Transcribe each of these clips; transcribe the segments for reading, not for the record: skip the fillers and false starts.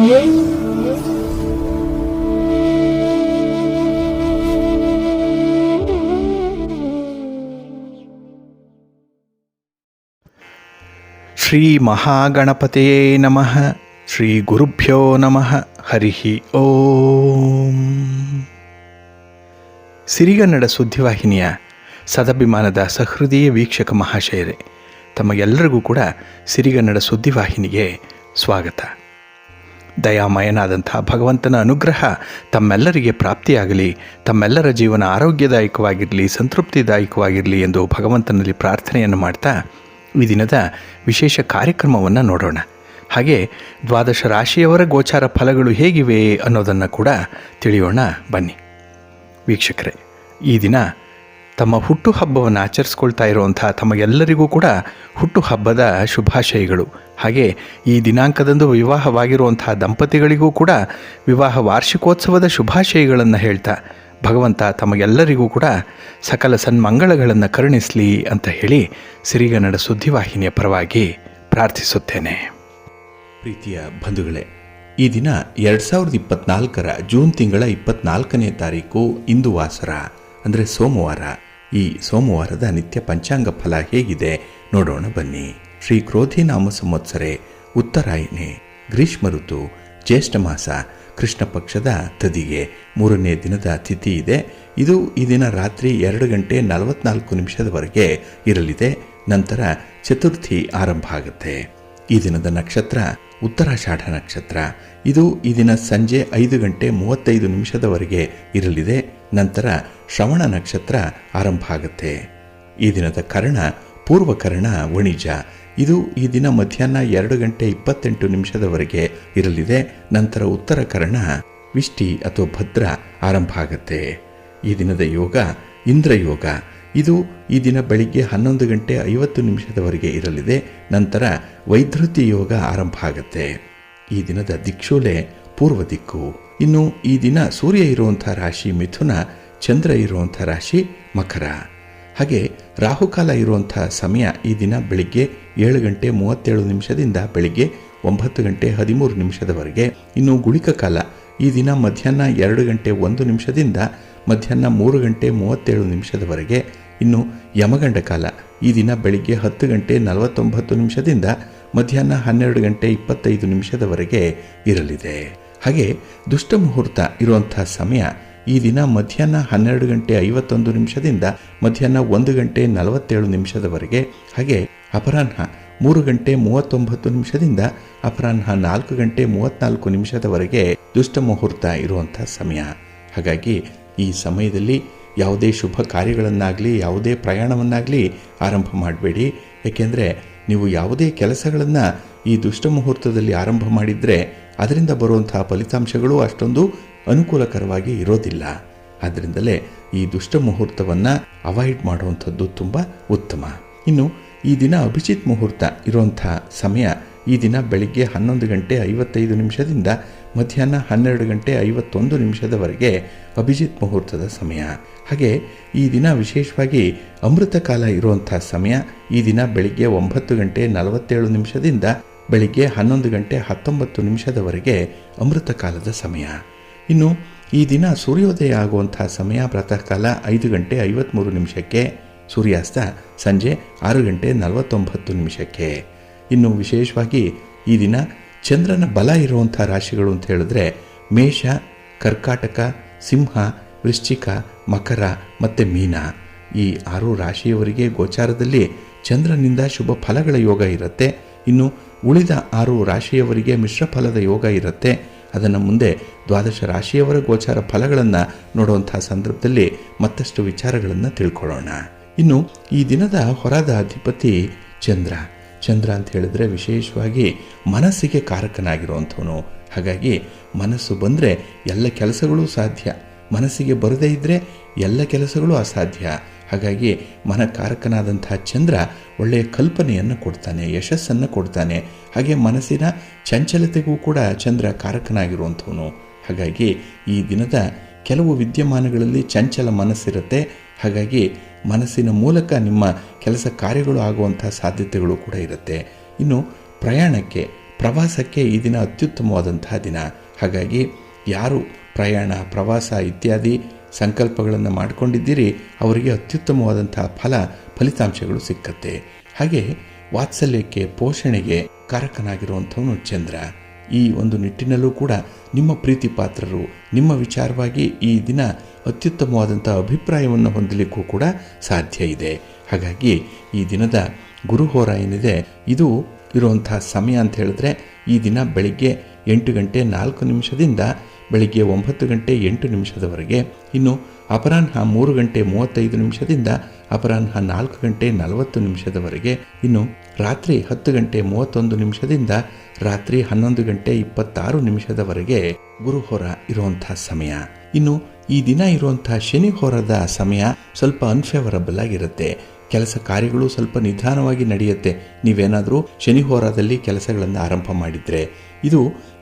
ಶ್ರೀ ಮಹಾಗಣಪತಿಯೇ ನಮಃ. ಶ್ರೀ ಗುರುಭ್ಯೋ ನಮಃ. ಹರಿ ಓಂ. ಸಿರಿಗನ್ನಡ ಸುದ್ದಿವಾಹಿನಿಯ ಸದಭಿಮಾನದ ಸಹೃದಯ ವೀಕ್ಷಕ ಮಹಾಶಯರೇ, ತಮಗೆಲ್ಲರಿಗೂ ಕೂಡ ಸಿರಿಗನ್ನಡ ಸುದ್ದಿವಾಹಿನಿಗೆ ಸ್ವಾಗತ. ದಯಾಮಯನಾದಂಥ ಭಗವಂತನ ಅನುಗ್ರಹ ತಮ್ಮೆಲ್ಲರಿಗೆ ಪ್ರಾಪ್ತಿಯಾಗಲಿ, ತಮ್ಮೆಲ್ಲರ ಜೀವನ ಆರೋಗ್ಯದಾಯಕವಾಗಿರಲಿ, ಸಂತೃಪ್ತಿದಾಯಕವಾಗಿರಲಿ ಎಂದು ಭಗವಂತನಲ್ಲಿ ಪ್ರಾರ್ಥನೆಯನ್ನು ಮಾಡ್ತಾ ಈ ದಿನದ ವಿಶೇಷ ಕಾರ್ಯಕ್ರಮವನ್ನು ನೋಡೋಣ. ಹಾಗೆ ದ್ವಾದಶ ರಾಶಿಯವರ ಗೋಚಾರ ಫಲಗಳು ಹೇಗಿವೆ ಅನ್ನೋದನ್ನು ಕೂಡ ತಿಳಿಯೋಣ ಬನ್ನಿ. ವೀಕ್ಷಕರೇ, ಈ ದಿನ ತಮ್ಮ ಹುಟ್ಟುಹಬ್ಬವನ್ನು ಆಚರಿಸ್ಕೊಳ್ತಾ ಇರುವಂಥ ತಮಗೆಲ್ಲರಿಗೂ ಕೂಡ ಹುಟ್ಟುಹಬ್ಬದ ಶುಭಾಶಯಗಳು. ಹಾಗೆ ಈ ದಿನಾಂಕದಂದು ವಿವಾಹವಾಗಿರುವಂಥ ದಂಪತಿಗಳಿಗೂ ಕೂಡ ವಿವಾಹ ವಾರ್ಷಿಕೋತ್ಸವದ ಶುಭಾಶಯಗಳನ್ನು ಹೇಳ್ತಾ ಭಗವಂತ ತಮಗೆಲ್ಲರಿಗೂ ಕೂಡ ಸಕಲ ಸನ್ಮಂಗಳಗಳನ್ನು ಕರುಣಿಸಲಿ ಅಂತ ಹೇಳಿ ಸಿರಿಗನ್ನಡ ಸುದ್ದಿವಾಹಿನಿಯ ಪರವಾಗಿ ಪ್ರಾರ್ಥಿಸುತ್ತೇನೆ. ಪ್ರೀತಿಯ ಬಂಧುಗಳೇ, ಈ ದಿನ 2024 ಜೂನ್ ತಿಂಗಳ 24ನೇ ತಾರೀಕು ಇಂದು ವಾಸರ ಅಂದರೆ ಸೋಮವಾರ. ಈ ಸೋಮವಾರದ ನಿತ್ಯ ಪಂಚಾಂಗ ಫಲ ಹೇಗಿದೆ ನೋಡೋಣ ಬನ್ನಿ. ಶ್ರೀ ಕ್ರೋಧಿ ನಾಮ ಸಂವತ್ಸರೆ, ಉತ್ತರಾಯಣೆ, ಗ್ರೀಷ್ಮ ಋತು, ಜ್ಯೇಷ್ಠ ಮಾಸ, ಕೃಷ್ಣ ಪಕ್ಷದ ತದಿಗೆ 3ನೇ ದಿನದ ತಿಥಿ ಇದೆ. ಇದು ಈ ದಿನ ರಾತ್ರಿ 2:44 ಇರಲಿದೆ. ನಂತರ ಚತುರ್ಥಿ ಆರಂಭ ಆಗುತ್ತೆ. ಈ ದಿನದ ನಕ್ಷತ್ರ ಉತ್ತರಾಷಾಢ ನಕ್ಷತ್ರ. ಇದು ಈ ದಿನ ಸಂಜೆ 5:35 ಇರಲಿದೆ. ನಂತರ ಶ್ರವಣ ನಕ್ಷತ್ರ ಆರಂಭ ಆಗುತ್ತೆ. ಈ ದಿನದ ಕರ್ಣ ಪೂರ್ವಕರ್ಣ ವಣಿಜ. ಇದು ಈ ದಿನ ಮಧ್ಯಾಹ್ನ 2:28 ಇರಲಿದೆ. ನಂತರ ಉತ್ತರ ಕರ್ಣ ವಿಷ್ಟಿ ಅಥವಾ ಭದ್ರ ಆರಂಭ ಆಗುತ್ತೆ. ಈ ದಿನದ ಯೋಗ ಇಂದ್ರಯೋಗ. ಇದು ಈ ದಿನ ಬೆಳಿಗ್ಗೆ 11:50 ಇರಲಿದೆ. ನಂತರ ವೈಧೃತಿ ಯೋಗ ಆರಂಭ ಆಗುತ್ತೆ. ಈ ದಿನದ ದಿಕ್ಷೂಲೆ ಪೂರ್ವ ದಿಕ್ಕು. ಇನ್ನು ಈ ದಿನ ಸೂರ್ಯ ಇರುವಂಥ ರಾಶಿ ಮಿಥುನ, ಚಂದ್ರ ಇರುವಂಥ ರಾಶಿ ಮಕರ. ಹಾಗೆ ರಾಹುಕಾಲ ಇರುವಂಥ ಸಮಯ ಈ ದಿನ ಬೆಳಿಗ್ಗೆ 7:37 ಬೆಳಿಗ್ಗೆ 9:13 ಇನ್ನು ಗುಳಿಕ ಕಾಲ ಈ ದಿನ ಮಧ್ಯಾಹ್ನ 2:01 ಮಧ್ಯಾಹ್ನ 3:37 ಇನ್ನು ಯಮಗಂಡ ಕಾಲ ಈ ದಿನ ಬೆಳಿಗ್ಗೆ 10:49 ಮಧ್ಯಾಹ್ನ 12:25 ಇರಲಿದೆ. ಹಾಗೆ ದುಷ್ಟ ಮುಹೂರ್ತ ಇರುವಂಥ ಸಮಯ ಈ ದಿನ ಮಧ್ಯಾಹ್ನ 12:51 ಮಧ್ಯಾಹ್ನ 1:47 ಹಾಗೆ ಅಪರಾಹ್ನ 3:39 ಅಪರಾಹ್ನ 4:34 ದುಷ್ಟ ಮುಹೂರ್ತ ಇರುವಂಥ ಸಮಯ. ಹಾಗಾಗಿ ಈ ಸಮಯದಲ್ಲಿ ಯಾವುದೇ ಶುಭ ಕಾರ್ಯಗಳನ್ನಾಗಲಿ ಯಾವುದೇ ಪ್ರಯಾಣವನ್ನಾಗಲಿ ಆರಂಭ ಮಾಡಬೇಡಿ. ಏಕೆಂದರೆ ನೀವು ಯಾವುದೇ ಕೆಲಸಗಳನ್ನು ಈ ದುಷ್ಟ ಮುಹೂರ್ತದಲ್ಲಿ ಆರಂಭ ಮಾಡಿದರೆ ಅದರಿಂದ ಬರುವಂತಹ ಫಲಿತಾಂಶಗಳು ಅಷ್ಟೊಂದು ಅನುಕೂಲಕರವಾಗಿ ಇರೋದಿಲ್ಲ. ಆದ್ದರಿಂದಲೇ ಈ ದುಷ್ಟ ಮುಹೂರ್ತವನ್ನು ಅವಾಯ್ಡ್ ಮಾಡುವಂಥದ್ದು ತುಂಬ ಉತ್ತಮ. ಇನ್ನು ಈ ದಿನ ಅಭಿಜಿತ್ ಮುಹೂರ್ತ ಇರುವಂಥ ಸಮಯ ಈ ದಿನ ಬೆಳಿಗ್ಗೆ 11:55 ಮಧ್ಯಾಹ್ನ 12:51 ಅಭಿಜಿತ್ ಮುಹೂರ್ತದ ಸಮಯ. ಹಾಗೆ ಈ ದಿನ ವಿಶೇಷವಾಗಿ ಅಮೃತ ಕಾಲ ಇರುವಂಥ ಸಮಯ ಈ ದಿನ ಬೆಳಿಗ್ಗೆ 9:47 ಬೆಳಿಗ್ಗೆ 11:19 ಅಮೃತ ಕಾಲದ ಸಮಯ. ಇನ್ನು ಈ ದಿನ ಸೂರ್ಯೋದಯ ಆಗುವಂಥ ಸಮಯ ಪ್ರಾತಃ ಕಾಲ 5:53 ಸೂರ್ಯಾಸ್ತ ಸಂಜೆ 6:49. ಇನ್ನು ವಿಶೇಷವಾಗಿ ಈ ದಿನ ಚಂದ್ರನ ಬಲ ಇರುವಂಥ ರಾಶಿಗಳು ಅಂತ ಹೇಳಿದ್ರೆ ಮೇಷ, ಕರ್ಕಾಟಕ, ಸಿಂಹ, ವೃಶ್ಚಿಕ, ಮಕರ ಮತ್ತು ಮೀನ. ಈ 6 ರಾಶಿಯವರಿಗೆ ಗೋಚಾರದಲ್ಲಿ ಚಂದ್ರನಿಂದ ಶುಭ ಫಲಗಳ ಯೋಗ ಇರುತ್ತೆ. ಇನ್ನು ಉಳಿದ 6 ರಾಶಿಯವರಿಗೆ ಮಿಶ್ರ ಫಲದ ಯೋಗ ಇರುತ್ತೆ. ಅದನ್ನು ಮುಂದೆ ದ್ವಾದಶ ರಾಶಿಯವರ ಗೋಚಾರ ಫಲಗಳನ್ನು ನೋಡುವಂಥ ಸಂದರ್ಭದಲ್ಲಿ ಮತ್ತಷ್ಟು ವಿಚಾರಗಳನ್ನು ತಿಳ್ಕೊಳ್ಳೋಣ. ಇನ್ನು ಈ ದಿನದ ಹೊರದ ಅಧಿಪತಿ ಚಂದ್ರ. ಚಂದ್ರ ಅಂತ ಹೇಳಿದ್ರೆ ವಿಶೇಷವಾಗಿ ಮನಸ್ಸಿಗೆ ಕಾರಕನಾಗಿರುವಂಥವನು. ಹಾಗಾಗಿ ಮನಸ್ಸು ಬಂದರೆ ಎಲ್ಲ ಕೆಲಸಗಳೂ ಸಾಧ್ಯ, ಮನಸ್ಸಿಗೆ ಬರದೇ ಇದ್ದರೆ ಎಲ್ಲ ಕೆಲಸಗಳೂ ಅಸಾಧ್ಯ. ಹಾಗಾಗಿ ಮನಕಾರಕನಾದಂಥ ಚಂದ್ರ ಒಳ್ಳೆಯ ಕಲ್ಪನೆಯನ್ನು ಕೊಡ್ತಾನೆ, ಯಶಸ್ಸನ್ನು ಕೊಡ್ತಾನೆ. ಹಾಗೆ ಮನಸ್ಸಿನ ಚಂಚಲತೆಗೂ ಕೂಡ ಚಂದ್ರ ಕಾರಕನಾಗಿರುವಂಥವನು. ಹಾಗಾಗಿ ಈ ದಿನದ ಕೆಲವು ವಿದ್ಯಮಾನಗಳಲ್ಲಿ ಚಂಚಲ ಮನಸ್ಸಿರುತ್ತೆ. ಹಾಗಾಗಿ ಮನಸ್ಸಿನ ಮೂಲಕ ನಿಮ್ಮ ಕೆಲಸ ಕಾರ್ಯಗಳು ಆಗುವಂಥ ಸಾಧ್ಯತೆಗಳು ಕೂಡ ಇರುತ್ತೆ. ಇನ್ನು ಪ್ರಯಾಣಕ್ಕೆ ಪ್ರವಾಸಕ್ಕೆ ಈ ದಿನ ಅತ್ಯುತ್ತಮವಾದಂತಹ ದಿನ. ಹಾಗಾಗಿ ಯಾರು ಪ್ರಯಾಣ, ಪ್ರವಾಸ ಇತ್ಯಾದಿ ಸಂಕಲ್ಪಗಳನ್ನು ಮಾಡಿಕೊಂಡಿದ್ದೀರಿ ಅವರಿಗೆ ಅತ್ಯುತ್ತಮವಾದಂತಹ ಫಲಿತಾಂಶಗಳು ಸಿಕ್ಕತ್ತೆ. ಹಾಗೆ ವಾತ್ಸಲ್ಯಕ್ಕೆ, ಪೋಷಣೆಗೆ ಕಾರಕನಾಗಿರುವಂಥವನು ಚಂದ್ರ. ಈ ಒಂದು ನಿಟ್ಟಿನಲ್ಲೂ ಕೂಡ ನಿಮ್ಮ ಪ್ರೀತಿ ಪಾತ್ರರು ನಿಮ್ಮ ವಿಚಾರವಾಗಿ ಈ ದಿನ ಅತ್ಯುತ್ತಮವಾದಂಥ ಅಭಿಪ್ರಾಯವನ್ನು ಹೊಂದಲಿಕ್ಕೂ ಕೂಡ ಸಾಧ್ಯ ಇದೆ. ಹಾಗಾಗಿ ಈ ದಿನದ ಗುರುಹೋರ ಏನಿದೆ ಇದು ಇರುವಂಥ ಸಮಯ ಅಂತ ಹೇಳಿದ್ರೆ ಈ ದಿನ ಬೆಳಿಗ್ಗೆ 8:04 ಬೆಳಿಗ್ಗೆ 9:08 ಇನ್ನು ಅಪರಾಹ್ನ 3:35 ಅಪರಾಹ್ನ 4:40 ಇನ್ನು ರಾತ್ರಿ 10:31 ರಾತ್ರಿ 11:26 ಗುರುಹೋರ ಇರುವಂಥ ಸಮಯ. ಇನ್ನು ಈ ದಿನ ಇರುವಂಥ ಶನಿ ಹೋರದ ಸಮಯ ಸ್ವಲ್ಪ ಅನ್ಫೇವರಬಲ್ ಆಗಿರುತ್ತೆ. ಕೆಲಸ ಕಾರ್ಯಗಳು ಸ್ವಲ್ಪ ನಿಧಾನವಾಗಿ ನಡೆಯುತ್ತೆ. ನೀವೇನಾದರೂ ಶನಿ ಹೋರಾದಲ್ಲಿ ಕೆಲಸಗಳನ್ನು ಆರಂಭ ಮಾಡಿದರೆ ಇದು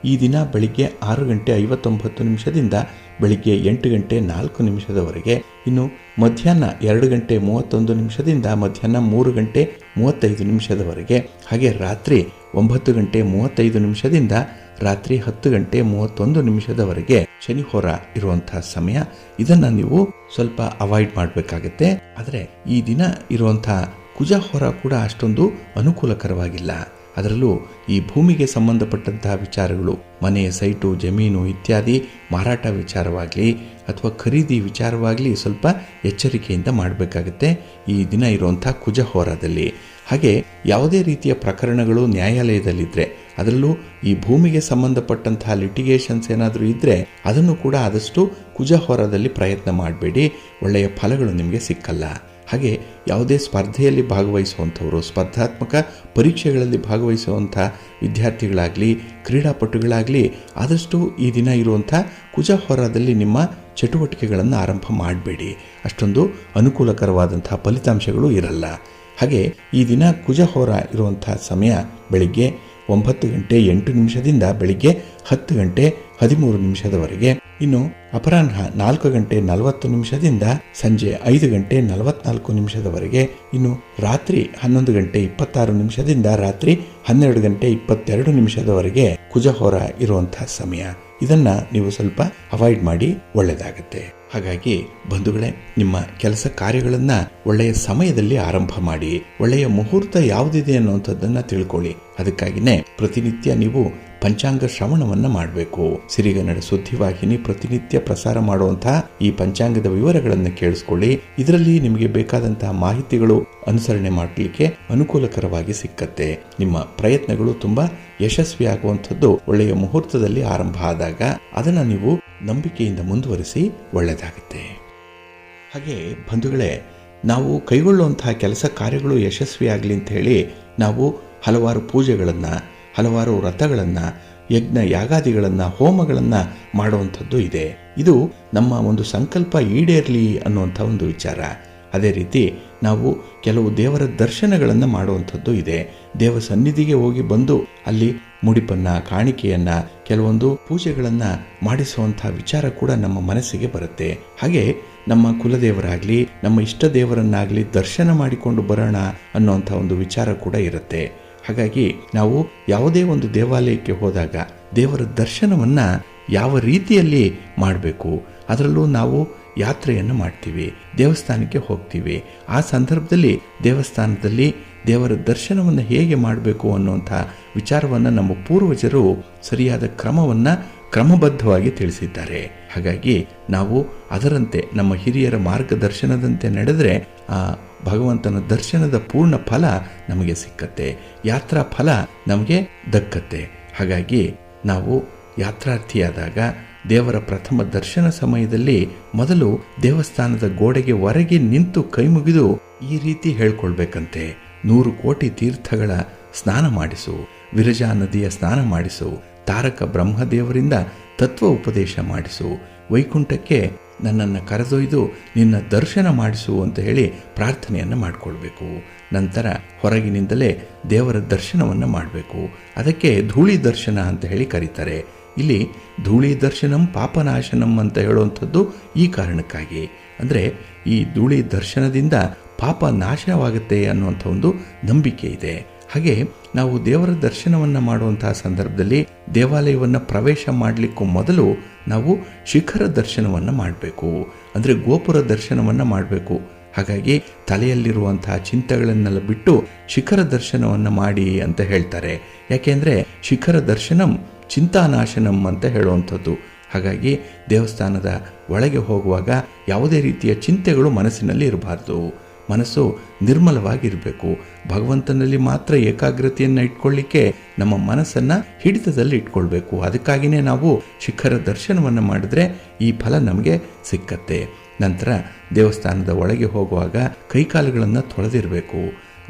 ಈ ದಿನ ಬೆಳಿಗ್ಗೆ 6:59 ಬೆಳಿಗ್ಗೆ 8:04 ಇನ್ನು ಮಧ್ಯಾಹ್ನ 2:31 ಮಧ್ಯಾಹ್ನ 3:35 ಹಾಗೆ ರಾತ್ರಿ 9:35 ರಾತ್ರಿ 10:31 ಶನಿ ಹೋರ ಇರುವಂತಹ ಸಮಯ. ಇದನ್ನು ನೀವು ಸ್ವಲ್ಪ ಅವಾಯ್ಡ್ ಮಾಡಬೇಕಾಗತ್ತೆ. ಆದರೆ ಈ ದಿನ ಇರುವಂತಹ ಕುಜ ಹೋರ ಕೂಡ ಅಷ್ಟೊಂದು ಅನುಕೂಲಕರವಾಗಿಲ್ಲ. ಅದರಲ್ಲೂ ಈ ಭೂಮಿಗೆ ಸಂಬಂಧಪಟ್ಟಂತಹ ವಿಚಾರಗಳು, ಮನೆ, ಸೈಟು, ಜಮೀನು ಇತ್ಯಾದಿ ಮಾರಾಟ ವಿಚಾರವಾಗಲಿ ಅಥವಾ ಖರೀದಿ ವಿಚಾರವಾಗಲಿ ಸ್ವಲ್ಪ ಎಚ್ಚರಿಕೆಯಿಂದ ಮಾಡಬೇಕಾಗತ್ತೆ ಈ ದಿನ ಇರುವಂಥ ಕುಜ ಹೋರಾದಲ್ಲಿ. ಹಾಗೆ ಯಾವುದೇ ರೀತಿಯ ಪ್ರಕರಣಗಳು ನ್ಯಾಯಾಲಯದಲ್ಲಿದ್ದರೆ, ಅದರಲ್ಲೂ ಈ ಭೂಮಿಗೆ ಸಂಬಂಧಪಟ್ಟಂತಹ ಲಿಟಿಗೇಷನ್ಸ್ ಏನಾದರೂ ಇದ್ದರೆ ಅದನ್ನು ಕೂಡ ಆದಷ್ಟು ಕುಜ ಹೋರಾದಲ್ಲಿ ಪ್ರಯತ್ನ ಮಾಡಬೇಡಿ, ಒಳ್ಳೆಯ ಫಲಗಳು ನಿಮಗೆ ಸಿಕ್ಕಲ್ಲ. ಹಾಗೆ ಯಾವುದೇ ಸ್ಪರ್ಧೆಯಲ್ಲಿ ಭಾಗವಹಿಸುವಂಥವರು, ಸ್ಪರ್ಧಾತ್ಮಕ ಪರೀಕ್ಷೆಗಳಲ್ಲಿ ಭಾಗವಹಿಸುವಂಥ ವಿದ್ಯಾರ್ಥಿಗಳಾಗಲಿ ಕ್ರೀಡಾಪಟುಗಳಾಗಲಿ ಆದಷ್ಟು ಈ ದಿನ ಇರುವಂಥ ಕುಜ ಹೋರಾದಲ್ಲಿ ನಿಮ್ಮ ಚಟುವಟಿಕೆಗಳನ್ನು ಆರಂಭ ಮಾಡಬೇಡಿ. ಅಷ್ಟೊಂದು ಅನುಕೂಲಕರವಾದಂಥ ಫಲಿತಾಂಶಗಳು ಇರಲ್ಲ. ಹಾಗೆ ಈ ದಿನ ಕುಜ ಹೋರ ಇರುವಂಥ ಸಮಯ ಬೆಳಿಗ್ಗೆ 9:08 ಬೆಳಿಗ್ಗೆ 10:13 ಇನ್ನು ಅಪರಾಹ್ನ 4:40 ಸಂಜೆ 5:44 ಇನ್ನು ರಾತ್ರಿ 11:26 ರಾತ್ರಿ 12:22 ಕುಜ ಹೋರ ಇರುವಂತಹ ಸಮಯ. ಇದನ್ನ ನೀವು ಸ್ವಲ್ಪ ಅವಾಯ್ಡ್ ಮಾಡಿ ಒಳ್ಳೆಯದಾಗತ್ತೆ. ಹಾಗಾಗಿ ಬಂಧುಗಳೇ, ನಿಮ್ಮ ಕೆಲಸ ಕಾರ್ಯಗಳನ್ನ ಒಳ್ಳೆಯ ಸಮಯದಲ್ಲಿ ಆರಂಭ ಮಾಡಿ, ಒಳ್ಳೆಯ ಮುಹೂರ್ತ ಯಾವುದಿದೆ ಅನ್ನುವಂಥದ್ದನ್ನ ತಿಳ್ಕೊಳ್ಳಿ. ಅದಕ್ಕಾಗಿನೇ ಪ್ರತಿನಿತ್ಯ ನೀವು ಪಂಚಾಂಗ ಶ್ರವಣವನ್ನ ಮಾಡಬೇಕು. ಸಿರಿಗನ್ನಡ ಸುದ್ದಿವಾಹಿನಿ ಪ್ರತಿನಿತ್ಯ ಪ್ರಸಾರ ಮಾಡುವಂತಹ ಈ ಪಂಚಾಂಗದ ವಿವರಗಳನ್ನು ಕೇಳಿಸ್ಕೊಳ್ಳಿ. ಇದರಲ್ಲಿ ನಿಮಗೆ ಬೇಕಾದಂತಹ ಮಾಹಿತಿಗಳು ಅನುಸರಣೆ ಮಾಡಲಿಕ್ಕೆ ಅನುಕೂಲಕರವಾಗಿ ಸಿಕ್ಕತ್ತೆ. ನಿಮ್ಮ ಪ್ರಯತ್ನಗಳು ತುಂಬಾ ಯಶಸ್ವಿಯಾಗುವಂಥದ್ದು ಒಳ್ಳೆಯ ಮುಹೂರ್ತದಲ್ಲಿ ಆರಂಭ ಆದಾಗ ಅದನ್ನ ನೀವು ನಂಬಿಕೆಯಿಂದ ಮುಂದುವರಿಸಿ ಒಳ್ಳೆಯದಾಗುತ್ತೆ. ಹಾಗೆ ಬಂಧುಗಳೇ, ನಾವು ಕೈಗೊಳ್ಳುವಂತಹ ಕೆಲಸ ಕಾರ್ಯಗಳು ಯಶಸ್ವಿಯಾಗಲಿ ಅಂತ ಹೇಳಿ ನಾವು ಹಲವಾರು ಪೂಜೆಗಳನ್ನು, ಹಲವಾರು ವ್ರತಗಳನ್ನು, ಯಜ್ಞ ಯಾಗಾದಿಗಳನ್ನು, ಹೋಮಗಳನ್ನು ಮಾಡುವಂಥದ್ದು ಇದೆ. ಇದು ನಮ್ಮ ಒಂದು ಸಂಕಲ್ಪ ಈಡೇರಲಿ ಅನ್ನುವಂಥ ಒಂದು ವಿಚಾರ. ಅದೇ ರೀತಿ ನಾವು ಕೆಲವು ದೇವರ ದರ್ಶನಗಳನ್ನು ಮಾಡುವಂಥದ್ದು ಇದೆ. ದೇವ ಸನ್ನಿಧಿಗೆ ಹೋಗಿ ಬಂದು ಅಲ್ಲಿ ಮುಡಿಪನ್ನು, ಕಾಣಿಕೆಯನ್ನು, ಕೆಲವೊಂದು ಪೂಜೆಗಳನ್ನು ಮಾಡಿಸುವಂಥ ವಿಚಾರ ಕೂಡ ನಮ್ಮ ಮನಸ್ಸಿಗೆ ಬರುತ್ತೆ. ಹಾಗೆ ನಮ್ಮ ಕುಲದೇವರಾಗಲಿ ನಮ್ಮ ಇಷ್ಟ ದೇವರನ್ನಾಗಲಿ ದರ್ಶನ ಮಾಡಿಕೊಂಡು ಬರೋಣ ಅನ್ನುವಂಥ ಒಂದು ವಿಚಾರ ಕೂಡ ಇರುತ್ತೆ. ಹಾಗಾಗಿ ನಾವು ಯಾವುದೇ ಒಂದು ದೇವಾಲಯಕ್ಕೆ ಹೋದಾಗ ದೇವರ ದರ್ಶನವನ್ನು ಯಾವ ರೀತಿಯಲ್ಲಿ ಮಾಡಬೇಕು, ಅದರಲ್ಲೂ ನಾವು ಯಾತ್ರೆಯನ್ನು ಮಾಡ್ತೀವಿ, ದೇವಸ್ಥಾನಕ್ಕೆ ಹೋಗ್ತೀವಿ. ಆ ಸಂದರ್ಭದಲ್ಲಿ ದೇವಸ್ಥಾನದಲ್ಲಿ ದೇವರ ದರ್ಶನವನ್ನು ಹೇಗೆ ಮಾಡಬೇಕು ಅನ್ನುವಂಥ ವಿಚಾರವನ್ನು ನಮ್ಮ ಪೂರ್ವಜರು ಸರಿಯಾದ ಕ್ರಮಬದ್ಧವಾಗಿ ತಿಳಿಸಿದ್ದಾರೆ. ಹಾಗಾಗಿ ನಾವು ಅದರಂತೆ ನಮ್ಮ ಹಿರಿಯರ ಮಾರ್ಗದರ್ಶನದಂತೆ ನಡೆದರೆ ಆ ಭಗವಂತನ ದರ್ಶನದ ಪೂರ್ಣ ಫಲ ನಮಗೆ ಸಿಕ್ಕತ್ತೆ, ಯಾತ್ರಾ ಫಲ ನಮಗೆ ದಕ್ಕತ್ತೆ. ಹಾಗಾಗಿ ನಾವು ಯಾತ್ರಾರ್ಥಿಯಾದಾಗ ದೇವರ ಪ್ರಥಮ ದರ್ಶನ ಸಮಯದಲ್ಲಿ ಮೊದಲು ದೇವಸ್ಥಾನದ ಗೋಡೆಗೆ ಹೊರಗೆ ನಿಂತು ಕೈ ಮುಗಿದು ಈ ರೀತಿ ಹೇಳ್ಕೊಳ್ಬೇಕಂತೆ: 100 ಕೋಟಿ ತೀರ್ಥಗಳ ಸ್ನಾನ ಮಾಡಿಸು, ವಿರಜಾ ನದಿಯ ಸ್ನಾನ ಮಾಡಿಸು, ತಾರಕ ಬ್ರಹ್ಮದೇವರಿಂದ ತತ್ವ ಉಪದೇಶ ಮಾಡಿಸು, ವೈಕುಂಠಕ್ಕೆ ನನ್ನನ್ನು ಕರೆದೊಯ್ದು ನಿನ್ನ ದರ್ಶನ ಮಾಡಿಸು ಅಂತ ಹೇಳಿ ಪ್ರಾರ್ಥನೆಯನ್ನು ಮಾಡಿಕೊಳ್ಬೇಕು. ನಂತರ ಹೊರಗಿನಿಂದಲೇ ದೇವರ ದರ್ಶನವನ್ನು ಮಾಡಬೇಕು. ಅದಕ್ಕೆ ಧೂಳಿ ದರ್ಶನ ಅಂತ ಹೇಳಿ ಕರೀತಾರೆ. ಇಲ್ಲಿ ಧೂಳಿ ದರ್ಶನಂ ಪಾಪನಾಶನಂ ಅಂತ ಹೇಳುವಂಥದ್ದು ಈ ಕಾರಣಕ್ಕಾಗಿ. ಅಂದರೆ ಈ ಧೂಳಿ ದರ್ಶನದಿಂದ ಪಾಪ ನಾಶವಾಗುತ್ತೆ ಅನ್ನುವಂಥ ಒಂದು ನಂಬಿಕೆ ಇದೆ. ಹಾಗೆ ನಾವು ದೇವರ ದರ್ಶನವನ್ನು ಮಾಡುವಂತಹ ಸಂದರ್ಭದಲ್ಲಿ ದೇವಾಲಯವನ್ನು ಪ್ರವೇಶ ಮಾಡಲಿಕ್ಕೂ ಮೊದಲು ನಾವು ಶಿಖರ ದರ್ಶನವನ್ನು ಮಾಡಬೇಕು, ಅಂದರೆ ಗೋಪುರ ದರ್ಶನವನ್ನು ಮಾಡಬೇಕು. ಹಾಗಾಗಿ ತಲೆಯಲ್ಲಿರುವಂತಹ ಚಿಂತೆಗಳನ್ನೆಲ್ಲ ಬಿಟ್ಟು ಶಿಖರ ದರ್ಶನವನ್ನು ಮಾಡಿ ಅಂತ ಹೇಳ್ತಾರೆ. ಯಾಕೆಂದರೆ ಶಿಖರ ದರ್ಶನಂ ಚಿಂತಾನಾಶನಂ ಅಂತ ಹೇಳುವಂಥದ್ದು. ಹಾಗಾಗಿ ದೇವಸ್ಥಾನದ ಒಳಗೆ ಹೋಗುವಾಗ ಯಾವುದೇ ರೀತಿಯ ಚಿಂತೆಗಳು ಮನಸ್ಸಿನಲ್ಲಿ ಇರಬಾರ್ದು. ಮನಸ್ಸು ನಿರ್ಮಲವಾಗಿರಬೇಕು. ಭಗವಂತನಲ್ಲಿ ಮಾತ್ರ ಏಕಾಗ್ರತೆಯನ್ನು ಇಟ್ಕೊಳ್ಳಿಕ್ಕೆ ನಮ್ಮ ಮನಸ್ಸನ್ನು ಹಿಡಿತದಲ್ಲಿ ಇಟ್ಕೊಳ್ಬೇಕು. ಅದಕ್ಕಾಗಿಯೇ ನಾವು ಶಿಖರ ದರ್ಶನವನ್ನು ಮಾಡಿದ್ರೆ ಈ ಫಲ ನಮಗೆ ಸಿಕ್ಕತ್ತೆ. ನಂತರ ದೇವಸ್ಥಾನದ ಒಳಗೆ ಹೋಗುವಾಗ ಕೈಕಾಲುಗಳನ್ನು ತೊಳೆದಿರಬೇಕು.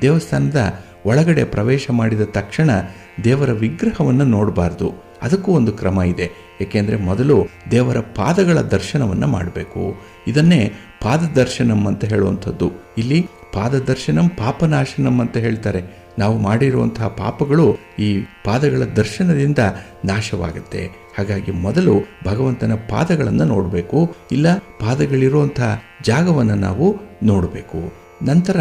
ದೇವಸ್ಥಾನದ ಒಳಗಡೆ ಪ್ರವೇಶ ಮಾಡಿದ ತಕ್ಷಣ ದೇವರ ವಿಗ್ರಹವನ್ನು ನೋಡಬಾರ್ದು. ಅದಕ್ಕೂ ಒಂದು ಕ್ರಮ ಇದೆ. ಏಕೆಂದರೆ ಮೊದಲು ದೇವರ ಪಾದಗಳ ದರ್ಶನವನ್ನು ಮಾಡಬೇಕು. ಇದನ್ನೇ ಪಾದದರ್ಶನಂ ಅಂತ ಹೇಳುವಂಥದ್ದು. ಇಲ್ಲಿ ಪಾದದರ್ಶನಂ ಪಾಪನಾಶನಂ ಅಂತ ಹೇಳ್ತಾರೆ. ನಾವು ಮಾಡಿರುವಂತಹ ಪಾಪಗಳು ಈ ಪಾದಗಳ ದರ್ಶನದಿಂದ ನಾಶವಾಗುತ್ತೆ. ಹಾಗಾಗಿ ಮೊದಲು ಭಗವಂತನ ಪಾದಗಳನ್ನು ನೋಡಬೇಕು, ಇಲ್ಲ ಪಾದಗಳಿರುವಂತಹ ಜಾಗವನ್ನು ನಾವು ನೋಡಬೇಕು. ನಂತರ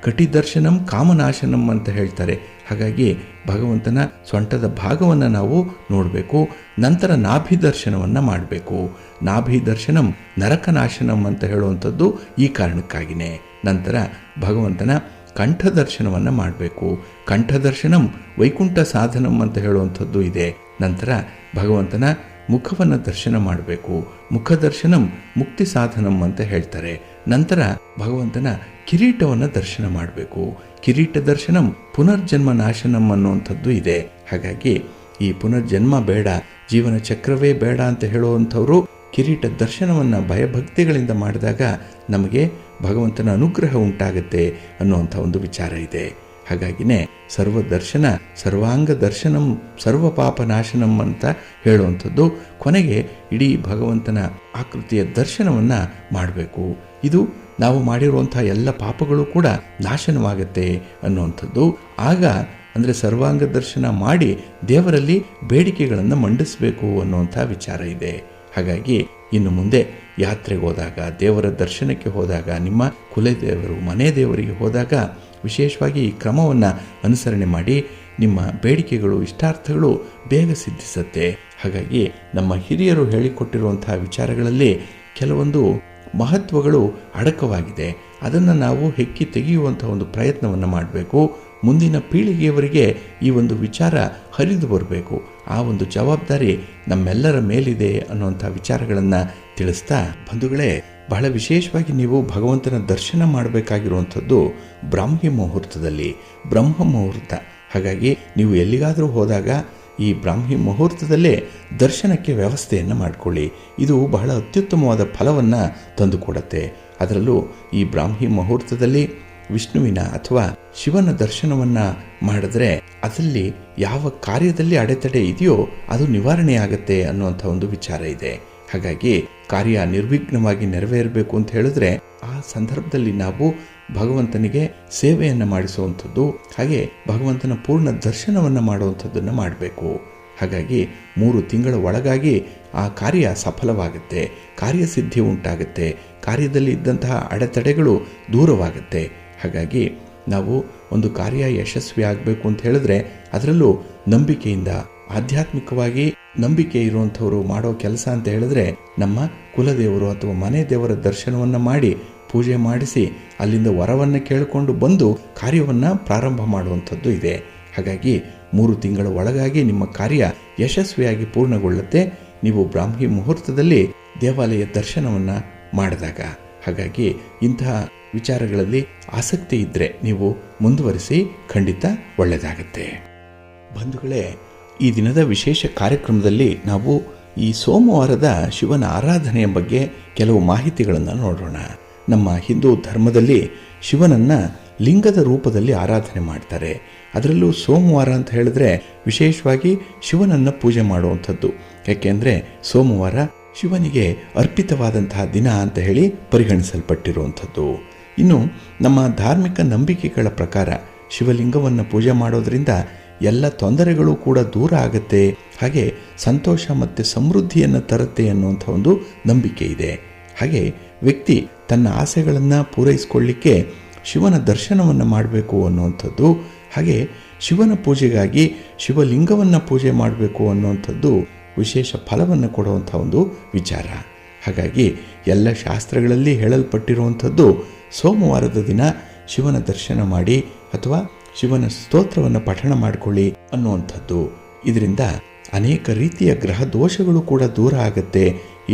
ಕಟಿ ದರ್ಶನಂ ಕಾಮನಾಶನಂ ಅಂತ ಹೇಳ್ತಾರೆ. ಹಾಗಾಗಿ ಭಗವಂತನ ಸೊಂಟದ ಭಾಗವನ್ನು ನಾವು ನೋಡಬೇಕು. ನಂತರ ನಾಭಿ ದರ್ಶನವನ್ನು ಮಾಡಬೇಕು. ನಾಭಿ ದರ್ಶನಂ ನರಕನಾಶನಂ ಅಂತ ಹೇಳುವಂಥದ್ದು ಈ ಕಾರಣಕ್ಕಾಗಿಯೇ. ನಂತರ ಭಗವಂತನ ಕಂಠ ದರ್ಶನವನ್ನು ಮಾಡಬೇಕು. ಕಂಠದರ್ಶನಂ ವೈಕುಂಠ ಸಾಧನಂ ಅಂತ ಹೇಳುವಂಥದ್ದು ಇದೆ. ನಂತರ ಭಗವಂತನ ಮುಖವನ್ನು ದರ್ಶನ ಮಾಡಬೇಕು. ಮುಖದರ್ಶನಂ ಮುಕ್ತಿ ಸಾಧನಂ ಅಂತ ಹೇಳ್ತಾರೆ. ನಂತರ ಭಗವಂತನ ಕಿರೀಟವನ್ನು ದರ್ಶನ ಮಾಡಬೇಕು. ಕಿರೀಟ ದರ್ಶನಂ ಪುನರ್ಜನ್ಮ ನಾಶನಂ ಅನ್ನುವಂಥದ್ದು ಇದೆ. ಹಾಗಾಗಿ ಈ ಪುನರ್ಜನ್ಮ ಬೇಡ, ಜೀವನ ಚಕ್ರವೇ ಬೇಡ ಅಂತ ಹೇಳುವಂಥವರು ಕಿರೀಟ ದರ್ಶನವನ್ನು ಭಯಭಕ್ತಿಗಳಿಂದ ಮಾಡಿದಾಗ ನಮಗೆ ಭಗವಂತನ ಅನುಗ್ರಹ ಉಂಟಾಗುತ್ತೆ ಅನ್ನುವಂಥ ಒಂದು ವಿಚಾರ ಇದೆ. ಹಾಗಾಗಿನೇ ಸರ್ವದರ್ಶನ ಸರ್ವಾಂಗ ದರ್ಶನಂ ಸರ್ವ ಪಾಪ ನಾಶನಂ ಅಂತ ಹೇಳುವಂಥದ್ದು. ಕೊನೆಗೆ ಇಡೀ ಭಗವಂತನ ಆಕೃತಿಯ ದರ್ಶನವನ್ನು ಮಾಡಬೇಕು. ಇದು ನಾವು ಮಾಡಿರುವಂಥ ಎಲ್ಲ ಪಾಪಗಳು ಕೂಡ ನಾಶನವಾಗುತ್ತೆ ಅನ್ನುವಂಥದ್ದು. ಆಗ ಅಂದರೆ ಸರ್ವಾಂಗ ದರ್ಶನ ಮಾಡಿ ದೇವರಲ್ಲಿ ಬೇಡಿಕೆಗಳನ್ನು ಮಂಡಿಸಬೇಕು ಅನ್ನುವಂಥ ವಿಚಾರ ಇದೆ. ಹಾಗಾಗಿ ಇನ್ನು ಮುಂದೆ ಯಾತ್ರೆಗೆ ಹೋದಾಗ, ದೇವರ ದರ್ಶನಕ್ಕೆ ಹೋದಾಗ, ನಿಮ್ಮ ಕುಲದೇವರು ಮನೆ ದೇವರಿಗೆ ಹೋದಾಗ ವಿಶೇಷವಾಗಿ ಈ ಕ್ರಮವನ್ನು ಅನುಸರಣೆ ಮಾಡಿ ನಿಮ್ಮ ಬೇಡಿಕೆಗಳು ಇಷ್ಟಾರ್ಥಗಳು ಬೇಗ ಸಿದ್ಧಿಸುತ್ತೆ. ಹಾಗಾಗಿ ನಮ್ಮ ಹಿರಿಯರು ಹೇಳಿಕೊಟ್ಟಿರುವಂತಹ ವಿಚಾರಗಳಲ್ಲಿ ಕೆಲವೊಂದು ಮಹತ್ವಗಳು ಅಡಕವಾಗಿದೆ. ಅದನ್ನು ನಾವು ಹೆಕ್ಕಿ ತೆಗೆಯುವಂಥ ಒಂದು ಪ್ರಯತ್ನವನ್ನು ಮಾಡಬೇಕು. ಮುಂದಿನ ಪೀಳಿಗೆಯವರಿಗೆ ಈ ಒಂದು ವಿಚಾರ ಹರಿದು ಬರಬೇಕು. ಆ ಒಂದು ಜವಾಬ್ದಾರಿ ನಮ್ಮೆಲ್ಲರ ಮೇಲಿದೆ ಅನ್ನುವಂಥ ವಿಚಾರಗಳನ್ನು ತಿಳಿಸ್ತಾ, ಬಂಧುಗಳೇ, ಬಹಳ ವಿಶೇಷವಾಗಿ ನೀವು ಭಗವಂತನ ದರ್ಶನ ಮಾಡಬೇಕಾಗಿರುವಂಥದ್ದು ಬ್ರಾಹ್ಮಿ ಮುಹೂರ್ತದಲ್ಲಿ, ಬ್ರಹ್ಮ ಮುಹೂರ್ತ. ಹಾಗಾಗಿ ನೀವು ಎಲ್ಲಿಗಾದರೂ ಹೋದಾಗ ಈ ಬ್ರಾಹ್ಮಿ ಮುಹೂರ್ತದಲ್ಲೇ ದರ್ಶನಕ್ಕೆ ವ್ಯವಸ್ಥೆಯನ್ನು ಮಾಡಿಕೊಳ್ಳಿ. ಇದು ಬಹಳ ಅತ್ಯುತ್ತಮವಾದ ಫಲವನ್ನು ತಂದುಕೊಡುತ್ತೆ. ಅದರಲ್ಲೂ ಈ ಬ್ರಾಹ್ಮಿ ಮುಹೂರ್ತದಲ್ಲಿ ವಿಷ್ಣುವಿನ ಅಥವಾ ಶಿವನ ದರ್ಶನವನ್ನು ಮಾಡಿದ್ರೆ ಅದರಲ್ಲಿ ಯಾವ ಕಾರ್ಯದಲ್ಲಿ ಅಡೆತಡೆ ಇದೆಯೋ ಅದು ನಿವಾರಣೆಯಾಗತ್ತೆ ಅನ್ನುವಂಥ ಒಂದು ವಿಚಾರ ಇದೆ. ಹಾಗಾಗಿ ಕಾರ್ಯ ನಿರ್ವಿಘ್ನವಾಗಿ ನೆರವೇರಬೇಕು ಅಂತ ಹೇಳಿದ್ರೆ ಆ ಸಂದರ್ಭದಲ್ಲಿ ನಾವು ಭಗವಂತನಿಗೆ ಸೇವೆಯನ್ನು ಮಾಡಿಸುವಂಥದ್ದು, ಹಾಗೆ ಭಗವಂತನ ಪೂರ್ಣ ದರ್ಶನವನ್ನು ಮಾಡುವಂಥದ್ದನ್ನು ಮಾಡಬೇಕು. ಹಾಗಾಗಿ 3 ತಿಂಗಳ ಒಳಗಾಗಿ ಆ ಕಾರ್ಯ ಸಫಲವಾಗುತ್ತೆ, ಕಾರ್ಯಸಿದ್ಧಿ ಉಂಟಾಗುತ್ತೆ, ಕಾರ್ಯದಲ್ಲಿ ಇದ್ದಂತಹ ಅಡೆತಡೆಗಳು ದೂರವಾಗುತ್ತೆ. ಹಾಗಾಗಿ ನಾವು ಒಂದು ಕಾರ್ಯ ಯಶಸ್ವಿ ಆಗಬೇಕು ಅಂತ ಹೇಳಿದ್ರೆ ಅದರಲ್ಲೂ ನಂಬಿಕೆಯಿಂದ, ಆಧ್ಯಾತ್ಮಿಕವಾಗಿ ನಂಬಿಕೆ ಇರುವಂಥವರು ಮಾಡೋ ಕೆಲಸ ಅಂತ ಹೇಳಿದ್ರೆ ನಮ್ಮ ಕುಲದೇವರು ಅಥವಾ ಮನೆ ದೇವರ ದರ್ಶನವನ್ನು ಮಾಡಿ ಪೂಜೆ ಮಾಡಿಸಿ ಅಲ್ಲಿಂದ ವರವನ್ನು ಕೇಳಿಕೊಂಡು ಬಂದು ಕಾರ್ಯವನ್ನು ಪ್ರಾರಂಭ ಮಾಡುವಂಥದ್ದು ಇದೆ. ಹಾಗಾಗಿ 3 ತಿಂಗಳ ಒಳಗಾಗಿ ನಿಮ್ಮ ಕಾರ್ಯ ಯಶಸ್ವಿಯಾಗಿ ಪೂರ್ಣಗೊಳ್ಳುತ್ತೆ ನೀವು ಬ್ರಾಹ್ಮಿ ಮುಹೂರ್ತದಲ್ಲಿ ದೇವಾಲಯ ದರ್ಶನವನ್ನು ಮಾಡಿದಾಗ. ಹಾಗಾಗಿ ಇಂತಹ ವಿಚಾರಗಳಲ್ಲಿ ಆಸಕ್ತಿ ಇದ್ದರೆ ನೀವು ಮುಂದುವರಿಸಿ, ಖಂಡಿತ ಒಳ್ಳೆಯದಾಗತ್ತೆ. ಬಂಧುಗಳೇ, ಈ ದಿನದ ವಿಶೇಷ ಕಾರ್ಯಕ್ರಮದಲ್ಲಿ ನಾವು ಈ ಸೋಮವಾರದ ಶಿವನ ಆರಾಧನೆಯ ಬಗ್ಗೆ ಕೆಲವು ಮಾಹಿತಿಗಳನ್ನು ನೋಡೋಣ. ನಮ್ಮ ಹಿಂದೂ ಧರ್ಮದಲ್ಲಿ ಶಿವನನ್ನು ಲಿಂಗದ ರೂಪದಲ್ಲಿ ಆರಾಧನೆ ಮಾಡ್ತಾರೆ. ಅದರಲ್ಲೂ ಸೋಮವಾರ ಅಂತ ಹೇಳಿದ್ರೆ ವಿಶೇಷವಾಗಿ ಶಿವನನ್ನು ಪೂಜೆ ಮಾಡುವಂಥದ್ದು. ಯಾಕೆಂದರೆ ಸೋಮವಾರ ಶಿವನಿಗೆ ಅರ್ಪಿತವಾದಂತಹ ದಿನ ಅಂತ ಹೇಳಿ ಪರಿಗಣಿಸಲ್ಪಟ್ಟಿರುವಂಥದ್ದು. ಇನ್ನು ನಮ್ಮ ಧಾರ್ಮಿಕ ನಂಬಿಕೆಗಳ ಪ್ರಕಾರ ಶಿವಲಿಂಗವನ್ನು ಪೂಜೆ ಮಾಡೋದ್ರಿಂದ ಎಲ್ಲ ತೊಂದರೆಗಳು ಕೂಡ ದೂರ ಆಗುತ್ತೆ, ಹಾಗೆ ಸಂತೋಷ ಮತ್ತು ಸಮೃದ್ಧಿಯನ್ನು ತರುತ್ತೆ ಅನ್ನುವಂಥ ಒಂದು ನಂಬಿಕೆ ಇದೆ. ಹಾಗೆ ವ್ಯಕ್ತಿ ತನ್ನ ಆಸೆಗಳನ್ನು ಪೂರೈಸಿಕೊಳ್ಳಿಕ್ಕೆ ಶಿವನ ದರ್ಶನವನ್ನು ಮಾಡಬೇಕು ಅನ್ನುವಂಥದ್ದು, ಹಾಗೆ ಶಿವನ ಪೂಜೆಗಾಗಿ ಶಿವಲಿಂಗವನ್ನು ಪೂಜೆ ಮಾಡಬೇಕು ಅನ್ನುವಂಥದ್ದು ವಿಶೇಷ ಫಲವನ್ನು ಕೊಡುವಂಥ ಒಂದು ವಿಚಾರ. ಹಾಗಾಗಿ ಎಲ್ಲ ಶಾಸ್ತ್ರಗಳಲ್ಲಿ ಹೇಳಲ್ಪಟ್ಟಿರುವಂಥದ್ದು ಸೋಮವಾರದ ದಿನ ಶಿವನ ದರ್ಶನ ಮಾಡಿ ಅಥವಾ ಶಿವನ ಸ್ತೋತ್ರವನ್ನು ಪಠಣ ಮಾಡಿಕೊಳ್ಳಿ ಅನ್ನುವಂಥದ್ದು. ಇದರಿಂದ ಅನೇಕ ರೀತಿಯ ಗ್ರಹ ದೋಷಗಳು ಕೂಡ ದೂರ ಆಗುತ್ತೆ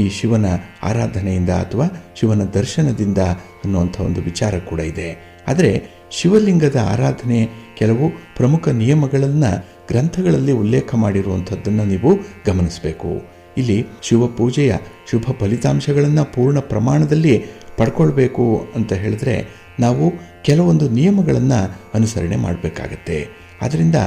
ಈ ಶಿವನ ಆರಾಧನೆಯಿಂದ ಅಥವಾ ಶಿವನ ದರ್ಶನದಿಂದ ಅನ್ನುವಂಥ ಒಂದು ವಿಚಾರ ಕೂಡ ಇದೆ. ಆದರೆ ಶಿವಲಿಂಗದ ಆರಾಧನೆ ಕೆಲವು ಪ್ರಮುಖ ನಿಯಮಗಳನ್ನು ಗ್ರಂಥಗಳಲ್ಲಿ ಉಲ್ಲೇಖ ಮಾಡಿರುವಂಥದ್ದನ್ನು ನೀವು ಗಮನಿಸಬೇಕು. ಇಲ್ಲಿ ಶಿವ ಪೂಜೆಯ ಶುಭ ಫಲಿತಾಂಶಗಳನ್ನು ಪೂರ್ಣ ಪ್ರಮಾಣದಲ್ಲಿ ಪಡ್ಕೊಳ್ಬೇಕು ಅಂತ ಹೇಳಿದ್ರೆ ನಾವು ಕೆಲವೊಂದು ನಿಯಮಗಳನ್ನು ಅನುಸರಣೆ ಮಾಡಬೇಕಾಗತ್ತೆ. ಅದರಿಂದ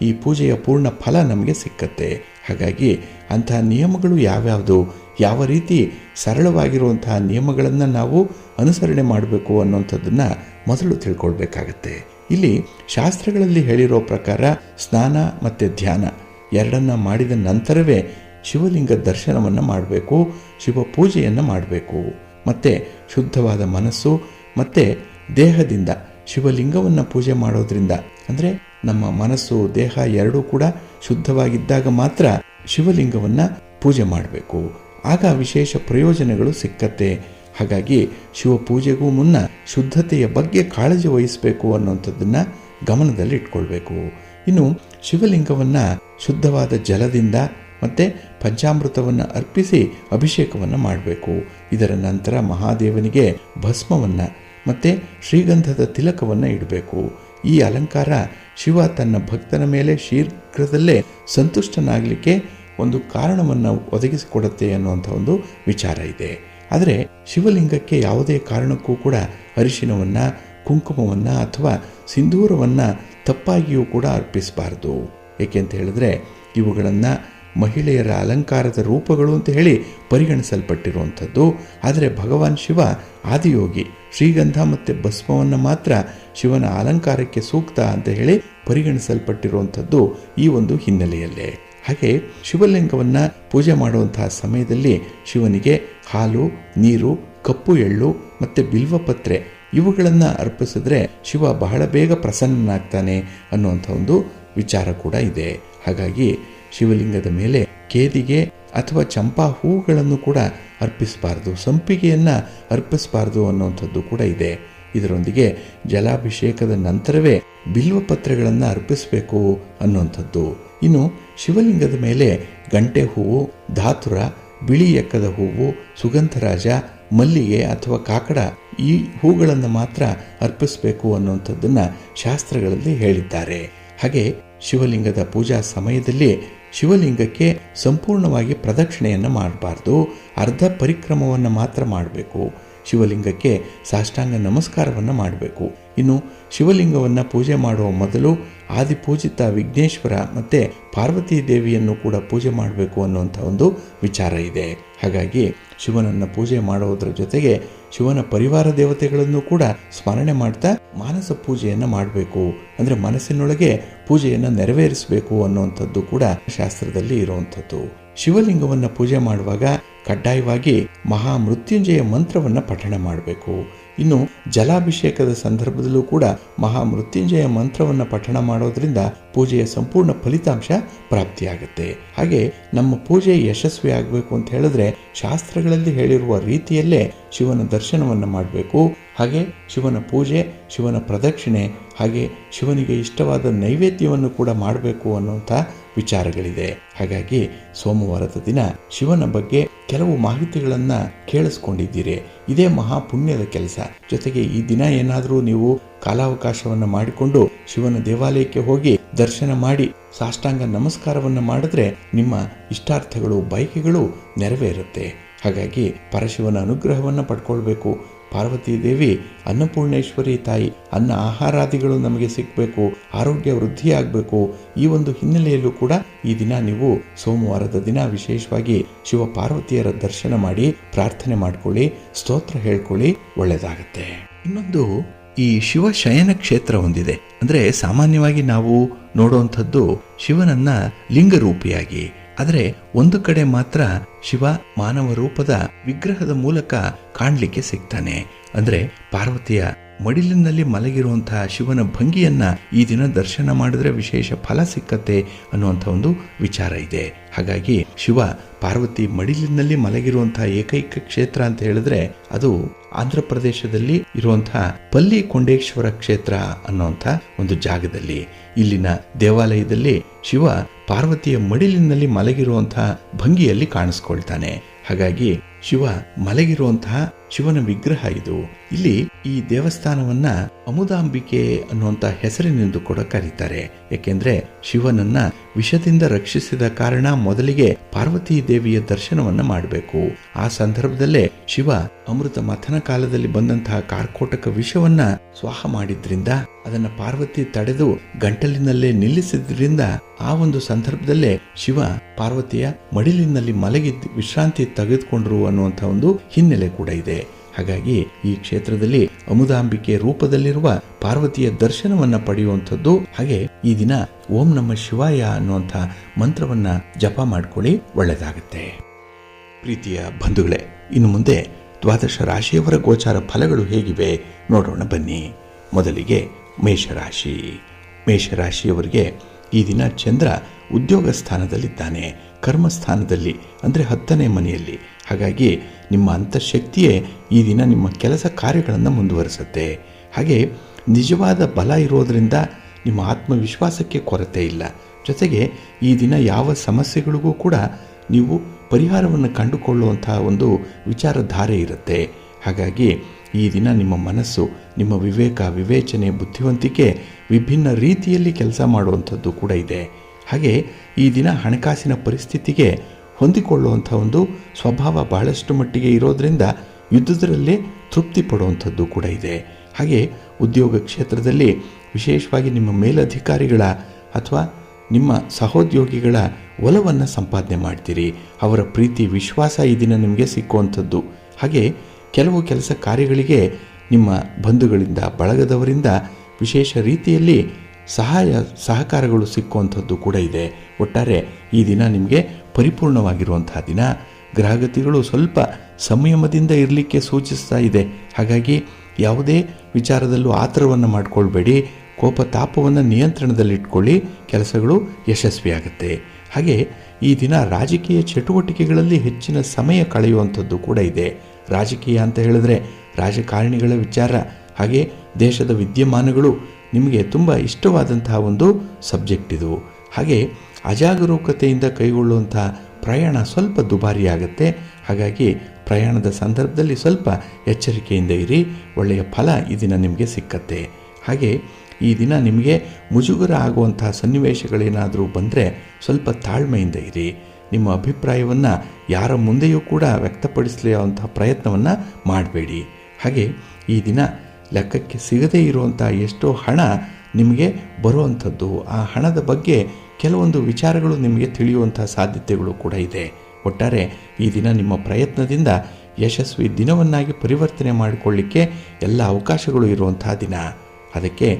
ಈ ಪೂಜೆಯ ಪೂರ್ಣ ಫಲ ನಮಗೆ ಸಿಕ್ಕತ್ತೆ. ಹಾಗಾಗಿ ಅಂತಹ ನಿಯಮಗಳು ಯಾವ್ಯಾವುದು, ಯಾವ ರೀತಿ ಸರಳವಾಗಿರುವಂತಹ ನಿಯಮಗಳನ್ನು ನಾವು ಅನುಸರಣೆ ಮಾಡಬೇಕು ಅನ್ನುವಂಥದ್ದನ್ನು ಮೊದಲು ತಿಳ್ಕೊಳ್ಬೇಕಾಗತ್ತೆ. ಇಲ್ಲಿ ಶಾಸ್ತ್ರಗಳಲ್ಲಿ ಹೇಳಿರೋ ಪ್ರಕಾರ ಸ್ನಾನ ಮತ್ತು ಧ್ಯಾನ ಎರಡನ್ನ ಮಾಡಿದ ನಂತರವೇ ಶಿವಲಿಂಗ ದರ್ಶನವನ್ನು ಮಾಡಬೇಕು, ಶಿವ ಪೂಜೆಯನ್ನು ಮಾಡಬೇಕು. ಮತ್ತು ಶುದ್ಧವಾದ ಮನಸ್ಸು ಮತ್ತು ದೇಹದಿಂದ ಶಿವಲಿಂಗವನ್ನು ಪೂಜೆ ಮಾಡೋದ್ರಿಂದ, ಅಂದರೆ ನಮ್ಮ ಮನಸ್ಸು ದೇಹ ಎರಡೂ ಕೂಡ ಶುದ್ಧವಾಗಿದ್ದಾಗ ಮಾತ್ರ ಶಿವಲಿಂಗವನ್ನು ಪೂಜೆ ಮಾಡಬೇಕು. ಆಗ ವಿಶೇಷ ಪ್ರಯೋಜನಗಳು ಸಿಕ್ಕತ್ತೆ. ಹಾಗಾಗಿ ಶಿವ ಪೂಜೆಗೂ ಮುನ್ನ ಶುದ್ಧತೆಯ ಬಗ್ಗೆ ಕಾಳಜಿ ವಹಿಸಬೇಕು ಅನ್ನುವಂಥದ್ದನ್ನು ಗಮನದಲ್ಲಿ ಇಟ್ಕೊಳ್ಬೇಕು. ಇನ್ನು ಶಿವಲಿಂಗವನ್ನು ಶುದ್ಧವಾದ ಜಲದಿಂದ ಮತ್ತು ಪಂಚಾಮೃತವನ್ನು ಅರ್ಪಿಸಿ ಅಭಿಷೇಕವನ್ನು ಮಾಡಬೇಕು. ಇದರ ನಂತರ ಮಹಾದೇವನಿಗೆ ಭಸ್ಮವನ್ನು ಮತ್ತು ಶ್ರೀಗಂಧದ ತಿಲಕವನ್ನು ಇಡಬೇಕು. ಈ ಅಲಂಕಾರ ಶಿವ ತನ್ನ ಭಕ್ತನ ಮೇಲೆ ಶೀಘ್ರದಲ್ಲೇ ಸಂತುಷ್ಟನಾಗಲಿಕ್ಕೆ ಒಂದು ಕಾರಣವನ್ನು ಒದಗಿಸಿಕೊಡುತ್ತೆ ಅನ್ನುವಂಥ ಒಂದು ವಿಚಾರ ಇದೆ. ಆದರೆ ಶಿವಲಿಂಗಕ್ಕೆ ಯಾವುದೇ ಕಾರಣಕ್ಕೂ ಕೂಡ ಅರಿಶಿನವನ್ನು, ಕುಂಕುಮವನ್ನು ಅಥವಾ ಸಿಂಧೂರವನ್ನು ತಪ್ಪಾಗಿಯೂ ಕೂಡ ಅರ್ಪಿಸಬಾರ್ದು. ಏಕೆಂತ ಹೇಳಿದ್ರೆ ಇವುಗಳನ್ನು ಮಹಿಳೆಯರ ಅಲಂಕಾರದ ರೂಪಗಳು ಅಂತ ಹೇಳಿ ಪರಿಗಣಿಸಲ್ಪಟ್ಟಿರುವಂಥದ್ದು. ಆದರೆ ಭಗವಾನ್ ಶಿವ ಆದಿಯೋಗಿ, ಶ್ರೀಗಂಧ ಮತ್ತು ಭಸ್ಮವನ್ನು ಮಾತ್ರ ಶಿವನ ಅಲಂಕಾರಕ್ಕೆ ಸೂಕ್ತ ಅಂತ ಹೇಳಿ ಪರಿಗಣಿಸಲ್ಪಟ್ಟಿರುವಂಥದ್ದು ಈ ಒಂದು ಹಿನ್ನೆಲೆಯಲ್ಲೇ. ಹಾಗೆ ಶಿವಲಿಂಗವನ್ನು ಪೂಜೆ ಮಾಡುವಂತಹ ಸಮಯದಲ್ಲಿ ಶಿವನಿಗೆ ಹಾಲು, ನೀರು, ಕಪ್ಪು ಎಳ್ಳು ಮತ್ತು ಬಿಲ್ವಪತ್ರೆ ಇವುಗಳನ್ನು ಅರ್ಪಿಸಿದ್ರೆ ಶಿವ ಬಹಳ ಬೇಗ ಪ್ರಸನ್ನನಾಗ್ತಾನೆ ಅನ್ನುವಂಥ ಒಂದು ವಿಚಾರ ಕೂಡ ಇದೆ. ಹಾಗಾಗಿ ಶಿವಲಿಂಗದ ಮೇಲೆ ಕೇದಿಗೆ ಅಥವಾ ಚಂಪಾ ಹೂಗಳನ್ನು ಕೂಡ ಅರ್ಪಿಸಬಾರ್ದು, ಸಂಪಿಗೆಯನ್ನು ಅರ್ಪಿಸಬಾರ್ದು ಅನ್ನುವಂಥದ್ದು ಕೂಡ ಇದೆ. ಇದರೊಂದಿಗೆ ಜಲಾಭಿಷೇಕದ ನಂತರವೇ ಬಿಲ್ವಪತ್ರೆಗಳನ್ನು ಅರ್ಪಿಸಬೇಕು ಅನ್ನುವಂಥದ್ದು. ಇನ್ನು ಶಿವಲಿಂಗದ ಮೇಲೆ ಗಂಟೆ ಹೂವು, ಧಾತುರ, ಬಿಳಿ ಎಕ್ಕದ ಹೂವು, ಸುಗಂಧರಾಜ, ಮಲ್ಲಿಗೆ ಅಥವಾ ಕಾಕಡ ಈ ಹೂಗಳನ್ನು ಮಾತ್ರ ಅರ್ಪಿಸಬೇಕು ಅನ್ನುವಂಥದ್ದನ್ನು ಶಾಸ್ತ್ರಗಳಲ್ಲಿ ಹೇಳಿದ್ದಾರೆ. ಹಾಗೆ ಶಿವಲಿಂಗದ ಪೂಜಾ ಸಮಯದಲ್ಲಿ ಶಿವಲಿಂಗಕ್ಕೆ ಸಂಪೂರ್ಣವಾಗಿ ಪ್ರದಕ್ಷಿಣೆಯನ್ನು ಮಾಡಬಾರ್ದು, ಅರ್ಧ ಪರಿಕ್ರಮವನ್ನು ಮಾತ್ರ ಮಾಡಬೇಕು. ಶಿವಲಿಂಗಕ್ಕೆ ಸಾಷ್ಟಾಂಗ ನಮಸ್ಕಾರವನ್ನು ಮಾಡಬೇಕು. ಇನ್ನು ಶಿವಲಿಂಗವನ್ನು ಪೂಜೆ ಮಾಡುವ ಮೊದಲು ಆದಿಪೂಜಿತ ವಿಘ್ನೇಶ್ವರ ಮತ್ತು ಪಾರ್ವತೀ ದೇವಿಯನ್ನು ಕೂಡ ಪೂಜೆ ಮಾಡಬೇಕು ಅನ್ನುವಂಥ ಒಂದು ವಿಚಾರ ಇದೆ. ಹಾಗಾಗಿ ಶಿವನನ್ನು ಪೂಜೆ ಮಾಡುವುದರ ಜೊತೆಗೆ ಶಿವನ ಪರಿವಾರ ದೇವತೆಗಳನ್ನು ಕೂಡ ಸ್ಮರಣೆ ಮಾಡ್ತಾ ಮಾನಸ ಪೂಜೆಯನ್ನು ಮಾಡಬೇಕು. ಅಂದರೆ ಮನಸ್ಸಿನೊಳಗೆ ಪೂಜೆಯನ್ನು ನೆರವೇರಿಸಬೇಕು ಅನ್ನುವಂಥದ್ದು ಕೂಡ ಶಾಸ್ತ್ರದಲ್ಲಿ ಇರುವಂಥದ್ದು. ಶಿವಲಿಂಗವನ್ನು ಪೂಜೆ ಮಾಡುವಾಗ ಕಡ್ಡಾಯವಾಗಿ ಮಹಾಮೃತ್ಯುಂಜಯ ಮಂತ್ರವನ್ನು ಪಠಣ ಮಾಡಬೇಕು. ಇನ್ನು ಜಲಾಭಿಷೇಕದ ಸಂದರ್ಭದಲ್ಲೂ ಕೂಡ ಮಹಾಮೃತ್ಯುಂಜಯ ಮಂತ್ರವನ್ನು ಪಠಣ ಮಾಡೋದ್ರಿಂದ ಪೂಜೆಯ ಸಂಪೂರ್ಣ ಫಲಿತಾಂಶ ಪ್ರಾಪ್ತಿಯಾಗುತ್ತೆ. ಹಾಗೆ ನಮ್ಮ ಪೂಜೆ ಯಶಸ್ವಿ ಆಗಬೇಕು ಅಂತ ಹೇಳಿದ್ರೆ ಶಾಸ್ತ್ರಗಳಲ್ಲಿ ಹೇಳಿರುವ ರೀತಿಯಲ್ಲೇ ಶಿವನ ದರ್ಶನವನ್ನು ಮಾಡಬೇಕು. ಹಾಗೆ ಶಿವನ ಪೂಜೆ, ಶಿವನ ಪ್ರದಕ್ಷಿಣೆ, ಹಾಗೆ ಶಿವನಿಗೆ ಇಷ್ಟವಾದ ನೈವೇದ್ಯವನ್ನು ಕೂಡ ಮಾಡಬೇಕು ಅನ್ನುವಂಥ ವಿಚಾರಗಳಿದೆ. ಹಾಗಾಗಿ ಸೋಮವಾರದ ದಿನ ಶಿವನ ಬಗ್ಗೆ ಕೆಲವು ಮಾಹಿತಿಗಳನ್ನು ಕೇಳಿಸ್ಕೊಂಡಿದ್ದೀರಿ. ಇದೇ ಮಹಾಪುಣ್ಯದ ಕೆಲಸ. ಜೊತೆಗೆ ಈ ದಿನ ಏನಾದರೂ ನೀವು ಕಾಲಾವಕಾಶವನ್ನು ಮಾಡಿಕೊಂಡು ಶಿವನ ದೇವಾಲಯಕ್ಕೆ ಹೋಗಿ ದರ್ಶನ ಮಾಡಿ ಸಾಷ್ಟಾಂಗ ನಮಸ್ಕಾರವನ್ನು ಮಾಡಿದ್ರೆ ನಿಮ್ಮ ಇಷ್ಟಾರ್ಥಗಳು, ಬಯಕೆಗಳು ನೆರವೇರುತ್ತೆ. ಹಾಗಾಗಿ ಪರಶಿವನ ಅನುಗ್ರಹವನ್ನು ಪಡ್ಕೊಳ್ಬೇಕು. ಪಾರ್ವತೀ ದೇವಿ ಅನ್ನಪೂರ್ಣೇಶ್ವರಿ ತಾಯಿ, ಅನ್ನ ಆಹಾರಾದಿಗಳು ನಮಗೆ ಸಿಗಬೇಕು, ಆರೋಗ್ಯ ವೃದ್ಧಿಯಾಗಬೇಕು. ಈ ಒಂದು ಹಿನ್ನೆಲೆಯಲ್ಲೂ ಕೂಡ ಈ ದಿನ ನೀವು ಸೋಮವಾರದ ದಿನ ವಿಶೇಷವಾಗಿ ಶಿವ ಪಾರ್ವತಿಯರ ದರ್ಶನ ಮಾಡಿ ಪ್ರಾರ್ಥನೆ ಮಾಡ್ಕೊಳ್ಳಿ, ಸ್ತೋತ್ರ ಹೇಳ್ಕೊಳ್ಳಿ, ಒಳ್ಳೆಯದಾಗತ್ತೆ. ಇನ್ನೊಂದು, ಈ ಶಿವ ಶಯನ ಕ್ಷೇತ್ರ ಹೊಂದಿದೆ. ಅಂದರೆ ಸಾಮಾನ್ಯವಾಗಿ ನಾವು ನೋಡುವಂಥದ್ದು ಶಿವನನ್ನ ಲಿಂಗರೂಪಿಯಾಗಿ, ಆದರೆ ಒಂದು ಕಡೆ ಮಾತ್ರ ಶಿವ ಮಾನವ ರೂಪದ ವಿಗ್ರಹದ ಮೂಲಕ ಕಾಣಲಿಕ್ಕೆ ಸಿಗ್ತಾನೆ. ಅಂದರೆ ಪಾರ್ವತಿಯ ಮಡಿಲಿನಲ್ಲಿ ಮಲಗಿರುವಂತಹ ಶಿವನ ಭಂಗಿಯನ್ನು ಈ ದಿನ ದರ್ಶನ ಮಾಡಿದ್ರೆ ವಿಶೇಷ ಫಲ ಸಿಕ್ಕತ್ತೆ ಅನ್ನುವಂಥ ಒಂದು ವಿಚಾರ ಇದೆ. ಹಾಗಾಗಿ ಶಿವ ಪಾರ್ವತಿ ಮಡಿಲಿನಲ್ಲಿ ಮಲಗಿರುವಂತಹ ಏಕೈಕ ಕ್ಷೇತ್ರ ಅಂತ ಹೇಳಿದ್ರೆ ಅದು ಆಂಧ್ರ ಪ್ರದೇಶದಲ್ಲಿ ಇರುವಂತಹ ಪಲ್ಲಿ ಕೊಂಡೇಶ್ವರ ಕ್ಷೇತ್ರ ಅನ್ನುವಂಥ ಒಂದು ಜಾಗದಲ್ಲಿ, ಇಲ್ಲಿನ ದೇವಾಲಯದಲ್ಲಿ ಶಿವ ಪಾರ್ವತಿಯ ಮಡಿಲಿನಲ್ಲಿ ಮಲಗಿರುವಂತಹ ಭಂಗಿಯಲ್ಲಿ ಕಾಣಿಸ್ಕೊಳ್ತಾನೆ. ಹಾಗಾಗಿ ಶಿವ ಮಲಗಿರುವಂತಹ ಶಿವನ ವಿಗ್ರಹ ಇದು. ಇಲ್ಲಿ ಈ ದೇವಸ್ಥಾನವನ್ನ ಅಮುದಾಂಬಿಕೆ ಅನ್ನುವಂತ ಹೆಸರಿನಿಂದ ಕೂಡ ಕರೀತಾರೆ. ಯಾಕೆಂದ್ರೆ ಶಿವನನ್ನ ವಿಷದಿಂದ ರಕ್ಷಿಸಿದ ಕಾರಣ ಮೊದಲಿಗೆ ಪಾರ್ವತಿ ದೇವಿಯ ದರ್ಶನವನ್ನ ಮಾಡಬೇಕು. ಆ ಸಂದರ್ಭದಲ್ಲೇ ಶಿವ ಅಮೃತ ಮಥನ ಕಾಲದಲ್ಲಿ ಬಂದಂತಹ ಕಾರ್ಕೋಟಕ ವಿಷವನ್ನ ಸ್ವಾಹ ಮಾಡಿದ್ರಿಂದ ಅದನ್ನ ಪಾರ್ವತಿ ತಡೆದು ಗಂಟಲಿನಲ್ಲೇ ನಿಲ್ಲಿಸಿದ್ರಿಂದ ಆ ಒಂದು ಸಂದರ್ಭದಲ್ಲೇ ಶಿವ ಪಾರ್ವತಿಯ ಮಡಿಲಿನಲ್ಲಿ ಮಲಗಿ ವಿಶ್ರಾಂತಿ ತೆಗೆದುಕೊಂಡ್ರು ಅನ್ನುವಂಥ ಒಂದು ಹಿನ್ನೆಲೆ ಕೂಡ ಇದೆ. ಹಾಗಾಗಿ ಈ ಕ್ಷೇತ್ರದಲ್ಲಿ ಅಮುದಾಂಬಿಕೆ ರೂಪದಲ್ಲಿರುವ ಪಾರ್ವತಿಯ ದರ್ಶನವನ್ನ ಪಡೆಯುವಂಥದ್ದು. ಹಾಗೆ ಈ ದಿನ ಓಂ ನಮಃ ಶಿವಾಯ ಅನ್ನುವಂಥ ಮಂತ್ರವನ್ನ ಜಪ ಮಾಡ್ಕೊಳ್ಳಿ, ಒಳ್ಳೆಯದಾಗುತ್ತೆ. ಪ್ರೀತಿಯ ಬಂಧುಗಳೇ, ಇನ್ನು ಮುಂದೆ ದ್ವಾದಶ ರಾಶಿಯವರ ಗೋಚಾರ ಫಲಗಳು ಹೇಗಿವೆ ನೋಡೋಣ ಬನ್ನಿ. ಮೊದಲಿಗೆ ಮೇಷರಾಶಿ. ಮೇಷರಾಶಿಯವರಿಗೆ ಈ ದಿನ ಚಂದ್ರ ಉದ್ಯೋಗ ಸ್ಥಾನದಲ್ಲಿದ್ದಾನೆ, ಕರ್ಮಸ್ಥಾನದಲ್ಲಿ ಅಂದರೆ 10ನೇ ಮನೆಯಲ್ಲಿ. ಹಾಗಾಗಿ ನಿಮ್ಮ ಅಂತಃಶಕ್ತಿಯೇ ಈ ದಿನ ನಿಮ್ಮ ಕೆಲಸ ಕಾರ್ಯಗಳನ್ನು ಮುಂದುವರಿಸುತ್ತೆ. ಹಾಗೆ ನಿಜವಾದ ಬಲ ಇರೋದರಿಂದ ನಿಮ್ಮ ಆತ್ಮವಿಶ್ವಾಸಕ್ಕೆ ಕೊರತೆ ಇಲ್ಲ. ಜೊತೆಗೆ ಈ ದಿನ ಯಾವ ಸಮಸ್ಯೆಗಳಿಗೂ ಕೂಡ ನೀವು ಪರಿಹಾರವನ್ನು ಕಂಡುಕೊಳ್ಳುವಂತಹ ಒಂದು ವಿಚಾರಧಾರೆ ಇರುತ್ತೆ. ಹಾಗಾಗಿ ಈ ದಿನ ನಿಮ್ಮ ಮನಸ್ಸು, ನಿಮ್ಮ ವಿವೇಕ, ವಿವೇಚನೆ, ಬುದ್ಧಿವಂತಿಕೆ ವಿಭಿನ್ನ ರೀತಿಯಲ್ಲಿ ಕೆಲಸ ಮಾಡುವಂಥದ್ದು ಕೂಡ ಇದೆ. ಹಾಗೆ ಈ ದಿನ ಹಣಕಾಸಿನ ಪರಿಸ್ಥಿತಿಗೆ ಹೊಂದಿಕೊಳ್ಳುವಂಥ ಒಂದು ಸ್ವಭಾವ ಬಹಳಷ್ಟು ಮಟ್ಟಿಗೆ ಇರೋದರಿಂದ ಯುದ್ಧದಲ್ಲೇ ತೃಪ್ತಿ ಪಡುವಂಥದ್ದು ಕೂಡ ಇದೆ. ಹಾಗೆ ಉದ್ಯೋಗ ಕ್ಷೇತ್ರದಲ್ಲಿ ವಿಶೇಷವಾಗಿ ನಿಮ್ಮ ಮೇಲಧಿಕಾರಿಗಳ ಅಥವಾ ನಿಮ್ಮ ಸಹೋದ್ಯೋಗಿಗಳ ಒಲವನ್ನು ಸಂಪಾದನೆ ಮಾಡ್ತೀರಿ. ಅವರ ಪ್ರೀತಿ, ವಿಶ್ವಾಸ ಈ ದಿನ ನಿಮಗೆ ಸಿಕ್ಕುವಂಥದ್ದು. ಹಾಗೆ ಕೆಲವು ಕೆಲಸ ಕಾರ್ಯಗಳಿಗೆ ನಿಮ್ಮ ಬಂಧುಗಳಿಂದ, ಬಳಗದವರಿಂದ ವಿಶೇಷ ರೀತಿಯಲ್ಲಿ ಸಹಕಾರಗಳು ಸಿಕ್ಕುವಂಥದ್ದು ಕೂಡ ಇದೆ. ಒಟ್ಟಾರೆ ಈ ದಿನ ನಿಮಗೆ ಪರಿಪೂರ್ಣವಾಗಿರುವಂತಹ ದಿನ. ಗ್ರಹಗತಿಗಳು ಸ್ವಲ್ಪ ಸಂಯಮದಿಂದ ಇರಲಿಕ್ಕೆ ಸೂಚಿಸ್ತಾ ಇದೆ. ಹಾಗಾಗಿ ಯಾವುದೇ ವಿಚಾರದಲ್ಲೂ ಆತರವನ್ನು ಮಾಡಿಕೊಳ್ಬೇಡಿ. ಕೋಪ ತಾಪವನ್ನು ನಿಯಂತ್ರಣದಲ್ಲಿಟ್ಕೊಳ್ಳಿ, ಕೆಲಸಗಳು ಯಶಸ್ವಿಯಾಗುತ್ತೆ. ಹಾಗೆ ಈ ದಿನ ರಾಜಕೀಯ ಚಟುವಟಿಕೆಗಳಲ್ಲಿ ಹೆಚ್ಚಿನ ಸಮಯ ಕಳೆಯುವಂಥದ್ದು ಕೂಡ ಇದೆ. ರಾಜಕೀಯ ಅಂತ ಹೇಳಿದ್ರೆ ರಾಜಕಾರಣಿಗಳ ವಿಚಾರ, ಹಾಗೆ ದೇಶದ ವಿದ್ಯಮಾನಗಳು ನಿಮಗೆ ತುಂಬ ಇಷ್ಟವಾದಂತಹ ಒಂದು ಸಬ್ಜೆಕ್ಟ್ ಇದು. ಹಾಗೆ ಅಜಾಗರೂಕತೆಯಿಂದ ಕೈಗೊಳ್ಳುವಂಥ ಪ್ರಯಾಣ ಸ್ವಲ್ಪ ದುಬಾರಿಯಾಗುತ್ತೆ. ಹಾಗಾಗಿ ಪ್ರಯಾಣದ ಸಂದರ್ಭದಲ್ಲಿ ಸ್ವಲ್ಪ ಎಚ್ಚರಿಕೆಯಿಂದ ಇರಿ, ಒಳ್ಳೆಯ ಫಲ ಈ ದಿನ ನಿಮಗೆ ಸಿಕ್ಕತ್ತೆ. ಹಾಗೆ ಈ ದಿನ ನಿಮಗೆ ಮುಜುಗರ ಆಗುವಂತಹ ಸನ್ನಿವೇಶಗಳೇನಾದರೂ ಬಂದರೆ ಸ್ವಲ್ಪ ತಾಳ್ಮೆಯಿಂದ ಇರಿ. ನಿಮ್ಮ ಅಭಿಪ್ರಾಯವನ್ನು ಯಾರ ಮುಂದೆಯೂ ಕೂಡ ವ್ಯಕ್ತಪಡಿಸಲಿರುವಂಥ ಪ್ರಯತ್ನವನ್ನು ಮಾಡಬೇಡಿ. ಹಾಗೆ ಈ ದಿನ ಲೆಕ್ಕಕ್ಕೆ ಸಿಗದೇ ಇರುವಂಥ ಎಷ್ಟೋ ಹಣ ನಿಮಗೆ ಬರುವಂಥದ್ದು, ಆ ಹಣದ ಬಗ್ಗೆ ಕೆಲವೊಂದು ವಿಚಾರಗಳು ನಿಮಗೆ ತಿಳಿಯುವಂಥ ಸಾಧ್ಯತೆಗಳು ಕೂಡ ಇದೆ. ಒಟ್ಟಾರೆ ಈ ದಿನ ನಿಮ್ಮ ಪ್ರಯತ್ನದಿಂದ ಯಶಸ್ವಿ ದಿನವನ್ನಾಗಿ ಪರಿವರ್ತನೆ ಮಾಡಿಕೊಳ್ಳಿಕ್ಕೆ ಎಲ್ಲ ಅವಕಾಶಗಳು ಇರುವಂತಹ ದಿನ. ಅದಕ್ಕೆ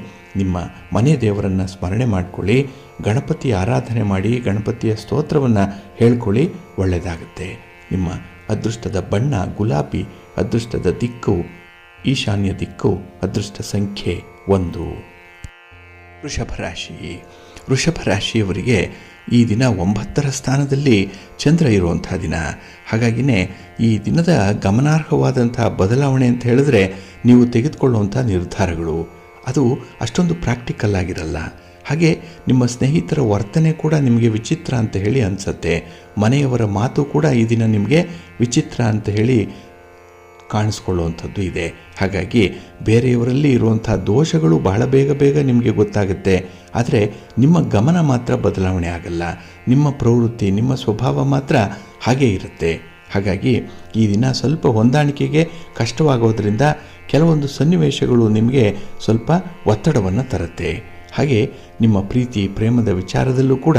ನಿಮ್ಮ ಮನೆ ದೇವರನ್ನು ಸ್ಮರಣೆ ಮಾಡಿಕೊಳ್ಳಿ, ಗಣಪತಿಯ ಆರಾಧನೆ ಮಾಡಿ, ಗಣಪತಿಯ ಸ್ತೋತ್ರವನ್ನು ಹೇಳ್ಕೊಳ್ಳಿ, ಒಳ್ಳೆಯದಾಗುತ್ತೆ. ನಿಮ್ಮ ಅದೃಷ್ಟದ ಬಣ್ಣ ಗುಲಾಬಿ, ಅದೃಷ್ಟದ ದಿಕ್ಕು ಈಶಾನ್ಯ ದಿಕ್ಕು, ಅದೃಷ್ಟ ಸಂಖ್ಯೆ 1. ವೃಷಭ ರಾಶಿ. ವೃಷಭ ರಾಶಿಯವರಿಗೆ ಈ ದಿನ 9ರ ಸ್ಥಾನದಲ್ಲಿ ಚಂದ್ರ ಇರುವಂಥ ದಿನ. ಹಾಗಾಗಿನೇ ಈ ದಿನದ ಗಮನಾರ್ಹವಾದಂಥ ಬದಲಾವಣೆ ಅಂತ ಹೇಳಿದ್ರೆ ನೀವು ತೆಗೆದುಕೊಳ್ಳುವಂಥ ನಿರ್ಧಾರಗಳು ಅದು ಅಷ್ಟೊಂದು ಪ್ರಾಕ್ಟಿಕಲ್ ಆಗಿರಲ್ಲ. ಹಾಗೆ ನಿಮ್ಮ ಸ್ನೇಹಿತರ ವರ್ತನೆ ಕೂಡ ನಿಮಗೆ ವಿಚಿತ್ರ ಅಂತ ಹೇಳಿ ಅನಿಸುತ್ತೆ. ಮನೆಯವರ ಮಾತು ಕೂಡ ಈ ದಿನ ನಿಮಗೆ ವಿಚಿತ್ರ ಅಂತ ಹೇಳಿ ಕಾಣಿಸ್ಕೊಳ್ಳುವಂಥದ್ದು ಇದೆ. ಹಾಗಾಗಿ ಬೇರೆಯವರಲ್ಲಿ ಇರುವಂಥ ದೋಷಗಳು ಬಹಳ ಬೇಗ ನಿಮಗೆ ಗೊತ್ತಾಗುತ್ತೆ. ಆದರೆ ನಿಮ್ಮ ಗಮನ ಮಾತ್ರ ಬದಲಾವಣೆ ಆಗಲ್ಲ. ನಿಮ್ಮ ಪ್ರವೃತ್ತಿ, ನಿಮ್ಮ ಸ್ವಭಾವ ಮಾತ್ರ ಹಾಗೇ ಇರುತ್ತೆ. ಹಾಗಾಗಿ ಈ ದಿನ ಸ್ವಲ್ಪ ಹೊಂದಾಣಿಕೆಗೆ ಕಷ್ಟವಾಗೋದ್ರಿಂದ ಕೆಲವೊಂದು ಸನ್ನಿವೇಶಗಳು ನಿಮಗೆ ಸ್ವಲ್ಪ ಒತ್ತಡವನ್ನು ತರುತ್ತೆ. ಹಾಗೆ ನಿಮ್ಮ ಪ್ರೀತಿ ಪ್ರೇಮದ ವಿಚಾರದಲ್ಲೂ ಕೂಡ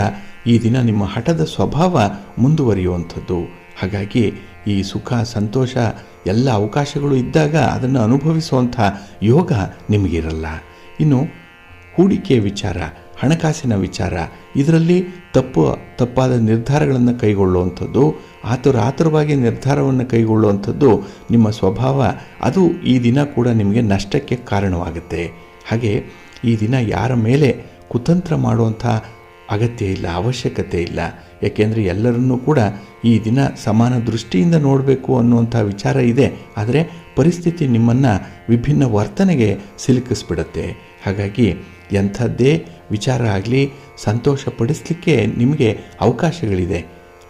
ಈ ದಿನ ನಿಮ್ಮ ಹಠದ ಸ್ವಭಾವ ಮುಂದುವರಿಯುವಂಥದ್ದು. ಹಾಗಾಗಿ ಈ ಸುಖ ಸಂತೋಷ ಎಲ್ಲ ಅವಕಾಶಗಳು ಇದ್ದಾಗ ಅದನ್ನು ಅನುಭವಿಸುವಂಥ ಯೋಗ ನಿಮಗಿರಲ್ಲ. ಇನ್ನು ಹೂಡಿಕೆ ವಿಚಾರ ಹಣಕಾಸಿನ ವಿಚಾರ, ಇದರಲ್ಲಿ ತಪ್ಪಾದ ನಿರ್ಧಾರಗಳನ್ನು ಕೈಗೊಳ್ಳುವಂಥದ್ದು, ಆತುರವಾಗಿ ನಿರ್ಧಾರವನ್ನು ಕೈಗೊಳ್ಳುವಂಥದ್ದು ನಿಮ್ಮ ಸ್ವಭಾವ, ಅದು ಈ ದಿನ ಕೂಡ ನಿಮಗೆ ನಷ್ಟಕ್ಕೆ ಕಾರಣವಾಗುತ್ತೆ. ಹಾಗೆ ಈ ದಿನ ಯಾರ ಮೇಲೆ ಕುತಂತ್ರ ಮಾಡುವಂಥ ಅಗತ್ಯ ಇಲ್ಲ, ಅವಶ್ಯಕತೆ ಇಲ್ಲ. ಯಾಕೆಂದರೆ ಎಲ್ಲರನ್ನೂ ಕೂಡ ಈ ದಿನ ಸಮಾನ ದೃಷ್ಟಿಯಿಂದ ನೋಡಬೇಕು ಅನ್ನುವಂಥ ವಿಚಾರ ಇದೆ. ಆದರೆ ಪರಿಸ್ಥಿತಿ ನಿಮ್ಮನ್ನು ವಿಭಿನ್ನ ವರ್ತನೆಗೆ ಸಿಲುಕಿಸ್ಬಿಡುತ್ತೆ. ಹಾಗಾಗಿ ಎಂಥದ್ದೇ ವಿಚಾರ ಆಗಲಿ ಸಂತೋಷಪಡಿಸಲಿಕ್ಕೆ ನಿಮಗೆ ಅವಕಾಶಗಳಿದೆ.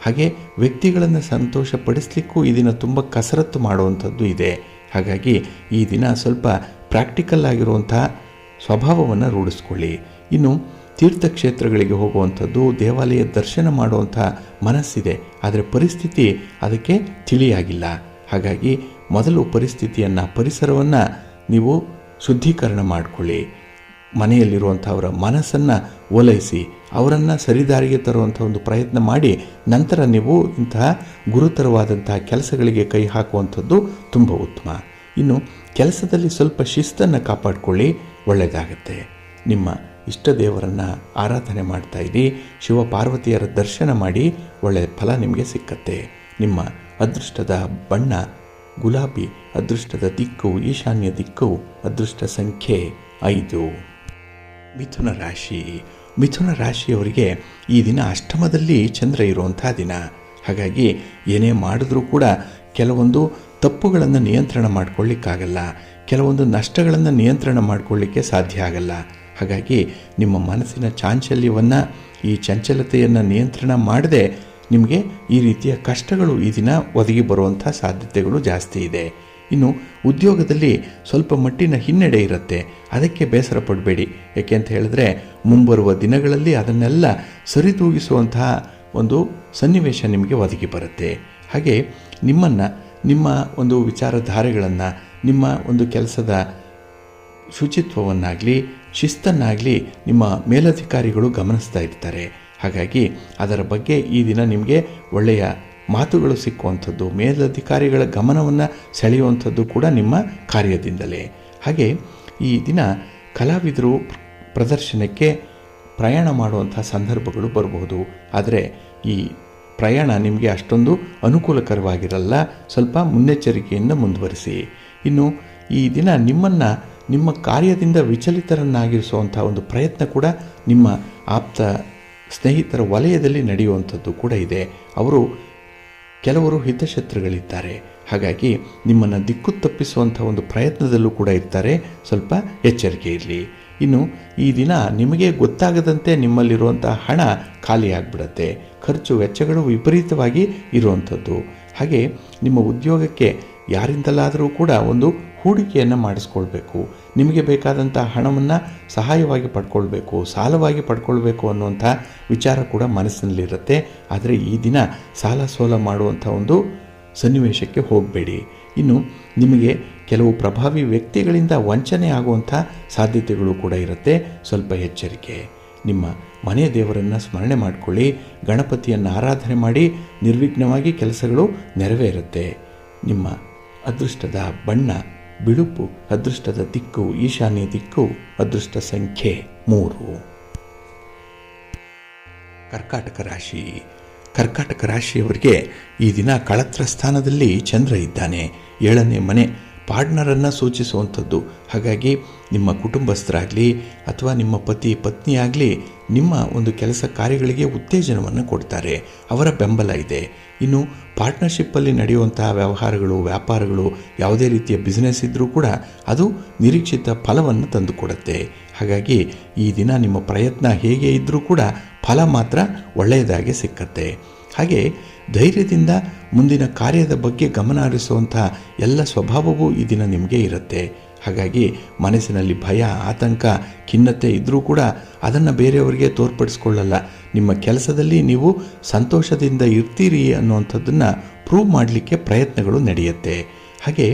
ಹಾಗೆ ವ್ಯಕ್ತಿಗಳನ್ನು ಸಂತೋಷಪಡಿಸಲಿಕ್ಕೂ ಈ ದಿನ ತುಂಬ ಕಸರತ್ತು ಮಾಡುವಂಥದ್ದು ಇದೆ. ಹಾಗಾಗಿ ಈ ದಿನ ಸ್ವಲ್ಪ ಪ್ರಾಕ್ಟಿಕಲ್ ಆಗಿರುವಂಥ ಸ್ವಭಾವವನ್ನು ರೂಢಿಸ್ಕೊಳ್ಳಿ. ಇನ್ನು ತೀರ್ಥಕ್ಷೇತ್ರಗಳಿಗೆ ಹೋಗುವಂಥದ್ದು, ದೇವಾಲಯ ದರ್ಶನ ಮಾಡುವಂಥ ಮನಸ್ಸಿದೆ, ಆದರೆ ಪರಿಸ್ಥಿತಿ ಅದಕ್ಕೆ ತಿಳಿಯಾಗಿಲ್ಲ. ಹಾಗಾಗಿ ಮೊದಲು ಪರಿಸರವನ್ನು ನೀವು ಶುದ್ಧೀಕರಣ ಮಾಡಿಕೊಳ್ಳಿ. ಮನೆಯಲ್ಲಿರುವಂಥವರ ಮನಸ್ಸನ್ನು ಓಲೈಸಿ ಅವರನ್ನು ಸರಿದಾರಿಗೆ ತರುವಂಥ ಒಂದು ಪ್ರಯತ್ನ ಮಾಡಿ, ನಂತರ ನೀವು ಇಂತಹ ಗುರುತರವಾದಂತಹ ಕೆಲಸಗಳಿಗೆ ಕೈ ಹಾಕುವಂಥದ್ದು ತುಂಬ ಉತ್ತಮ. ಇನ್ನು ಕೆಲಸದಲ್ಲಿ ಸ್ವಲ್ಪ ಶಿಸ್ತನ್ನು ಕಾಪಾಡಿಕೊಳ್ಳಿ, ಒಳ್ಳೆಯದಾಗತ್ತೆ. ನಿಮ್ಮ ಇಷ್ಟ ದೇವರನ್ನು ಆರಾಧನೆ ಮಾಡ್ತಾ ಇರಿ, ಶಿವ ಪಾರ್ವತಿಯರ ದರ್ಶನ ಮಾಡಿ, ಒಳ್ಳೆಯ ಫಲ ನಿಮಗೆ ಸಿಕ್ಕತ್ತೆ. ನಿಮ್ಮ ಅದೃಷ್ಟದ ಬಣ್ಣ ಗುಲಾಬಿ, ಅದೃಷ್ಟದ ದಿಕ್ಕು ಈಶಾನ್ಯ ದಿಕ್ಕು, ಅದೃಷ್ಟ ಸಂಖ್ಯೆ 5. ಮಿಥುನ ರಾಶಿಯವರಿಗೆ ಈ ದಿನ ಅಷ್ಟಮದಲ್ಲಿ ಚಂದ್ರ ಇರುವಂಥ ದಿನ. ಹಾಗಾಗಿ ಏನೇ ಮಾಡಿದ್ರೂ ಕೂಡ ಕೆಲವೊಂದು ತಪ್ಪುಗಳನ್ನು ನಿಯಂತ್ರಣ ಮಾಡಿಕೊಳ್ಳಿಕ್ಕಾಗಲ್ಲ, ಕೆಲವೊಂದು ನಷ್ಟಗಳನ್ನು ನಿಯಂತ್ರಣ ಮಾಡಿಕೊಳ್ಳಿಕ್ಕೆ ಸಾಧ್ಯ ಆಗಲ್ಲ. ಹಾಗಾಗಿ ನಿಮ್ಮ ಮನಸ್ಸಿನ ಚಾಂಚಲ್ಯವನ್ನು, ಈ ಚಂಚಲತೆಯನ್ನು ನಿಯಂತ್ರಣ ಮಾಡದೆ ನಿಮಗೆ ಈ ರೀತಿಯ ಕಷ್ಟಗಳು ಈ ದಿನ ಒದಗಿ ಬರುವಂಥ ಸಾಧ್ಯತೆಗಳು ಜಾಸ್ತಿ ಇದೆ. ಇನ್ನು ಉದ್ಯೋಗದಲ್ಲಿ ಸ್ವಲ್ಪ ಮಟ್ಟಿನ ಹಿನ್ನಡೆ ಇರುತ್ತೆ, ಅದಕ್ಕೆ ಬೇಸರ ಪಡಬೇಡಿ. ಯಾಕೆ ಅಂತ ಹೇಳಿದ್ರೆ ಮುಂಬರುವ ದಿನಗಳಲ್ಲಿ ಅದನ್ನೆಲ್ಲ ಸರಿದೂಗಿಸುವಂತಹ ಒಂದು ಸನ್ನಿವೇಶ ನಿಮಗೆ ಒದಗಿ ಬರುತ್ತೆ. ಹಾಗೆ ನಿಮ್ಮ ಒಂದು ವಿಚಾರಧಾರೆಗಳನ್ನು, ನಿಮ್ಮ ಒಂದು ಕೆಲಸದ ಶುಚಿತ್ವವನ್ನಾಗಲಿ ಶಿಸ್ತನ್ನಾಗಲಿ ನಿಮ್ಮ ಮೇಲಧಿಕಾರಿಗಳು ಗಮನಿಸ್ತಾ ಇರ್ತಾರೆ. ಹಾಗಾಗಿ ಅದರ ಬಗ್ಗೆ ಈ ದಿನ ನಿಮಗೆ ಒಳ್ಳೆಯ ಮಾತುಗಳು ಸಿಕ್ಕುವಂಥದ್ದು, ಮೇಲಧಿಕಾರಿಗಳ ಗಮನವನ್ನು ಸೆಳೆಯುವಂಥದ್ದು ಕೂಡ ನಿಮ್ಮ ಕಾರ್ಯದಿಂದಲೇ. ಹಾಗೆ ಈ ದಿನ ಕಲಾವಿದರು ಪ್ರದರ್ಶನಕ್ಕೆ ಪ್ರಯಾಣ ಮಾಡುವಂಥ ಸಂದರ್ಭಗಳು ಬರಬಹುದು. ಆದರೆ ಈ ಪ್ರಯಾಣ ನಿಮಗೆ ಅಷ್ಟೊಂದು ಅನುಕೂಲಕರವಾಗಿರಲ್ಲ, ಸ್ವಲ್ಪ ಮುನ್ನೆಚ್ಚರಿಕೆಯಿಂದ ಮುಂದುವರಿಸಿ. ಇನ್ನು ಈ ದಿನ ನಿಮ್ಮ ಕಾರ್ಯದಿಂದ ವಿಚಲಿತರನ್ನಾಗಿರಿಸುವಂಥ ಒಂದು ಪ್ರಯತ್ನ ಕೂಡ ನಿಮ್ಮ ಆಪ್ತ ಸ್ನೇಹಿತರ ವಲಯದಲ್ಲಿ ನಡೆಯುವಂಥದ್ದು ಕೂಡ ಇದೆ. ಕೆಲವರು ಹಿತಶತ್ರುಗಳಿದ್ದಾರೆ. ಹಾಗಾಗಿ ನಿಮ್ಮನ್ನು ದಿಕ್ಕು ತಪ್ಪಿಸುವಂಥ ಒಂದು ಪ್ರಯತ್ನದಲ್ಲೂ ಕೂಡ ಇರ್ತಾರೆ, ಸ್ವಲ್ಪ ಎಚ್ಚರಿಕೆ ಇರಲಿ. ಇನ್ನು ಈ ದಿನ ನಿಮಗೆ ಗೊತ್ತಾಗದಂತೆ ನಿಮ್ಮಲ್ಲಿರುವಂಥ ಹಣ ಖಾಲಿಯಾಗಿಬಿಡುತ್ತೆ, ಖರ್ಚು ವೆಚ್ಚಗಳು ವಿಪರೀತವಾಗಿ ಇರುವಂಥದ್ದು. ಹಾಗೆ ನಿಮ್ಮ ಉದ್ಯೋಗಕ್ಕೆ ಯಾರಿಂದಲಾದರೂ ಕೂಡ ಒಂದು ಹೂಡಿಕೆಯನ್ನು ಮಾಡಿಸ್ಕೊಳ್ಬೇಕು, ನಿಮಗೆ ಬೇಕಾದಂಥ ಹಣವನ್ನು ಸಹಾಯವಾಗಿ ಪಡ್ಕೊಳ್ಬೇಕು, ಸಾಲವಾಗಿ ಪಡ್ಕೊಳ್ಬೇಕು ಅನ್ನುವಂಥ ವಿಚಾರ ಕೂಡ ಮನಸ್ಸಿನಲ್ಲಿರುತ್ತೆ. ಆದರೆ ಈ ದಿನ ಸಾಲ ಸೋಲ ಮಾಡುವಂಥ ಒಂದು ಸನ್ನಿವೇಶಕ್ಕೆ ಹೋಗಬೇಡಿ. ಇನ್ನು ನಿಮಗೆ ಕೆಲವು ಪ್ರಭಾವಿ ವ್ಯಕ್ತಿಗಳಿಂದ ವಂಚನೆ ಆಗುವಂಥ ಸಾಧ್ಯತೆಗಳು ಕೂಡ ಇರುತ್ತೆ, ಸ್ವಲ್ಪ ಎಚ್ಚರಿಕೆ. ನಿಮ್ಮ ಮನೆ ದೇವರನ್ನು ಸ್ಮರಣೆ ಮಾಡಿಕೊಳ್ಳಿ, ಗಣಪತಿಯನ್ನು ಆರಾಧನೆ ಮಾಡಿ, ನಿರ್ವಿಘ್ನವಾಗಿ ಕೆಲಸಗಳು ನೆರವೇರುತ್ತೆ. ನಿಮ್ಮ ಅದೃಷ್ಟದ ಬಣ್ಣ ಬಿಳುಪು, ಅದೃಷ್ಟದ ದಿಕ್ಕು ಈಶಾನ್ಯ ದಿಕ್ಕು, ಅದೃಷ್ಟ ಸಂಖ್ಯೆ 3. ಕರ್ಕಾಟಕ ರಾಶಿಯವರಿಗೆ ಈ ದಿನ ಕಳತ್ರ ಸ್ಥಾನದಲ್ಲಿ ಚಂದ್ರ ಇದ್ದಾನೆ. 7ನೇ ಮನೆ ಪಾರ್ಟ್ನರನ್ನು ಸೂಚಿಸುವಂಥದ್ದು. ಹಾಗಾಗಿ ನಿಮ್ಮ ಕುಟುಂಬಸ್ಥರಾಗಲಿ ಅಥವಾ ನಿಮ್ಮ ಪತಿ ಪತ್ನಿಯಾಗಲಿ ನಿಮ್ಮ ಒಂದು ಕೆಲಸ ಕಾರ್ಯಗಳಿಗೆ ಉತ್ತೇಜನವನ್ನು ಕೊಡ್ತಾರೆ, ಅವರ ಬೆಂಬಲ ಇದೆ. ಇನ್ನು ಪಾರ್ಟ್ನರ್ಶಿಪ್ಪಲ್ಲಿ ನಡೆಯುವಂತಹ ವ್ಯವಹಾರಗಳು, ವ್ಯಾಪಾರಗಳು, ಯಾವುದೇ ರೀತಿಯ ಬಿಸ್ನೆಸ್ ಇದ್ದರೂ ಕೂಡ ಅದು ನಿರೀಕ್ಷಿತ ಫಲವನ್ನು ತಂದುಕೊಡುತ್ತೆ. ಹಾಗಾಗಿ ಈ ದಿನ ನಿಮ್ಮ ಪ್ರಯತ್ನ ಹೇಗೆ ಇದ್ದರೂ ಕೂಡ ಫಲ ಮಾತ್ರ ಒಳ್ಳೆಯದಾಗಿ ಸಿಕ್ಕತ್ತೆ. ಹಾಗೆ ಧೈರ್ಯದಿಂದ ಮುಂದಿನ ಕಾರ್ಯದ ಬಗ್ಗೆ ಗಮನ ಹರಿಸುವಂಥ ಎಲ್ಲ ಸ್ವಭಾವವೂ ಈ ದಿನ ನಿಮಗೆ ಇರುತ್ತೆ. ಹಾಗಾಗಿ ಮನಸ್ಸಿನಲ್ಲಿ ಭಯ, ಆತಂಕ, ಖಿನ್ನತೆ ಇದ್ದರೂ ಕೂಡ ಅದನ್ನು ಬೇರೆಯವರಿಗೆ ತೋರ್ಪಡಿಸ್ಕೊಳ್ಳಲ್ಲ. ನಿಮ್ಮ ಕೆಲಸದಲ್ಲಿ ನೀವು ಸಂತೋಷದಿಂದ ಇರ್ತೀರಿ ಅನ್ನುವಂಥದ್ದನ್ನು ಪ್ರೂವ್ ಮಾಡಲಿಕ್ಕೆ ಪ್ರಯತ್ನಗಳು ನಡೆಯುತ್ತೆ. ಹಾಗೆ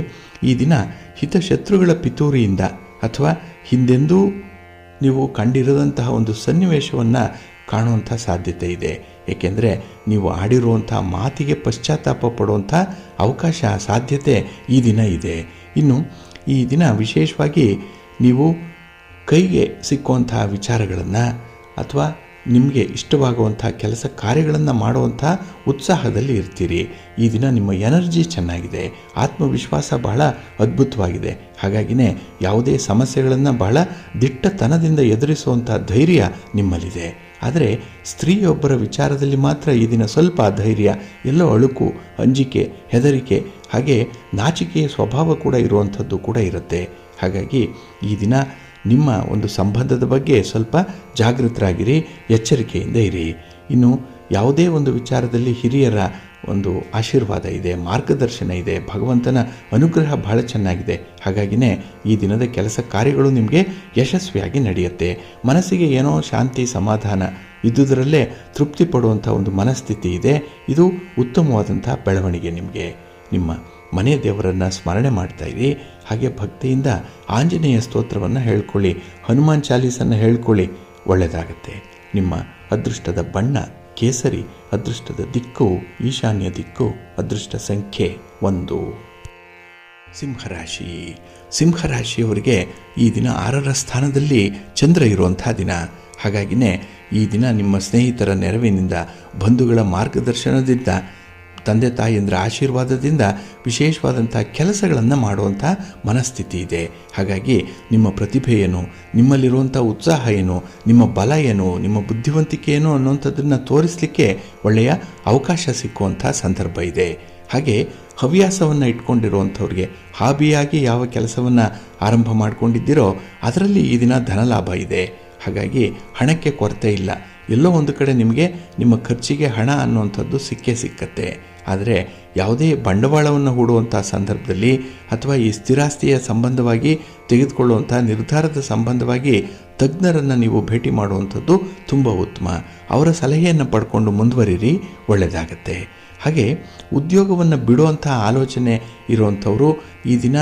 ಈ ದಿನ ಹಿತಶತ್ರುಗಳ ಪಿತೂರಿಯಿಂದ ಅಥವಾ ಹಿಂದೆಂದೂ ನೀವು ಕಂಡಿರದಂತಹ ಒಂದು ಸನ್ನಿವೇಶವನ್ನು ಕಾಣುವಂಥ ಸಾಧ್ಯತೆ ಇದೆ. ಏಕೆಂದರೆ ನೀವು ಆಡಿರುವಂಥ ಮಾತಿಗೆ ಪಶ್ಚಾತ್ತಾಪ ಪಡುವಂಥ ಅವಕಾಶ, ಸಾಧ್ಯತೆ ಈ ದಿನ ಇದೆ. ಇನ್ನು ಈ ದಿನ ವಿಶೇಷವಾಗಿ ನೀವು ಕೈಗೆ ಸಿಕ್ಕುವಂತಹ ವಿಚಾರಗಳನ್ನು ಅಥವಾ ನಿಮಗೆ ಇಷ್ಟವಾಗುವಂಥ ಕೆಲಸ ಕಾರ್ಯಗಳನ್ನು ಮಾಡುವಂಥ ಉತ್ಸಾಹದಲ್ಲಿ ಇರ್ತೀರಿ. ಈ ದಿನ ನಿಮ್ಮ ಎನರ್ಜಿ ಚೆನ್ನಾಗಿದೆ, ಆತ್ಮವಿಶ್ವಾಸ ಬಹಳ ಅದ್ಭುತವಾಗಿದೆ. ಹಾಗಾಗಿನೇ ಯಾವುದೇ ಸಮಸ್ಯೆಗಳನ್ನು ಬಹಳ ದಿಟ್ಟತನದಿಂದ ಎದುರಿಸುವಂಥ ಧೈರ್ಯ ನಿಮ್ಮಲ್ಲಿದೆ. ಆದರೆ ಸ್ತ್ರೀಯೊಬ್ಬರ ವಿಚಾರದಲ್ಲಿ ಮಾತ್ರ ಈ ದಿನ ಸ್ವಲ್ಪ ಧೈರ್ಯ, ಎಲ್ಲೋ ಅಳುಕು, ಅಂಜಿಕೆ, ಹೆದರಿಕೆ, ಹಾಗೆ ನಾಚಿಕೆಯ ಸ್ವಭಾವ ಕೂಡ ಇರುವಂಥದ್ದು ಕೂಡ ಇರುತ್ತೆ. ಹಾಗಾಗಿ ಈ ದಿನ ನಿಮ್ಮ ಒಂದು ಸಂಬಂಧದ ಬಗ್ಗೆ ಸ್ವಲ್ಪ ಜಾಗೃತರಾಗಿರಿ, ಎಚ್ಚರಿಕೆಯಿಂದ ಇರಿ. ಇನ್ನು ಯಾವುದೇ ಒಂದು ವಿಚಾರದಲ್ಲಿ ಹಿರಿಯರ ಒಂದು ಆಶೀರ್ವಾದ ಇದೆ, ಮಾರ್ಗದರ್ಶನ ಇದೆ, ಭಗವಂತನ ಅನುಗ್ರಹ ಬಹಳ ಚೆನ್ನಾಗಿದೆ. ಹಾಗಾಗಿನೇ ಈ ದಿನದ ಕೆಲಸ ಕಾರ್ಯಗಳು ನಿಮಗೆ ಯಶಸ್ವಿಯಾಗಿ ನಡೆಯುತ್ತೆ. ಮನಸ್ಸಿಗೆ ಏನೋ ಶಾಂತಿ, ಸಮಾಧಾನ ಇದ್ದುದರಲ್ಲೇ ತೃಪ್ತಿ ಪಡುವಂಥ ಒಂದು ಮನಸ್ಥಿತಿ ಇದೆ. ಇದು ಉತ್ತಮವಾದಂಥ ಬೆಳವಣಿಗೆ. ನಿಮಗೆ ನಿಮ್ಮ ಮನೆ ದೇವರನ್ನು ಸ್ಮರಣೆ ಮಾಡ್ತಾ ಇರಿ. ಹಾಗೆ ಭಕ್ತಿಯಿಂದ ಆಂಜನೇಯ ಸ್ತೋತ್ರವನ್ನು ಹೇಳ್ಕೊಳ್ಳಿ, ಹನುಮಾನ್ ಚಾಲೀಸನ್ನು ಹೇಳ್ಕೊಳ್ಳಿ, ಒಳ್ಳೆಯದಾಗತ್ತೆ. ನಿಮ್ಮ ಅದೃಷ್ಟದ ಬಣ್ಣ ಕೇಸರಿ, ಅದೃಷ್ಟದ ದಿಕ್ಕು ಈಶಾನ್ಯ ದಿಕ್ಕು, ಅದೃಷ್ಟ ಸಂಖ್ಯೆ 1. ಸಿಂಹರಾಶಿ. ಸಿಂಹರಾಶಿಯವರಿಗೆ ಈ ದಿನ 6ರ ಸ್ಥಾನದಲ್ಲಿ ಚಂದ್ರ ಇರುವಂಥ ದಿನ. ಹಾಗಾಗಿನೇ ಈ ದಿನ ನಿಮ್ಮ ಸ್ನೇಹಿತರ ನೆರವಿನಿಂದ, ಬಂಧುಗಳ ಮಾರ್ಗದರ್ಶನದಿಂದ, ತಂದೆ ತಾಯಿಯಂದ್ರ ಆಶೀರ್ವಾದದಿಂದ ವಿಶೇಷವಾದಂಥ ಕೆಲಸಗಳನ್ನು ಮಾಡುವಂಥ ಮನಸ್ಥಿತಿ ಇದೆ. ಹಾಗಾಗಿ ನಿಮ್ಮ ಪ್ರತಿಭೆ ಏನು, ನಿಮ್ಮಲ್ಲಿರುವಂಥ ಉತ್ಸಾಹ ಏನು, ನಿಮ್ಮ ಬಲ ಏನು, ನಿಮ್ಮ ಬುದ್ಧಿವಂತಿಕೆ ಏನು ಅನ್ನೋಂಥದ್ದನ್ನು ತೋರಿಸಲಿಕ್ಕೆ ಒಳ್ಳೆಯ ಅವಕಾಶ ಸಿಕ್ಕುವಂಥ ಸಂದರ್ಭ ಇದೆ. ಹಾಗೆ ಹವ್ಯಾಸವನ್ನು ಇಟ್ಕೊಂಡಿರುವಂಥವ್ರಿಗೆ, ಹಾಬಿಯಾಗಿ ಯಾವ ಕೆಲಸವನ್ನು ಆರಂಭ ಮಾಡಿಕೊಂಡಿದ್ದೀರೋ ಅದರಲ್ಲಿ ಈ ದಿನ ಧನಲಾಭ ಇದೆ. ಹಾಗಾಗಿ ಹಣಕ್ಕೆ ಕೊರತೆ ಇಲ್ಲ. ಎಲ್ಲೋ ಒಂದು ಕಡೆ ನಿಮಗೆ ನಿಮ್ಮ ಖರ್ಚಿಗೆ ಹಣ ಅನ್ನುವಂಥದ್ದು ಸಿಕ್ಕತ್ತೆ. ಆದರೆ ಯಾವುದೇ ಬಂಡವಾಳವನ್ನು ಹೂಡುವಂಥ ಸಂದರ್ಭದಲ್ಲಿ ಅಥವಾ ಈ ಸ್ಥಿರಾಸ್ತಿಯ ಸಂಬಂಧವಾಗಿ ತೆಗೆದುಕೊಳ್ಳುವಂಥ ನಿರ್ಧಾರದ ಸಂಬಂಧವಾಗಿ ತಜ್ಞರನ್ನು ನೀವು ಭೇಟಿ ಮಾಡುವಂಥದ್ದು ತುಂಬ ಉತ್ತಮ. ಅವರ ಸಲಹೆಯನ್ನು ಪಡ್ಕೊಂಡು ಮುಂದುವರಿರಿ, ಒಳ್ಳೆಯದಾಗತ್ತೆ. ಹಾಗೆ ಉದ್ಯೋಗವನ್ನು ಬಿಡುವಂಥ ಆಲೋಚನೆ ಇರುವಂಥವರು ಈ ದಿನ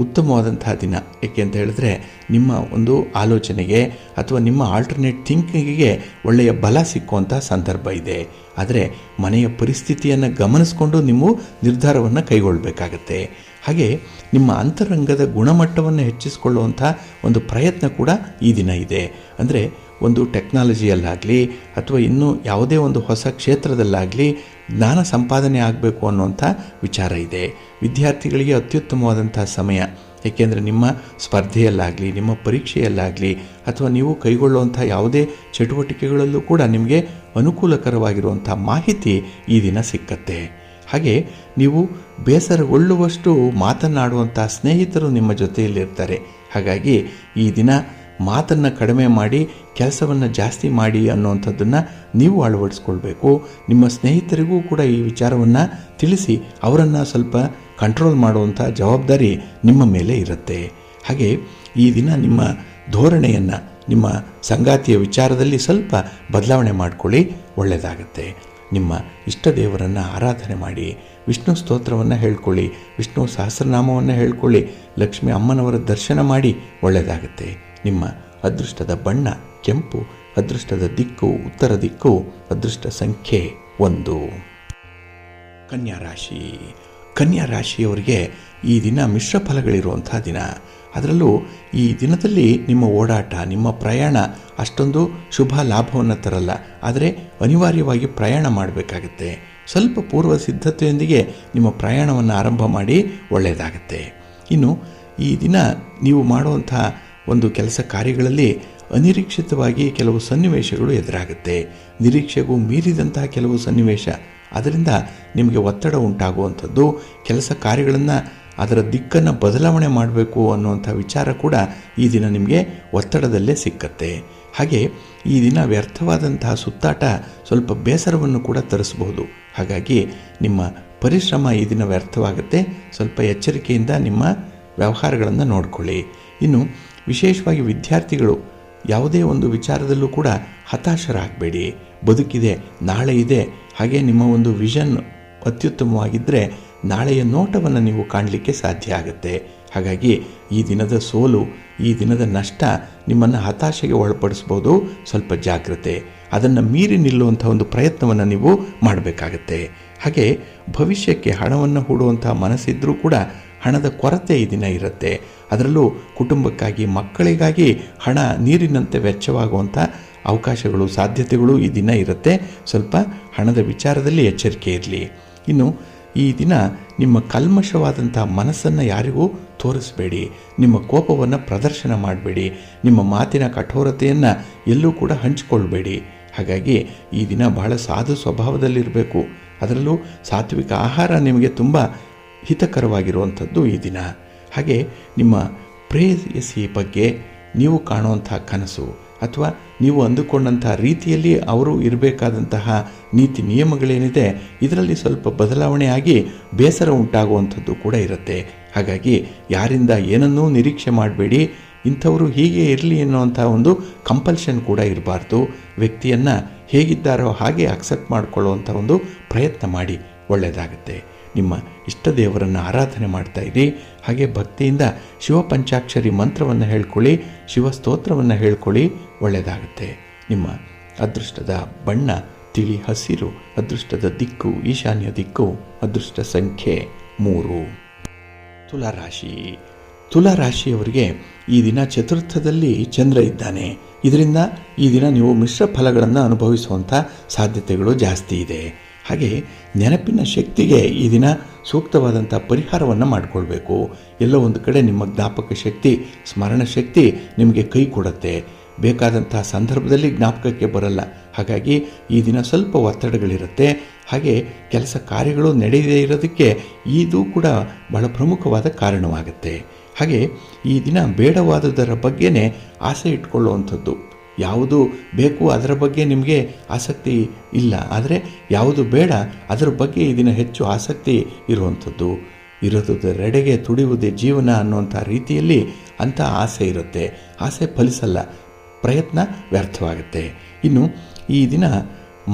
ಉತ್ತಮವಾದಂಥ ದಿನ. ಏಕೆ ಅಂತ ಹೇಳಿದ್ರೆ ನಿಮ್ಮ ಒಂದು ಆಲೋಚನೆಗೆ ಅಥವಾ ನಿಮ್ಮ ಆಲ್ಟರ್ನೇಟ್ ಥಿಂಕಿಂಗಿಗೆ ಒಳ್ಳೆಯ ಬಲ ಸಿಕ್ಕುವಂಥ ಸಂದರ್ಭ ಇದೆ. ಆದರೆ ಮನೆಯ ಪರಿಸ್ಥಿತಿಯನ್ನು ಗಮನಿಸ್ಕೊಂಡು ನೀವು ನಿರ್ಧಾರವನ್ನು ಕೈಗೊಳ್ಳಬೇಕಾಗತ್ತೆ. ಹಾಗೆ ನಿಮ್ಮ ಅಂತರಂಗದ ಗುಣಮಟ್ಟವನ್ನು ಹೆಚ್ಚಿಸಿಕೊಳ್ಳುವಂಥ ಒಂದು ಪ್ರಯತ್ನ ಕೂಡ ಈ ದಿನ ಇದೆ. ಅಂದರೆ ಒಂದು ಟೆಕ್ನಾಲಜಿಯಲ್ಲಾಗಲಿ ಅಥವಾ ಇನ್ನೂ ಯಾವುದೇ ಒಂದು ಹೊಸ ಕ್ಷೇತ್ರದಲ್ಲಾಗಲಿ ಜ್ಞಾನ ಸಂಪಾದನೆ ಆಗಬೇಕು ಅನ್ನುವಂಥ ವಿಚಾರ ಇದೆ. ವಿದ್ಯಾರ್ಥಿಗಳಿಗೆ ಅತ್ಯುತ್ತಮವಾದಂಥ ಸಮಯ. ಏಕೆಂದರೆ ನಿಮ್ಮ ಸ್ಪರ್ಧೆಯಲ್ಲಾಗಲಿ, ನಿಮ್ಮ ಪರೀಕ್ಷೆಯಲ್ಲಾಗಲಿ ಅಥವಾ ನೀವು ಕೈಗೊಳ್ಳುವಂಥ ಯಾವುದೇ ಚಟುವಟಿಕೆಗಳಲ್ಲೂ ಕೂಡ ನಿಮಗೆ ಅನುಕೂಲಕರವಾಗಿರುವಂಥ ಮಾಹಿತಿ ಈ ದಿನ ಸಿಕ್ಕತ್ತೆ. ಹಾಗೆ ನೀವು ಬೇಸರಗೊಳ್ಳುವಷ್ಟು ಮಾತನಾಡುವಂಥ ಸ್ನೇಹಿತರು ನಿಮ್ಮ ಜೊತೆಯಲ್ಲಿರ್ತಾರೆ. ಹಾಗಾಗಿ ಈ ದಿನ ಮಾತನ್ನು ಕಡಿಮೆ ಮಾಡಿ ಕೆಲಸವನ್ನು ಜಾಸ್ತಿ ಮಾಡಿ ಅನ್ನುವಂಥದ್ದನ್ನು ನೀವು ಅಳವಡಿಸ್ಕೊಳ್ಬೇಕು. ನಿಮ್ಮ ಸ್ನೇಹಿತರಿಗೂ ಕೂಡ ಈ ವಿಚಾರವನ್ನು ತಿಳಿಸಿ ಅವರನ್ನು ಸ್ವಲ್ಪ ಕಂಟ್ರೋಲ್ ಮಾಡುವಂಥ ಜವಾಬ್ದಾರಿ ನಿಮ್ಮ ಮೇಲೆ ಇರುತ್ತೆ. ಹಾಗೆ ಈ ದಿನ ನಿಮ್ಮ ಧೋರಣೆಯನ್ನು ನಿಮ್ಮ ಸಂಗಾತಿಯ ವಿಚಾರದಲ್ಲಿ ಸ್ವಲ್ಪ ಬದಲಾವಣೆ ಮಾಡಿಕೊಳ್ಳಿ, ಒಳ್ಳೆಯದಾಗತ್ತೆ. ನಿಮ್ಮ ಇಷ್ಟ ದೇವರನ್ನು ಆರಾಧನೆ ಮಾಡಿ, ವಿಷ್ಣು ಸ್ತೋತ್ರವನ್ನು ಹೇಳ್ಕೊಳ್ಳಿ, ವಿಷ್ಣು ಸಹಸ್ರನಾಮವನ್ನು ಹೇಳ್ಕೊಳ್ಳಿ, ಲಕ್ಷ್ಮೀ ಅಮ್ಮನವರ ದರ್ಶನ ಮಾಡಿ, ಒಳ್ಳೆಯದಾಗತ್ತೆ. ನಿಮ್ಮ ಅದೃಷ್ಟದ ಬಣ್ಣ ಕೆಂಪು, ಅದೃಷ್ಟದ ದಿಕ್ಕು ಉತ್ತರ ದಿಕ್ಕು, ಅದೃಷ್ಟ ಸಂಖ್ಯೆ 1. ಕನ್ಯಾ ರಾಶಿ. ಕನ್ಯಾ ರಾಶಿಯವರಿಗೆ ಈ ದಿನ ಮಿಶ್ರ ಫಲಗಳಿರುವಂಥ ದಿನ. ಅದರಲ್ಲೂ ಈ ದಿನದಲ್ಲಿ ನಿಮ್ಮ ಓಡಾಟ, ನಿಮ್ಮ ಪ್ರಯಾಣ ಅಷ್ಟೊಂದು ಶುಭ ಲಾಭವನ್ನು ತರಲ್ಲ. ಆದರೆ ಅನಿವಾರ್ಯವಾಗಿ ಪ್ರಯಾಣ ಮಾಡಬೇಕಾಗತ್ತೆ. ಸ್ವಲ್ಪ ಪೂರ್ವ ಸಿದ್ಧತೆಯೊಂದಿಗೆ ನಿಮ್ಮ ಪ್ರಯಾಣವನ್ನು ಆರಂಭ ಮಾಡಿ, ಒಳ್ಳೆಯದಾಗತ್ತೆ. ಇನ್ನು ಈ ದಿನ ನೀವು ಮಾಡುವಂಥ ಒಂದು ಕೆಲಸ ಕಾರ್ಯಗಳಲ್ಲಿ ಅನಿರೀಕ್ಷಿತವಾಗಿ ಕೆಲವು ಸನ್ನಿವೇಶಗಳು ಎದುರಾಗುತ್ತೆ. ನಿರೀಕ್ಷೆಗೂ ಮೀರಿದಂತಹ ಕೆಲವು ಸನ್ನಿವೇಶ, ಅದರಿಂದ ನಿಮಗೆ ಒತ್ತಡ ಉಂಟಾಗುವಂಥದ್ದು, ಕೆಲಸ ಕಾರ್ಯಗಳನ್ನು ಅದರ ದಿಕ್ಕನ್ನು ಬದಲಾವಣೆ ಮಾಡಬೇಕು ಅನ್ನುವಂಥ ವಿಚಾರ ಕೂಡ ಈ ದಿನ ನಿಮಗೆ ಒತ್ತಡದಲ್ಲೇ ಸಿಕ್ಕತ್ತೆ. ಹಾಗೆ ಈ ದಿನ ವ್ಯರ್ಥವಾದಂತಹ ಸುತ್ತಾಟ ಸ್ವಲ್ಪ ಬೇಸರವನ್ನು ಕೂಡ ತರಿಸಬಹುದು. ಹಾಗಾಗಿ ನಿಮ್ಮ ಪರಿಶ್ರಮ ಈ ದಿನ ವ್ಯರ್ಥವಾಗುತ್ತೆ. ಸ್ವಲ್ಪ ಎಚ್ಚರಿಕೆಯಿಂದ ನಿಮ್ಮ ವ್ಯವಹಾರಗಳನ್ನು ನೋಡಿಕೊಳ್ಳಿ. ಇನ್ನು ವಿಶೇಷವಾಗಿ ವಿದ್ಯಾರ್ಥಿಗಳು ಯಾವುದೇ ಒಂದು ವಿಚಾರದಲ್ಲೂ ಕೂಡ ಹತಾಶರಾಗಬೇಡಿ. ಬದುಕಿದೆ, ನಾಳೆ ಇದೆ. ಹಾಗೆ ನಿಮ್ಮ ಒಂದು ವಿಷನ್ ಅತ್ಯುತ್ತಮವಾಗಿದ್ದರೆ ನಾಳೆಯ ನೋಟವನ್ನು ನೀವು ಕಾಣಲಿಕ್ಕೆ ಸಾಧ್ಯ ಆಗುತ್ತೆ. ಹಾಗಾಗಿ ಈ ದಿನದ ಸೋಲು, ಈ ದಿನದ ನಷ್ಟ ನಿಮ್ಮನ್ನು ಹತಾಶೆಗೆ ಒಳಪಡಿಸ್ಬೋದು. ಸ್ವಲ್ಪ ಜಾಗ್ರತೆ, ಅದನ್ನು ಮೀರಿ ನಿಲ್ಲುವಂಥ ಒಂದು ಪ್ರಯತ್ನವನ್ನು ನೀವು ಮಾಡಬೇಕಾಗತ್ತೆ. ಹಾಗೆ ಭವಿಷ್ಯಕ್ಕೆ ಹಣವನ್ನು ಹೂಡುವಂಥ ಮನಸ್ಸಿದ್ರೂ ಕೂಡ ಹಣದ ಕೊರತೆ ಈ ದಿನ ಇರುತ್ತೆ. ಅದರಲ್ಲೂ ಕುಟುಂಬಕ್ಕಾಗಿ, ಮಕ್ಕಳಿಗಾಗಿ ಹಣ ನೀರಿನಂತೆ ವೆಚ್ಚವಾಗುವಂಥ ಅವಕಾಶಗಳು ಸಾಧ್ಯತೆಗಳು ಈ ದಿನ ಇರುತ್ತೆ. ಸ್ವಲ್ಪ ಹಣದ ವಿಚಾರದಲ್ಲಿ ಎಚ್ಚರಿಕೆ ಇರಲಿ. ಇನ್ನು ಈ ದಿನ ನಿಮ್ಮ ಕಲ್ಮಶವಾದಂಥ ಮನಸ್ಸನ್ನು ಯಾರಿಗೂ ತೋರಿಸಬೇಡಿ. ನಿಮ್ಮ ಕೋಪವನ್ನು ಪ್ರದರ್ಶನ ಮಾಡಬೇಡಿ. ನಿಮ್ಮ ಮಾತಿನ ಕಠೋರತೆಯನ್ನು ಎಲ್ಲೂ ಕೂಡ ಹಂಚಿಕೊಳ್ಬೇಡಿ. ಹಾಗಾಗಿ ಈ ದಿನ ಬಹಳ ಸಾಧು ಸ್ವಭಾವದಲ್ಲಿರಬೇಕು. ಅದರಲ್ಲೂ ಸಾತ್ವಿಕ ಆಹಾರ ನಿಮಗೆ ತುಂಬ ಹಿತಕರವಾಗಿರುವಂಥದ್ದು ಈ ದಿನ. ಹಾಗೆ ನಿಮ್ಮ ಪ್ರೇಯಸಿ ಬಗ್ಗೆ ನೀವು ಕಾಣುವಂಥ ಕನಸು ಅಥವಾ ನೀವು ಅಂದುಕೊಂಡಂಥ ರೀತಿಯಲ್ಲಿ ಅವರು ಇರಬೇಕಾದಂತಹ ನೀತಿ ನಿಯಮಗಳೇನಿದೆ ಇದರಲ್ಲಿ ಸ್ವಲ್ಪ ಬದಲಾವಣೆ ಆಗಿ ಬೇಸರ ಉಂಟಾಗುವಂಥದ್ದು ಕೂಡ ಇರುತ್ತೆ. ಹಾಗಾಗಿ ಯಾರಿಂದ ಏನನ್ನೂ ನಿರೀಕ್ಷೆ ಮಾಡಬೇಡಿ. ಇಂಥವರು ಹೀಗೆ ಇರಲಿ ಎನ್ನುವಂಥ ಒಂದು ಕಂಪಲ್ಷನ್ ಕೂಡ ಇರಬಾರ್ದು. ವ್ಯಕ್ತಿಯನ್ನು ಹೇಗಿದ್ದಾರೋ ಹಾಗೆ ಅಕ್ಸೆಪ್ಟ್ ಮಾಡಿಕೊಳ್ಳುವಂಥ ಒಂದು ಪ್ರಯತ್ನ ಮಾಡಿ, ಒಳ್ಳೆಯದಾಗುತ್ತೆ. ನಿಮ್ಮ ಇಷ್ಟ ದೇವರನ್ನು ಆರಾಧನೆ ಮಾಡ್ತಾ ಇರಿ. ಹಾಗೆ ಭಕ್ತಿಯಿಂದ ಶಿವಪಂಚಾಕ್ಷರಿ ಮಂತ್ರವನ್ನು ಹೇಳ್ಕೊಳ್ಳಿ, ಶಿವಸ್ತೋತ್ರವನ್ನು ಹೇಳ್ಕೊಳ್ಳಿ, ಒಳ್ಳೆಯದಾಗುತ್ತೆ. ನಿಮ್ಮ ಅದೃಷ್ಟದ ಬಣ್ಣ ತಿಳಿ ಹಸಿರು, ಅದೃಷ್ಟದ ದಿಕ್ಕು ಈಶಾನ್ಯ ದಿಕ್ಕು, ಅದೃಷ್ಟ ಸಂಖ್ಯೆ 3. ತುಲಾರಾಶಿ. ತುಲಾರಾಶಿಯವರಿಗೆ ಈ ದಿನ ಚತುರ್ಥದಲ್ಲಿ ಚಂದ್ರ ಇದ್ದಾನೆ. ಇದರಿಂದ ಈ ದಿನ ನೀವು ಮಿಶ್ರ ಫಲಗಳನ್ನು ಅನುಭವಿಸುವಂಥ ಸಾಧ್ಯತೆಗಳು ಜಾಸ್ತಿ ಇದೆ. ಹಾಗೆ ನೆನಪಿನ ಶಕ್ತಿಗೆ ಈ ದಿನ ಸೂಕ್ತವಾದಂಥ ಪರಿಹಾರವನ್ನು ಮಾಡಿಕೊಳ್ಬೇಕು. ಎಲ್ಲೋ ಒಂದು ಕಡೆ ನಿಮ್ಮ ಜ್ಞಾಪಕ ಶಕ್ತಿ, ಸ್ಮರಣ ಶಕ್ತಿ ನಿಮಗೆ ಕೈ ಕೊಡುತ್ತೆ. ಬೇಕಾದಂಥ ಸಂದರ್ಭದಲ್ಲಿ ಜ್ಞಾಪಕಕ್ಕೆ ಬರಲ್ಲ. ಹಾಗಾಗಿ ಈ ದಿನ ಸ್ವಲ್ಪ ಒತ್ತಡಗಳಿರುತ್ತೆ. ಹಾಗೆ ಕೆಲಸ ಕಾರ್ಯಗಳು ನಡೆಯದೇ ಇರೋದಕ್ಕೆ ಇದು ಕೂಡ ಬಹಳ ಪ್ರಮುಖವಾದ ಕಾರಣವಾಗುತ್ತೆ. ಹಾಗೆ ಈ ದಿನ ಬೇಡವಾದುದರ ಬಗ್ಗೆನೇ ಆಸೆ ಇಟ್ಕೊಳ್ಳುವಂಥದ್ದು. ಯಾವುದು ಬೇಕು ಅದರ ಬಗ್ಗೆ ನಿಮಗೆ ಆಸಕ್ತಿ ಇಲ್ಲ, ಆದರೆ ಯಾವುದು ಬೇಡ ಅದರ ಬಗ್ಗೆ ಈ ದಿನ ಹೆಚ್ಚು ಆಸಕ್ತಿ ಇರುವಂಥದ್ದು. ಇರೋದರೆಡೆಗೆ ತುಡಿಯುವುದೇ ಜೀವನ ಅನ್ನುವಂಥ ರೀತಿಯಲ್ಲಿ ಅಂಥ ಆಸೆ ಇರುತ್ತೆ. ಆಸೆ ಫಲಿಸಲ್ಲ, ಪ್ರಯತ್ನ ವ್ಯರ್ಥವಾಗುತ್ತೆ. ಇನ್ನು ಈ ದಿನ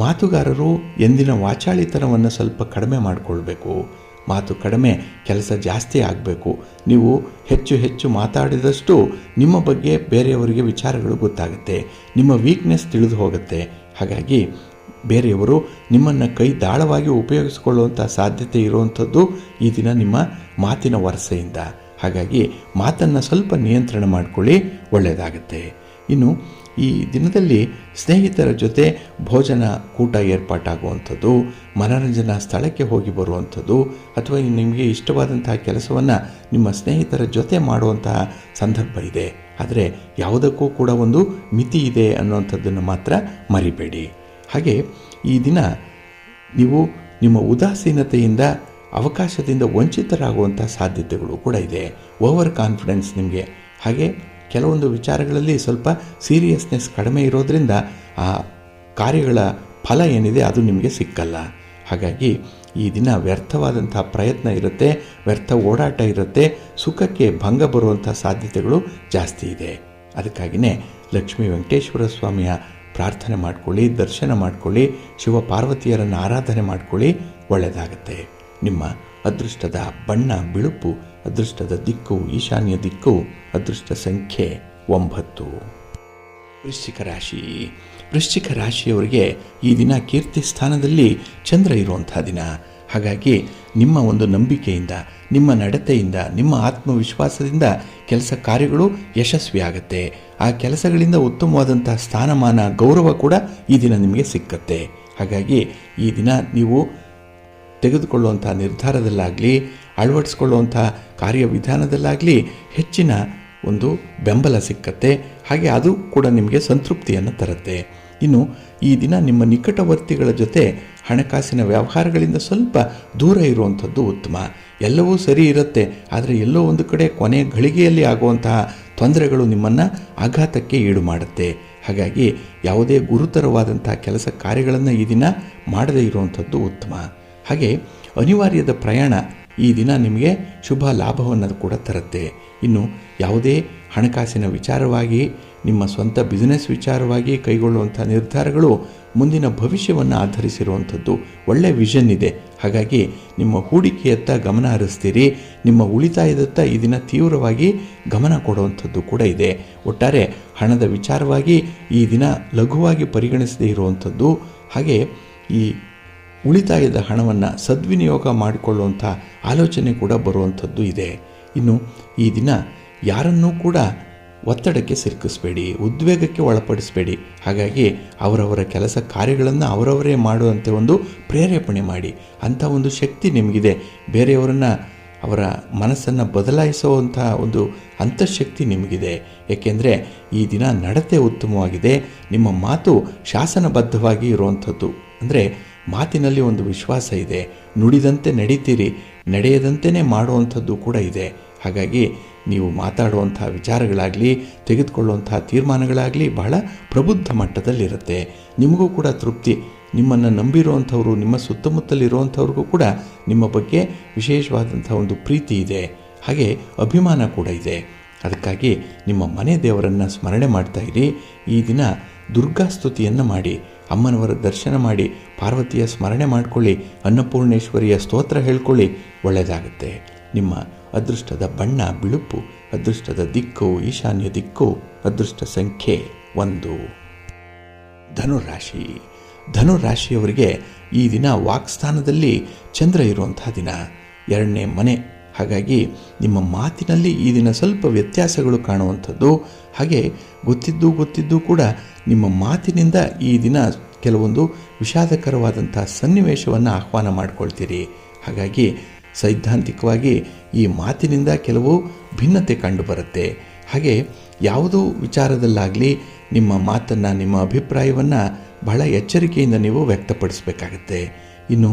ಮಾತುಗಾರರು ಎಂದಿನ ವಾಚಾಳಿತನವನ್ನು ಸ್ವಲ್ಪ ಕಡಿಮೆ ಮಾಡಿಕೊಳ್ಬೇಕು. ಮಾತು ಕಡಿಮೆ, ಕೆಲಸ ಜಾಸ್ತಿ ಆಗಬೇಕು. ನೀವು ಹೆಚ್ಚು ಹೆಚ್ಚು ಮಾತಾಡಿದಷ್ಟು ನಿಮ್ಮ ಬಗ್ಗೆ ಬೇರೆಯವರಿಗೆ ವಿಚಾರಗಳು ಗೊತ್ತಾಗುತ್ತೆ, ನಿಮ್ಮ ವೀಕ್ನೆಸ್ ತಿಳಿದು ಹೋಗುತ್ತೆ. ಹಾಗಾಗಿ ಬೇರೆಯವರು ನಿಮ್ಮನ್ನು ಕೈ ದಾಳವಾಗಿ ಉಪಯೋಗಿಸಿಕೊಳ್ಳುವಂಥ ಸಾಧ್ಯತೆ ಇರುವಂಥದ್ದು ಈ ದಿನ ನಿಮ್ಮ ಮಾತಿನ ವರಸೆಯಿಂದ. ಹಾಗಾಗಿ ಮಾತನ್ನು ಸ್ವಲ್ಪ ನಿಯಂತ್ರಣ ಮಾಡಿಕೊಳ್ಳಿ, ಒಳ್ಳೆಯದಾಗುತ್ತೆ. ಇನ್ನು ಈ ದಿನದಲ್ಲಿ ಸ್ನೇಹಿತರ ಜೊತೆ ಭೋಜನ ಕೂಟ ಏರ್ಪಾಟಾಗುವಂಥದ್ದು, ಮನರಂಜನಾ ಸ್ಥಳಕ್ಕೆ ಹೋಗಿ ಬರುವಂಥದ್ದು, ಅಥವಾ ನಿಮಗೆ ಇಷ್ಟವಾದಂತಹ ಕೆಲಸವನ್ನು ನಿಮ್ಮ ಸ್ನೇಹಿತರ ಜೊತೆ ಮಾಡುವಂತಹ ಸಂದರ್ಭ ಇದೆ. ಆದರೆ ಯಾವುದಕ್ಕೂ ಕೂಡ ಒಂದು ಮಿತಿ ಇದೆ ಅನ್ನುವಂಥದ್ದನ್ನು ಮಾತ್ರ ಮರಿಬೇಡಿ. ಹಾಗೆ ಈ ದಿನ ನೀವು ನಿಮ್ಮ ಉದಾಸೀನತೆಯಿಂದ ಅವಕಾಶದಿಂದ ವಂಚಿತರಾಗುವಂಥ ಸಾಧ್ಯತೆಗಳು ಕೂಡ ಇದೆ. ಓವರ್ ಕಾನ್ಫಿಡೆನ್ಸ್ ನಿಮಗೆ. ಹಾಗೆ ಕೆಲವೊಂದು ವಿಚಾರಗಳಲ್ಲಿ ಸ್ವಲ್ಪ ಸೀರಿಯಸ್ನೆಸ್ ಕಡಿಮೆ ಇರೋದರಿಂದ ಆ ಕಾರ್ಯಗಳ ಫಲ ಏನಿದೆ ಅದು ನಿಮಗೆ ಸಿಕ್ಕಲ್ಲ. ಹಾಗಾಗಿ ಈ ದಿನ ವ್ಯರ್ಥವಾದಂಥ ಪ್ರಯತ್ನ ಇರುತ್ತೆ, ವ್ಯರ್ಥ ಓಡಾಟ ಇರುತ್ತೆ, ಸುಖಕ್ಕೆ ಭಂಗ ಬರುವಂಥ ಸಾಧ್ಯತೆಗಳು ಜಾಸ್ತಿ ಇದೆ. ಅದಕ್ಕಾಗಿಯೇ ಲಕ್ಷ್ಮೀ ವೆಂಕಟೇಶ್ವರ ಸ್ವಾಮಿಯ ಪ್ರಾರ್ಥನೆ ಮಾಡಿಕೊಳ್ಳಿ, ದರ್ಶನ ಮಾಡಿಕೊಳ್ಳಿ, ಶಿವ ಪಾರ್ವತಿಯರನ್ನು ಆರಾಧನೆ ಮಾಡಿಕೊಳ್ಳಿ, ಒಳ್ಳೆಯದಾಗುತ್ತೆ. ನಿಮ್ಮ ಅದೃಷ್ಟದ ಬಣ್ಣ ಬಿಳುಪು, ಅದೃಷ್ಟದ ದಿಕ್ಕು ಈಶಾನ್ಯ ದಿಕ್ಕು, ಅದೃಷ್ಟ ಸಂಖ್ಯೆ 9. ವೃಶ್ಚಿಕ ರಾಶಿ. ವೃಶ್ಚಿಕ ರಾಶಿಯವರಿಗೆ ಈ ದಿನ ಕೀರ್ತಿ ಸ್ಥಾನದಲ್ಲಿ ಚಂದ್ರ ಇರುವಂಥ ದಿನ. ಹಾಗಾಗಿ ನಿಮ್ಮ ಒಂದು ನಂಬಿಕೆಯಿಂದ, ನಿಮ್ಮ ನಡತೆಯಿಂದ, ನಿಮ್ಮ ಆತ್ಮವಿಶ್ವಾಸದಿಂದ ಕೆಲಸ ಕಾರ್ಯಗಳು ಯಶಸ್ವಿಯಾಗುತ್ತೆ. ಆ ಕೆಲಸಗಳಿಂದ ಉತ್ತಮವಾದಂಥ ಸ್ಥಾನಮಾನ, ಗೌರವ ಕೂಡ ಈ ದಿನ ನಿಮಗೆ ಸಿಕ್ಕತ್ತೆ. ಹಾಗಾಗಿ ಈ ದಿನ ನೀವು ತೆಗೆದುಕೊಳ್ಳುವಂಥ ನಿರ್ಧಾರದಲ್ಲಾಗಲಿ, ಅಳವಡಿಸ್ಕೊಳ್ಳುವಂಥ ಕಾರ್ಯವಿಧಾನದಲ್ಲಾಗಲಿ ಹೆಚ್ಚಿನ ಒಂದು ಬೆಂಬಲ ಸಿಕ್ಕತ್ತೆ. ಹಾಗೆ ಅದು ಕೂಡ ನಿಮಗೆ ಸಂತೃಪ್ತಿಯನ್ನು ತರುತ್ತೆ. ಇನ್ನು ಈ ದಿನ ನಿಮ್ಮ ನಿಕಟವರ್ತಿಗಳ ಜೊತೆ ಹಣಕಾಸಿನ ವ್ಯವಹಾರಗಳಿಂದ ಸ್ವಲ್ಪ ದೂರ ಇರುವಂಥದ್ದು ಉತ್ತಮ. ಎಲ್ಲವೂ ಸರಿ ಇರುತ್ತೆ, ಆದರೆ ಎಲ್ಲೋ ಒಂದು ಕಡೆ ಕೊನೆಯ ಘಳಿಗೆಯಲ್ಲಿ ಆಗುವಂತಹ ತೊಂದರೆಗಳು ನಿಮ್ಮನ್ನು ಆಘಾತಕ್ಕೆ ಈಡು ಮಾಡುತ್ತೆ. ಹಾಗಾಗಿ ಯಾವುದೇ ಗುರುತರವಾದಂಥ ಕೆಲಸ ಕಾರ್ಯಗಳನ್ನು ಈ ದಿನ ಮಾಡದೇ ಇರುವಂಥದ್ದು ಉತ್ತಮ. ಹಾಗೆ ಅನಿವಾರ್ಯದ ಪ್ರಯಾಣ ಈ ದಿನ ನಿಮಗೆ ಶುಭ ಲಾಭವನ್ನು ಕೂಡ ತರುತ್ತೆ. ಇನ್ನು ಯಾವುದೇ ಹಣಕಾಸಿನ ವಿಚಾರವಾಗಿ, ನಿಮ್ಮ ಸ್ವಂತ ಬಿಸ್ನೆಸ್ ವಿಚಾರವಾಗಿ ಕೈಗೊಳ್ಳುವಂಥ ನಿರ್ಧಾರಗಳು ಮುಂದಿನ ಭವಿಷ್ಯವನ್ನು ಆಧರಿಸಿರುವಂಥದ್ದು. ಒಳ್ಳೆಯ ವಿಷನ್ ಇದೆ. ಹಾಗಾಗಿ ನಿಮ್ಮ ಹೂಡಿಕೆಯತ್ತ ಗಮನ ಹರಿಸ್ತೀರಿ. ನಿಮ್ಮ ಉಳಿತಾಯದತ್ತ ಈ ದಿನ ತೀವ್ರವಾಗಿ ಗಮನ ಕೊಡುವಂಥದ್ದು ಕೂಡ ಇದೆ. ಒಟ್ಟಾರೆ ಹಣದ ವಿಚಾರವಾಗಿ ಈ ದಿನ ಲಘುವಾಗಿ ಪರಿಗಣಿಸದೇ ಇರುವಂಥದ್ದು. ಹಾಗೆ ಈ ಉಳಿತಾಯದ ಹಣವನ್ನು ಸದ್ವಿನಿಯೋಗ ಮಾಡಿಕೊಳ್ಳುವಂಥ ಆಲೋಚನೆ ಕೂಡ ಬರುವಂಥದ್ದು ಇದೆ. ಇನ್ನು ಈ ದಿನ ಯಾರನ್ನೂ ಕೂಡ ಒತ್ತಡಕ್ಕೆ ಸಿಲುಕಿಸಬೇಡಿ, ಉದ್ವೇಗಕ್ಕೆ ಒಳಪಡಿಸಬೇಡಿ. ಹಾಗಾಗಿ ಅವರವರ ಕೆಲಸ ಕಾರ್ಯಗಳನ್ನು ಅವರವರೇ ಮಾಡುವಂತೆ ಒಂದು ಪ್ರೇರೇಪಣೆ ಮಾಡಿ. ಅಂಥ ಒಂದು ಶಕ್ತಿ ನಿಮಗಿದೆ. ಬೇರೆಯವರನ್ನು ಅವರ ಮನಸ್ಸನ್ನು ಬದಲಾಯಿಸುವಂಥ ಒಂದು ಅಂತಃಶಕ್ತಿ ನಿಮಗಿದೆ. ಏಕೆಂದರೆ ಈ ದಿನ ನಡತೆ ಉತ್ತಮವಾಗಿದೆ. ನಿಮ್ಮ ಮಾತು ಶಾಸನಬದ್ಧವಾಗಿ ಇರುವಂಥದ್ದು. ಅಂದರೆ ಮಾತಿನಲ್ಲಿ ಒಂದು ವಿಶ್ವಾಸ ಇದೆ. ನುಡಿದಂತೆ ನಡೀತೀರಿ, ನಡೆಯದಂತೆಯೇ ಮಾಡುವಂಥದ್ದು ಕೂಡ ಇದೆ. ಹಾಗಾಗಿ ನೀವು ಮಾತಾಡುವಂಥ ವಿಚಾರಗಳಾಗಲಿ, ತೆಗೆದುಕೊಳ್ಳುವಂಥ ತೀರ್ಮಾನಗಳಾಗಲಿ ಬಹಳ ಪ್ರಬುದ್ಧ ಮಟ್ಟದಲ್ಲಿರುತ್ತೆ. ನಿಮಗೂ ಕೂಡ ತೃಪ್ತಿ. ನಿಮ್ಮನ್ನು ನಂಬಿರುವಂಥವ್ರು, ನಿಮ್ಮ ಸುತ್ತಮುತ್ತಲಿರುವಂಥವ್ರಿಗೂ ಕೂಡ ನಿಮ್ಮ ಬಗ್ಗೆ ವಿಶೇಷವಾದಂಥ ಒಂದು ಪ್ರೀತಿ ಇದೆ, ಹಾಗೆ ಅಭಿಮಾನ ಕೂಡ ಇದೆ. ಅದಕ್ಕಾಗಿ ನಿಮ್ಮ ಮನೆ ದೇವರನ್ನು ಸ್ಮರಣೆ ಮಾಡ್ತಾ ಇರಿ. ಈ ದಿನ ದುರ್ಗಾ ಸ್ತುತಿಯನ್ನು ಮಾಡಿ, ಅಮ್ಮನವರ ದರ್ಶನ ಮಾಡಿ, ಪಾರ್ವತಿಯ ಸ್ಮರಣೆ ಮಾಡಿಕೊಳ್ಳಿ, ಅನ್ನಪೂರ್ಣೇಶ್ವರಿಯ ಸ್ತೋತ್ರ ಹೇಳ್ಕೊಳ್ಳಿ. ಒಳ್ಳೆಯದಾಗುತ್ತೆ. ನಿಮ್ಮ ಅದೃಷ್ಟದ ಬಣ್ಣ ಬಿಳುಪು, ಅದೃಷ್ಟದ ದಿಕ್ಕು ಈಶಾನ್ಯ ದಿಕ್ಕು, ಅದೃಷ್ಟ ಸಂಖ್ಯೆ 1. ಧನುರಾಶಿ. ಧನುರಾಶಿಯವರಿಗೆ ಈ ದಿನ ವಾಕ್ಸ್ಥಾನದಲ್ಲಿ ಚಂದ್ರ ಇರುವಂತಹ ದಿನ, 2ನೇ ಮನೆ. ಹಾಗಾಗಿ ನಿಮ್ಮ ಮಾತಿನಲ್ಲಿ ಈ ದಿನ ಸ್ವಲ್ಪ ವ್ಯತ್ಯಾಸಗಳು ಕಾಣುವಂಥದ್ದು. ಹಾಗೆ ಗೊತ್ತಿದ್ದು ಕೂಡ ನಿಮ್ಮ ಮಾತಿನಿಂದ ಈ ದಿನ ಕೆಲವೊಂದು ವಿಷಾದಕರವಾದಂಥ ಸನ್ನಿವೇಶವನ್ನು ಆಹ್ವಾನ ಮಾಡಿಕೊಳ್ತೀರಿ. ಹಾಗಾಗಿ ಸೈದ್ಧಾಂತಿಕವಾಗಿ ಈ ಮಾತಿನಿಂದ ಕೆಲವು ಭಿನ್ನತೆ ಕಂಡುಬರುತ್ತೆ. ಹಾಗೆ ಯಾವುದೋ ವಿಚಾರದಲ್ಲಾಗಲಿ ನಿಮ್ಮ ಮಾತನ್ನು, ನಿಮ್ಮ ಅಭಿಪ್ರಾಯವನ್ನು ಬಹಳ ಎಚ್ಚರಿಕೆಯಿಂದ ನೀವು ವ್ಯಕ್ತಪಡಿಸಬೇಕಾಗತ್ತೆ. ಇನ್ನು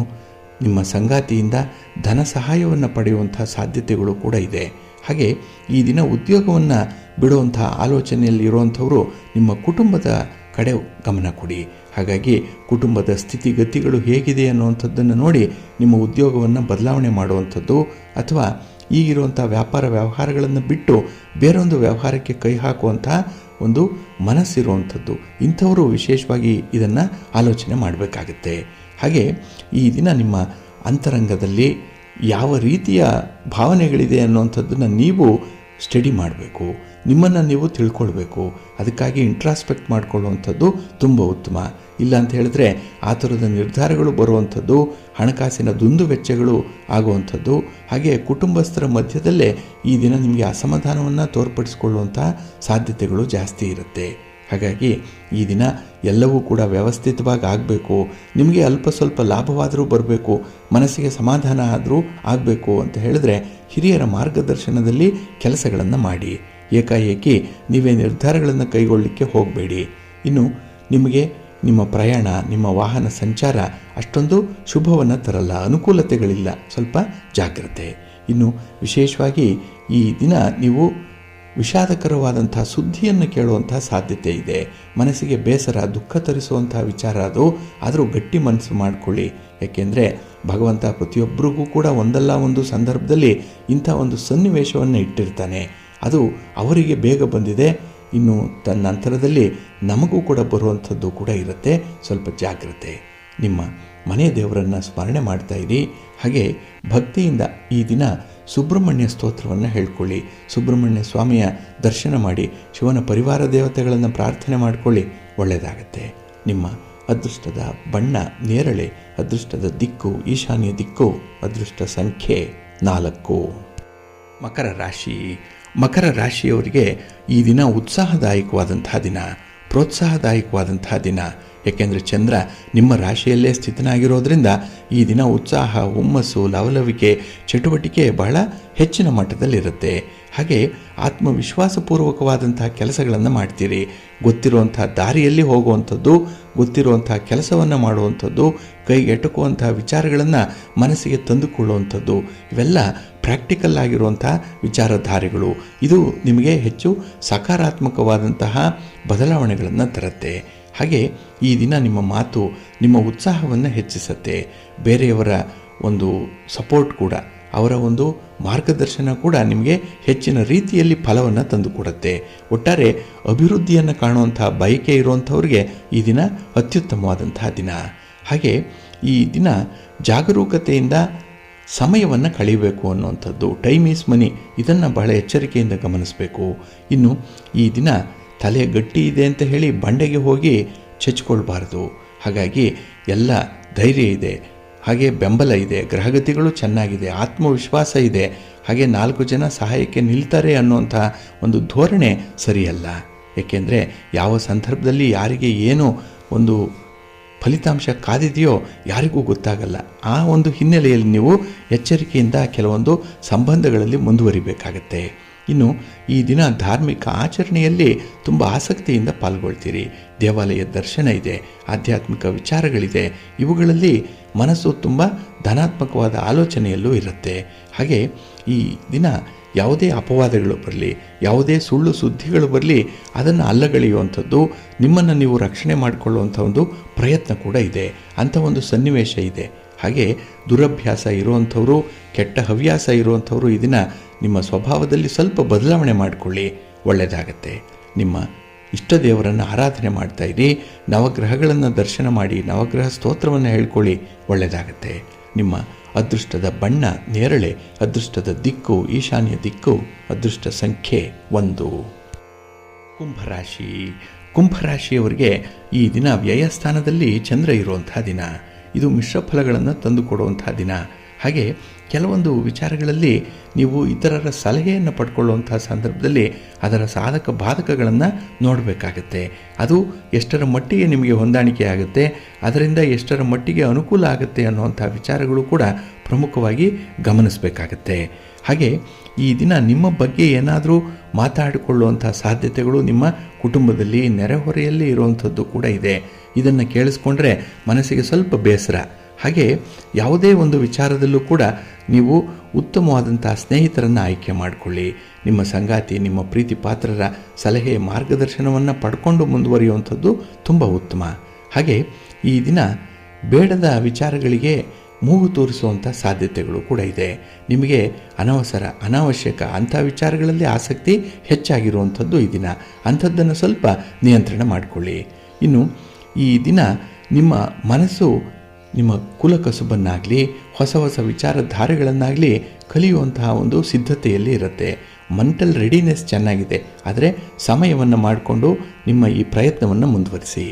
ನಿಮ್ಮ ಸಂಗಾತಿಯಿಂದ ಧನ ಸಹಾಯವನ್ನು ಪಡೆಯುವಂಥ ಸಾಧ್ಯತೆಗಳು ಕೂಡ ಇದೆ. ಹಾಗೆ ಈ ದಿನ ಉದ್ಯೋಗವನ್ನು ಬಿಡುವಂಥ ಆಲೋಚನೆಯಲ್ಲಿ ಇರುವಂಥವರು ನಿಮ್ಮ ಕುಟುಂಬದ ಕಡೆ ಗಮನ ಕೊಡಿ. ಹಾಗಾಗಿ ಕುಟುಂಬದ ಸ್ಥಿತಿಗತಿಗಳು ಹೇಗಿದೆ ಅನ್ನುವಂಥದ್ದನ್ನು ನೋಡಿ ನಿಮ್ಮ ಉದ್ಯೋಗವನ್ನು ಬದಲಾವಣೆ ಮಾಡುವಂಥದ್ದು, ಅಥವಾ ಈಗಿರುವಂಥ ವ್ಯಾಪಾರ ವ್ಯವಹಾರಗಳನ್ನು ಬಿಟ್ಟು ಬೇರೊಂದು ವ್ಯವಹಾರಕ್ಕೆ ಕೈ ಹಾಕುವಂಥ ಒಂದು ಮನಸ್ಸಿರುವಂಥದ್ದು, ಇಂಥವರು ವಿಶೇಷವಾಗಿ ಇದನ್ನು ಆಲೋಚನೆ ಮಾಡಬೇಕಾಗತ್ತೆ. ಹಾಗೆ ಈ ದಿನ ನಿಮ್ಮ ಅಂತರಂಗದಲ್ಲಿ ಯಾವ ರೀತಿಯ ಭಾವನೆಗಳಿದೆ ಅನ್ನುವಂಥದ್ದನ್ನು ನೀವು ಸ್ಟಡಿ ಮಾಡಬೇಕು, ನಿಮ್ಮನ್ನು ನೀವು ತಿಳ್ಕೊಳ್ಬೇಕು. ಅದಕ್ಕಾಗಿ ಇಂಟ್ರಾಸ್ಪೆಕ್ಟ್ ಮಾಡಿಕೊಳ್ಳುವಂಥದ್ದು ತುಂಬ ಉತ್ತಮ. ಇಲ್ಲ ಅಂತ ಹೇಳಿದ್ರೆ ಆ ಥರದ ನಿರ್ಧಾರಗಳು ಬರುವಂಥದ್ದು, ಹಣಕಾಸಿನ ದುಂದು ವೆಚ್ಚಗಳು ಆಗುವಂಥದ್ದು, ಹಾಗೆ ಕುಟುಂಬಸ್ಥರ ಮಧ್ಯದಲ್ಲೇ ಈ ದಿನ ನಿಮಗೆ ಅಸಮಾಧಾನವನ್ನು ತೋರ್ಪಡಿಸಿಕೊಳ್ಳುವಂಥ ಸಾಧ್ಯತೆಗಳು ಜಾಸ್ತಿ ಇರುತ್ತೆ. ಹಾಗಾಗಿ ಈ ದಿನ ಎಲ್ಲವೂ ಕೂಡ ವ್ಯವಸ್ಥಿತವಾಗಿ ಆಗಬೇಕು. ನಿಮಗೆ ಅಲ್ಪ ಸ್ವಲ್ಪ ಲಾಭವಾದರೂ ಬರಬೇಕು, ಮನಸ್ಸಿಗೆ ಸಮಾಧಾನ ಆದರೂ ಆಗಬೇಕು ಅಂತ ಹೇಳಿದ್ರೆ ಹಿರಿಯರ ಮಾರ್ಗದರ್ಶನದಲ್ಲಿ ಕೆಲಸಗಳನ್ನು ಮಾಡಿ. ಏಕಾಏಕಿ ನೀವೇ ನಿರ್ಧಾರಗಳನ್ನು ಕೈಗೊಳ್ಳಲಿಕ್ಕೆ ಹೋಗಬೇಡಿ. ಇನ್ನು ನಿಮಗೆ ನಿಮ್ಮ ಪ್ರಯಾಣ, ನಿಮ್ಮ ವಾಹನ ಸಂಚಾರ ಅಷ್ಟೊಂದು ಶುಭವನ್ನು ತರಲ್ಲ, ಅನುಕೂಲತೆಗಳಿಲ್ಲ, ಸ್ವಲ್ಪ ಜಾಗ್ರತೆ. ಇನ್ನು ವಿಶೇಷವಾಗಿ ಈ ದಿನ ನೀವು ವಿಷಾದಕರವಾದಂಥ ಸುದ್ದಿಯನ್ನು ಕೇಳುವಂಥ ಸಾಧ್ಯತೆ ಇದೆ. ಮನಸ್ಸಿಗೆ ಬೇಸರ, ದುಃಖ ತರಿಸುವಂಥ ವಿಚಾರ ಅದು. ಆದರೂ ಗಟ್ಟಿ ಮನಸ್ಸು ಮಾಡಿಕೊಳ್ಳಿ. ಏಕೆಂದರೆ ಭಗವಂತ ಪ್ರತಿಯೊಬ್ಬರಿಗೂ ಕೂಡ ಒಂದಲ್ಲ ಒಂದು ಸಂದರ್ಭದಲ್ಲಿ ಇಂಥ ಒಂದು ಸನ್ನಿವೇಶವನ್ನು ಇಟ್ಟಿರ್ತಾನೆ. ಅದು ಅವರಿಗೆ ಬೇಗ ಬಂದಿದೆ, ಇನ್ನು ತನ್ನಂತರದಲ್ಲಿ ನಮಗೂ ಕೂಡ ಬರುವಂಥದ್ದು ಕೂಡ ಇರುತ್ತೆ. ಸ್ವಲ್ಪ ಜಾಗ್ರತೆ. ನಿಮ್ಮ ಮನೆ ದೇವರನ್ನು ಸ್ಮರಣೆ ಮಾಡ್ತಾ ಇರಿ. ಹಾಗೆ ಭಕ್ತಿಯಿಂದ ಈ ದಿನ ಸುಬ್ರಹ್ಮಣ್ಯ ಸ್ತೋತ್ರವನ್ನು ಹೇಳ್ಕೊಳ್ಳಿ. ಸುಬ್ರಹ್ಮಣ್ಯ ಸ್ವಾಮಿಯ ದರ್ಶನ ಮಾಡಿ, ಶಿವನ ಪರಿವಾರ ದೇವತೆಗಳನ್ನು ಪ್ರಾರ್ಥನೆ ಮಾಡಿಕೊಳ್ಳಿ. ಒಳ್ಳೆಯದಾಗತ್ತೆ. ನಿಮ್ಮ ಅದೃಷ್ಟದ ಬಣ್ಣ ನೇರಳೆ, ಅದೃಷ್ಟದ ದಿಕ್ಕು ಈಶಾನ್ಯ ದಿಕ್ಕು, ಅದೃಷ್ಟ ಸಂಖ್ಯೆ 4. ಮಕರ ರಾಶಿ. ಮಕರ ರಾಶಿಯವರಿಗೆ ಈ ದಿನ ಉತ್ಸಾಹದಾಯಕವಾದಂತಹ ದಿನ, ಪ್ರೋತ್ಸಾಹದಾಯಕವಾದಂತಹ ದಿನ. ಏಕೆಂದರೆ ಚಂದ್ರ ನಿಮ್ಮ ರಾಶಿಯಲ್ಲೇ ಸ್ಥಿತನಾಗಿರೋದ್ರಿಂದ ಈ ದಿನ ಉತ್ಸಾಹ, ಹುಮ್ಮಸ್ಸು, ಲವಲವಿಕೆ, ಚಟುವಟಿಕೆ ಬಹಳ ಹೆಚ್ಚಿನ ಮಟ್ಟದಲ್ಲಿರುತ್ತೆ. ಹಾಗೆ ಆತ್ಮವಿಶ್ವಾಸಪೂರ್ವಕವಾದಂಥ ಕೆಲಸಗಳನ್ನು ಮಾಡ್ತೀರಿ. ಗೊತ್ತಿರುವಂಥ ದಾರಿಯಲ್ಲಿ ಹೋಗುವಂಥದ್ದು, ಗೊತ್ತಿರುವಂಥ ಕೆಲಸವನ್ನು ಮಾಡುವಂಥದ್ದು, ಕೈಗೆಟಕುವಂಥ ವಿಚಾರಗಳನ್ನು ಮನಸ್ಸಿಗೆ ತಂದುಕೊಳ್ಳುವಂಥದ್ದು, ಇವೆಲ್ಲ ಪ್ರಾಕ್ಟಿಕಲ್ ಆಗಿರುವಂಥ ವಿಚಾರಧಾರೆಗಳು. ಇದು ನಿಮಗೆ ಹೆಚ್ಚು ಸಕಾರಾತ್ಮಕವಾದಂತಹ ಬದಲಾವಣೆಗಳನ್ನು ತರುತ್ತೆ. ಹಾಗೆ ಈ ದಿನ ನಿಮ್ಮ ಮಾತು ನಿಮ್ಮ ಉತ್ಸಾಹವನ್ನು ಹೆಚ್ಚಿಸುತ್ತೆ. ಬೇರೆಯವರ ಒಂದು ಸಪೋರ್ಟ್ ಕೂಡ, ಅವರ ಒಂದು ಮಾರ್ಗದರ್ಶನ ಕೂಡ ನಿಮಗೆ ಹೆಚ್ಚಿನ ರೀತಿಯಲ್ಲಿ ಫಲವನ್ನು ತಂದುಕೊಡುತ್ತೆ. ಒಟ್ಟಾರೆ ಅಭಿವೃದ್ಧಿಯನ್ನು ಕಾಣುವಂಥ ಬಯಕೆ ಇರುವಂಥವ್ರಿಗೆ ಈ ದಿನ ಅತ್ಯುತ್ತಮವಾದಂತಹ ದಿನ. ಹಾಗೆ ಈ ದಿನ ಜಾಗರೂಕತೆಯಿಂದ ಸಮಯವನ್ನು ಕಳೆಯಬೇಕು ಅನ್ನುವಂಥದ್ದು, ಟೈಮ್ ಈಸ್ ಮನಿ, ಇದನ್ನು ಬಹಳ ಎಚ್ಚರಿಕೆಯಿಂದ ಗಮನಿಸಬೇಕು. ಇನ್ನು ಈ ದಿನ ತಲೆ ಗಟ್ಟಿ ಇದೆ ಅಂತ ಹೇಳಿ ಬಂಡೆಗೆ ಹೋಗಿ ಚಚ್ಕೊಳ್ಬಾರ್ದು. ಹಾಗಾಗಿ ಎಲ್ಲ ಧೈರ್ಯ ಇದೆ, ಹಾಗೆ ಬೆಂಬಲ ಇದೆ, ಗ್ರಹಗತಿಗಳು ಚೆನ್ನಾಗಿದೆ, ಆತ್ಮವಿಶ್ವಾಸ ಇದೆ, ಹಾಗೆ 4 ಜನ ಸಹಾಯಕ್ಕೆ ನಿಲ್ತಾರೆ ಅನ್ನುವಂಥ ಒಂದು ಧೋರಣೆ ಸರಿಯಲ್ಲ. ಏಕೆಂದರೆ ಯಾವ ಸಂದರ್ಭದಲ್ಲಿ ಯಾರಿಗೆ ಏನು ಒಂದು ಫಲಿತಾಂಶ ಕಾದಿದೆಯೋ ಯಾರಿಗೂ ಗೊತ್ತಾಗಲ್ಲ. ಆ ಒಂದು ಹಿನ್ನೆಲೆಯಲ್ಲಿ ನೀವು ಎಚ್ಚರಿಕೆಯಿಂದ ಕೆಲವೊಂದು ಸಂಬಂಧಗಳಲ್ಲಿ ಮುಂದುವರಿಬೇಕಾಗತ್ತೆ. ಇನ್ನು ಈ ದಿನ ಧಾರ್ಮಿಕ ಆಚರಣೆಯಲ್ಲಿ ತುಂಬ ಆಸಕ್ತಿಯಿಂದ ಪಾಲ್ಗೊಳ್ತೀರಿ. ದೇವಾಲಯ ದರ್ಶನ ಇದೆ, ಆಧ್ಯಾತ್ಮಿಕ ವಿಚಾರಗಳಿದೆ, ಇವುಗಳಲ್ಲಿ ಮನಸ್ಸು ತುಂಬ ಧನಾತ್ಮಕವಾದ ಆಲೋಚನೆಯಲ್ಲೂ ಇರುತ್ತೆ. ಹಾಗೆ ಈ ದಿನ ಯಾವುದೇ ಅಪವಾದಗಳು ಬರಲಿ, ಯಾವುದೇ ಸುಳ್ಳು ಸುದ್ದಿಗಳು ಬರಲಿ, ಅದನ್ನು ಅಲ್ಲಗಳೆಯುವಂಥದ್ದು, ನಿಮ್ಮನ್ನು ನೀವು ರಕ್ಷಣೆ ಮಾಡಿಕೊಳ್ಳುವಂಥ ಒಂದು ಪ್ರಯತ್ನ ಕೂಡ ಇದೆ. ಅಂಥ ಒಂದು ಸನ್ನಿವೇಶ ಇದೆ. ಹಾಗೆ ದುರಭ್ಯಾಸ ಇರುವಂಥವರು, ಕೆಟ್ಟ ಹವ್ಯಾಸ ಇರುವಂಥವರು ಈ ದಿನ ನಿಮ್ಮ ಸ್ವಭಾವದಲ್ಲಿ ಸ್ವಲ್ಪ ಬದಲಾವಣೆ ಮಾಡಿಕೊಳ್ಳಿ, ಒಳ್ಳೆಯದಾಗತ್ತೆ. ನಿಮ್ಮ ಇಷ್ಟ ದೇವರನ್ನು ಆರಾಧನೆ ಮಾಡ್ತಾ ಇರಿ, ನವಗ್ರಹಗಳನ್ನು ದರ್ಶನ ಮಾಡಿ, ನವಗ್ರಹ ಸ್ತೋತ್ರವನ್ನು ಹೇಳ್ಕೊಳ್ಳಿ, ಒಳ್ಳೆಯದಾಗತ್ತೆ. ನಿಮ್ಮ ಅದೃಷ್ಟದ ಬಣ್ಣ ನೇರಳೆ, ಅದೃಷ್ಟದ ದಿಕ್ಕು ಈಶಾನ್ಯ ದಿಕ್ಕು, ಅದೃಷ್ಟ ಸಂಖ್ಯೆ 1. ಕುಂಭರಾಶಿ. ಕುಂಭರಾಶಿಯವರಿಗೆ ಈ ದಿನ ವ್ಯಯಸ್ಥಾನದಲ್ಲಿ ಚಂದ್ರ ಇರುವಂತಹ ದಿನ. ಇದು ಮಿಶ್ರ ಫಲಗಳನ್ನು ತಂದುಕೊಡುವಂತಹ ದಿನ. ಹಾಗೆ ಕೆಲವೊಂದು ವಿಚಾರಗಳಲ್ಲಿ ನೀವು ಇತರರ ಸಲಹೆಯನ್ನು ಪಡ್ಕೊಳ್ಳುವಂತಹ ಸಂದರ್ಭದಲ್ಲಿ ಅದರ ಸಾಧಕ ಬಾಧಕಗಳನ್ನು ನೋಡಬೇಕಾಗತ್ತೆ. ಅದು ಎಷ್ಟರ ಮಟ್ಟಿಗೆ ನಿಮಗೆ ಹೊಂದಾಣಿಕೆ ಆಗುತ್ತೆ, ಅದರಿಂದ ಎಷ್ಟರ ಮಟ್ಟಿಗೆ ಅನುಕೂಲ ಆಗುತ್ತೆ ಅನ್ನುವಂಥ ವಿಚಾರಗಳು ಕೂಡ ಪ್ರಮುಖವಾಗಿ ಗಮನಿಸಬೇಕಾಗತ್ತೆ. ಹಾಗೆ ಈ ದಿನ ನಿಮ್ಮ ಬಗ್ಗೆ ಏನಾದರೂ ಮಾತಾಡಿಕೊಳ್ಳುವಂಥ ಸಾಧ್ಯತೆಗಳು ನಿಮ್ಮ ಕುಟುಂಬದಲ್ಲಿ, ನೆರೆಹೊರೆಯಲ್ಲಿ ಇರುವಂಥದ್ದು ಕೂಡ ಇದೆ. ಇದನ್ನು ಕೇಳಿಸ್ಕೊಂಡ್ರೆ ಮನಸ್ಸಿಗೆ ಸ್ವಲ್ಪ ಬೇಸರ. ಹಾಗೆ ಯಾವುದೇ ಒಂದು ವಿಚಾರದಲ್ಲೂ ಕೂಡ ನೀವು ಉತ್ತಮವಾದಂಥ ಸ್ನೇಹಿತರನ್ನು ಆಯ್ಕೆ ಮಾಡಿಕೊಳ್ಳಿ. ನಿಮ್ಮ ಸಂಗಾತಿ, ನಿಮ್ಮ ಪ್ರೀತಿ ಪಾತ್ರರ ಸಲಹೆ, ಮಾರ್ಗದರ್ಶನವನ್ನು ಪಡ್ಕೊಂಡು ಮುಂದುವರಿಯುವಂಥದ್ದು ತುಂಬ ಉತ್ತಮ. ಹಾಗೆ ಈ ದಿನ ಬೇಡದ ವಿಚಾರಗಳಿಗೆ ಮೂಗು ತೋರಿಸುವಂಥ ಸಾಧ್ಯತೆಗಳು ಕೂಡ ಇದೆ. ನಿಮಗೆ ಅನಾವಶ್ಯಕ ಅಂಥ ವಿಚಾರಗಳಲ್ಲಿ ಆಸಕ್ತಿ ಹೆಚ್ಚಾಗಿರುವಂಥದ್ದು ಈ ದಿನ. ಅಂಥದ್ದನ್ನು ಸ್ವಲ್ಪ ನಿಯಂತ್ರಣ ಮಾಡಿಕೊಳ್ಳಿ. ಇನ್ನು ಈ ದಿನ ನಿಮ್ಮ ಮನಸ್ಸು ನಿಮ್ಮ ಕುಲಕಸುಬನ್ನಾಗಲಿ, ಹೊಸ ಹೊಸ ವಿಚಾರಧಾರೆಗಳನ್ನಾಗಲಿ ಕಲಿಯುವಂತಹ ಒಂದು ಸಿದ್ಧತೆಯಲ್ಲಿ ಇರುತ್ತೆ. ಮೆಂಟಲ್ ರೆಡಿನೆಸ್ ಚೆನ್ನಾಗಿದೆ. ಆದರೆ ಸಮಯವನ್ನು ಮಾಡಿಕೊಂಡು ನಿಮ್ಮ ಈ ಪ್ರಯತ್ನವನ್ನು ಮುಂದುವರಿಸಿ.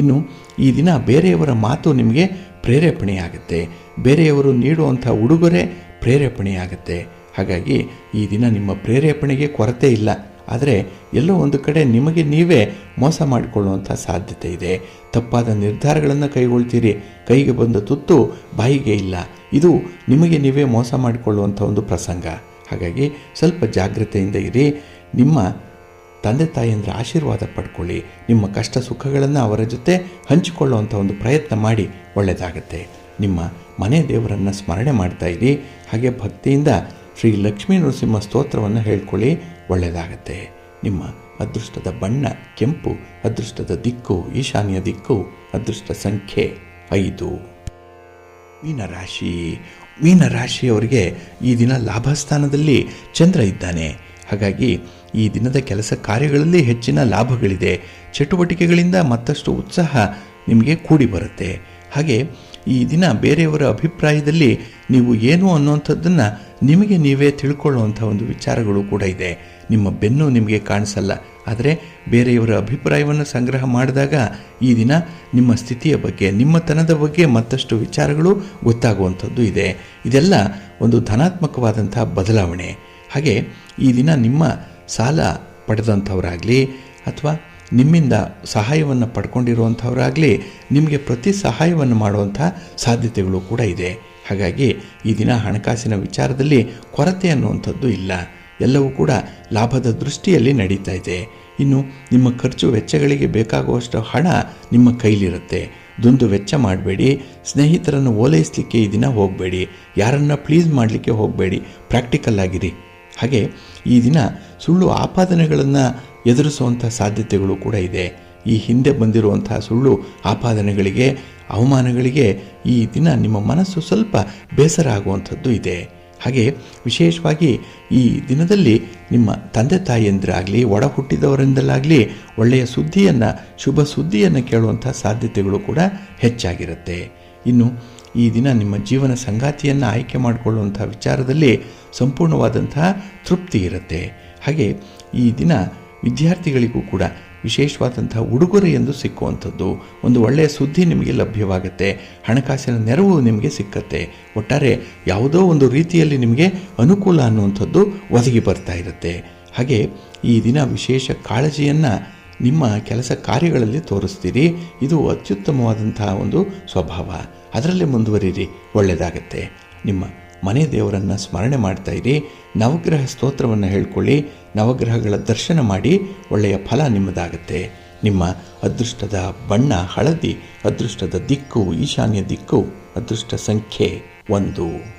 ಇನ್ನು ಈ ದಿನ ಬೇರೆಯವರ ಮಾತು ನಿಮಗೆ ಪ್ರೇರೇಪಣೆಯಾಗುತ್ತೆ. ಬೇರೆಯವರು ನೀಡುವಂಥ ಉಡುಗೊರೆ ಪ್ರೇರೇಪಣೆಯಾಗುತ್ತೆ. ಹಾಗಾಗಿ ಈ ದಿನ ನಿಮ್ಮ ಪ್ರೇರೇಪಣೆಗೆ ಕೊರತೆ ಇಲ್ಲ. ಆದರೆ ಎಲ್ಲೋ ಒಂದು ಕಡೆ ನಿಮಗೆ ನೀವೇ ಮೋಸ ಮಾಡಿಕೊಳ್ಳುವಂಥ ಸಾಧ್ಯತೆ ಇದೆ. ತಪ್ಪಾದ ನಿರ್ಧಾರಗಳನ್ನು ಕೈಗೊಳ್ತೀರಿ. ಕೈಗೆ ಬಂದ ತುತ್ತು ಬಾಯಿಗೆ ಇಲ್ಲ. ಇದು ನಿಮಗೆ ನೀವೇ ಮೋಸ ಮಾಡಿಕೊಳ್ಳುವಂಥ ಒಂದು ಪ್ರಸಂಗ. ಹಾಗಾಗಿ ಸ್ವಲ್ಪ ಜಾಗ್ರತೆಯಿಂದ ಇರಿ. ನಿಮ್ಮ ತಂದೆ ತಾಯಿಯಂದ್ರ ಆಶೀರ್ವಾದ ಪಡ್ಕೊಳ್ಳಿ. ನಿಮ್ಮ ಕಷ್ಟ ಸುಖಗಳನ್ನು ಅವರ ಜೊತೆ ಹಂಚಿಕೊಳ್ಳುವಂಥ ಒಂದು ಪ್ರಯತ್ನ ಮಾಡಿ, ಒಳ್ಳೆಯದಾಗತ್ತೆ. ನಿಮ್ಮ ಮನೆ ದೇವರನ್ನು ಸ್ಮರಣೆ ಮಾಡ್ತಾ ಇರಿ. ಹಾಗೆ ಭಕ್ತಿಯಿಂದ ಶ್ರೀ ಲಕ್ಷ್ಮೀ ನರಸಿಂಹ ಸ್ತೋತ್ರವನ್ನು ಹೇಳ್ಕೊಳ್ಳಿ, ಒಳ್ಳೆಯದಾಗತ್ತೆ. ನಿಮ್ಮ ಅದೃಷ್ಟದ ಬಣ್ಣ ಕೆಂಪು, ಅದೃಷ್ಟದ ದಿಕ್ಕು ಈಶಾನ್ಯ ದಿಕ್ಕು, ಅದೃಷ್ಟ ಸಂಖ್ಯೆ 5. ಮೀನರಾಶಿ. ಮೀನರಾಶಿಯವರಿಗೆ ಈ ದಿನ ಲಾಭಸ್ಥಾನದಲ್ಲಿ ಚಂದ್ರ ಇದ್ದಾನೆ. ಹಾಗಾಗಿ ಈ ದಿನದ ಕೆಲಸ ಕಾರ್ಯಗಳಲ್ಲಿ ಹೆಚ್ಚಿನ ಲಾಭಗಳಿದೆ. ಚಟುವಟಿಕೆಗಳಿಂದ ಮತ್ತಷ್ಟು ಉತ್ಸಾಹ ನಿಮಗೆ ಕೂಡಿ ಬರುತ್ತೆ. ಹಾಗೆ ಈ ದಿನ ಬೇರೆಯವರ ಅಭಿಪ್ರಾಯದಲ್ಲಿ ನೀವು ಏನು ಅನ್ನುವಂಥದ್ದನ್ನು ನಿಮಗೆ ನೀವೇ ತಿಳ್ಕೊಳ್ಳುವಂಥ ಒಂದು ವಿಚಾರಗಳು ಕೂಡ ಇದೆ. ನಿಮ್ಮ ಬೆನ್ನು ನಿಮಗೆ ಕಾಣಿಸಲ್ಲ, ಆದರೆ ಬೇರೆಯವರ ಅಭಿಪ್ರಾಯವನ್ನು ಸಂಗ್ರಹ ಮಾಡಿದಾಗ ಈ ದಿನ ನಿಮ್ಮ ಸ್ಥಿತಿಯ ಬಗ್ಗೆ, ನಿಮ್ಮತನದ ಬಗ್ಗೆ ಮತ್ತಷ್ಟು ವಿಚಾರಗಳು ಗೊತ್ತಾಗುವಂಥದ್ದು ಇದೆ. ಇದೆಲ್ಲ ಒಂದು ಧನಾತ್ಮಕವಾದಂಥ ಬದಲಾವಣೆ. ಹಾಗೆ ಈ ದಿನ ನಿಮ್ಮ ಸಾಲ ಪಡೆದಂಥವರಾಗಲಿ ಅಥವಾ ನಿಮ್ಮಿಂದ ಸಹಾಯವನ್ನು ಪಡ್ಕೊಂಡಿರುವಂಥವರಾಗಲಿ ನಿಮಗೆ ಪ್ರತಿ ಸಹಾಯವನ್ನು ಮಾಡುವಂಥ ಸಾಧ್ಯತೆಗಳು ಕೂಡ ಇದೆ. ಹಾಗಾಗಿ ಈ ದಿನ ಹಣಕಾಸಿನ ವಿಚಾರದಲ್ಲಿ ಕೊರತೆ ಅನ್ನುವಂಥದ್ದು ಇಲ್ಲ. ಎಲ್ಲವೂ ಕೂಡ ಲಾಭದ ದೃಷ್ಟಿಯಲ್ಲಿ ನಡೀತಾ ಇದೆ. ಇನ್ನು ನಿಮ್ಮ ಖರ್ಚು ವೆಚ್ಚಗಳಿಗೆ ಬೇಕಾಗುವಷ್ಟು ಹಣ ನಿಮ್ಮ ಕೈಲಿರುತ್ತೆ. ದುಂದು ವೆಚ್ಚ ಮಾಡಬೇಡಿ. ಸ್ನೇಹಿತರನ್ನು ಓಲೈಸಲಿಕ್ಕೆ ಈ ದಿನ ಹೋಗಬೇಡಿ. ಯಾರನ್ನು ಪ್ಲೀಸ್ ಮಾಡಲಿಕ್ಕೆ ಹೋಗಬೇಡಿ. ಪ್ರಾಕ್ಟಿಕಲ್ ಆಗಿರಿ. ಹಾಗೆ ಈ ದಿನ ಸುಳ್ಳು ಆಪಾದನೆಗಳನ್ನು ಎದುರಿಸುವಂಥ ಸಾಧ್ಯತೆಗಳು ಕೂಡ ಇದೆ. ಈ ಹಿಂದೆ ಬಂದಿರುವಂಥ ಸುಳ್ಳು ಆಪಾದನೆಗಳಿಗೆ, ಅವಮಾನಗಳಿಗೆ ಈ ದಿನ ನಿಮ್ಮ ಮನಸ್ಸು ಸ್ವಲ್ಪ ಬೇಸರ ಆಗುವಂಥದ್ದು ಇದೆ. ಹಾಗೆ ವಿಶೇಷವಾಗಿ ಈ ದಿನದಲ್ಲಿ ನಿಮ್ಮ ತಂದೆ ತಾಯಿಯಂದರಾಗಲಿ, ಒಡ ಹುಟ್ಟಿದವರಿಂದಲಾಗಲಿ ಒಳ್ಳೆಯ ಸುದ್ದಿಯನ್ನು, ಶುಭ ಸುದ್ದಿಯನ್ನು ಕೇಳುವಂಥ ಸಾಧ್ಯತೆಗಳು ಕೂಡ ಹೆಚ್ಚಾಗಿರುತ್ತೆ. ಇನ್ನು ಈ ದಿನ ನಿಮ್ಮ ಜೀವನ ಸಂಗಾತಿಯನ್ನು ಆಯ್ಕೆ ಮಾಡಿಕೊಳ್ಳುವಂಥ ವಿಚಾರದಲ್ಲಿ ಸಂಪೂರ್ಣವಾದಂತಹ ತೃಪ್ತಿ ಇರುತ್ತೆ. ಹಾಗೆ ಈ ದಿನ ವಿದ್ಯಾರ್ಥಿಗಳಿಗೂ ಕೂಡ ವಿಶೇಷವಾದಂತಹ ಉಡುಗೊರೆಯೆಂದು ಸಿಕ್ಕುವಂಥದ್ದು, ಒಂದು ಒಳ್ಳೆಯ ಸುದ್ದಿ ನಿಮಗೆ ಲಭ್ಯವಾಗುತ್ತೆ, ಹಣಕಾಸಿನ ನೆರವು ನಿಮಗೆ ಸಿಕ್ಕತ್ತೆ. ಒಟ್ಟಾರೆ ಯಾವುದೋ ಒಂದು ರೀತಿಯಲ್ಲಿ ನಿಮಗೆ ಅನುಕೂಲ ಅನ್ನುವಂಥದ್ದು ಒದಗಿ ಬರ್ತಾ ಇರುತ್ತೆ. ಹಾಗೆ ಈ ದಿನ ವಿಶೇಷ ಕಾಳಜಿಯನ್ನು ನಿಮ್ಮ ಕೆಲಸ ಕಾರ್ಯಗಳಲ್ಲಿ ತೋರಿಸ್ತೀರಿ. ಇದು ಅತ್ಯುತ್ತಮವಾದಂತಹ ಒಂದು ಸ್ವಭಾವ. ಅದರಲ್ಲೇ ಮುಂದುವರಿರಿ, ಒಳ್ಳೆಯದಾಗತ್ತೆ. ನಿಮ್ಮ ಮನೆ ದೇವರನ್ನು ಸ್ಮರಣೆ ಮಾಡ್ತಾ ಇರಿ. ನವಗ್ರಹ ಸ್ತೋತ್ರವನ್ನು ಹೇಳ್ಕೊಳ್ಳಿ. ನವಗ್ರಹಗಳ ದರ್ಶನ ಮಾಡಿ. ಒಳ್ಳೆಯ ಫಲ ನಿಮ್ಮದಾಗತ್ತೆ. ನಿಮ್ಮ ಅದೃಷ್ಟದ ಬಣ್ಣ ಹಳದಿ, ಅದೃಷ್ಟದ ದಿಕ್ಕು ಈಶಾನ್ಯ ದಿಕ್ಕು, ಅದೃಷ್ಟ ಸಂಖ್ಯೆ 1.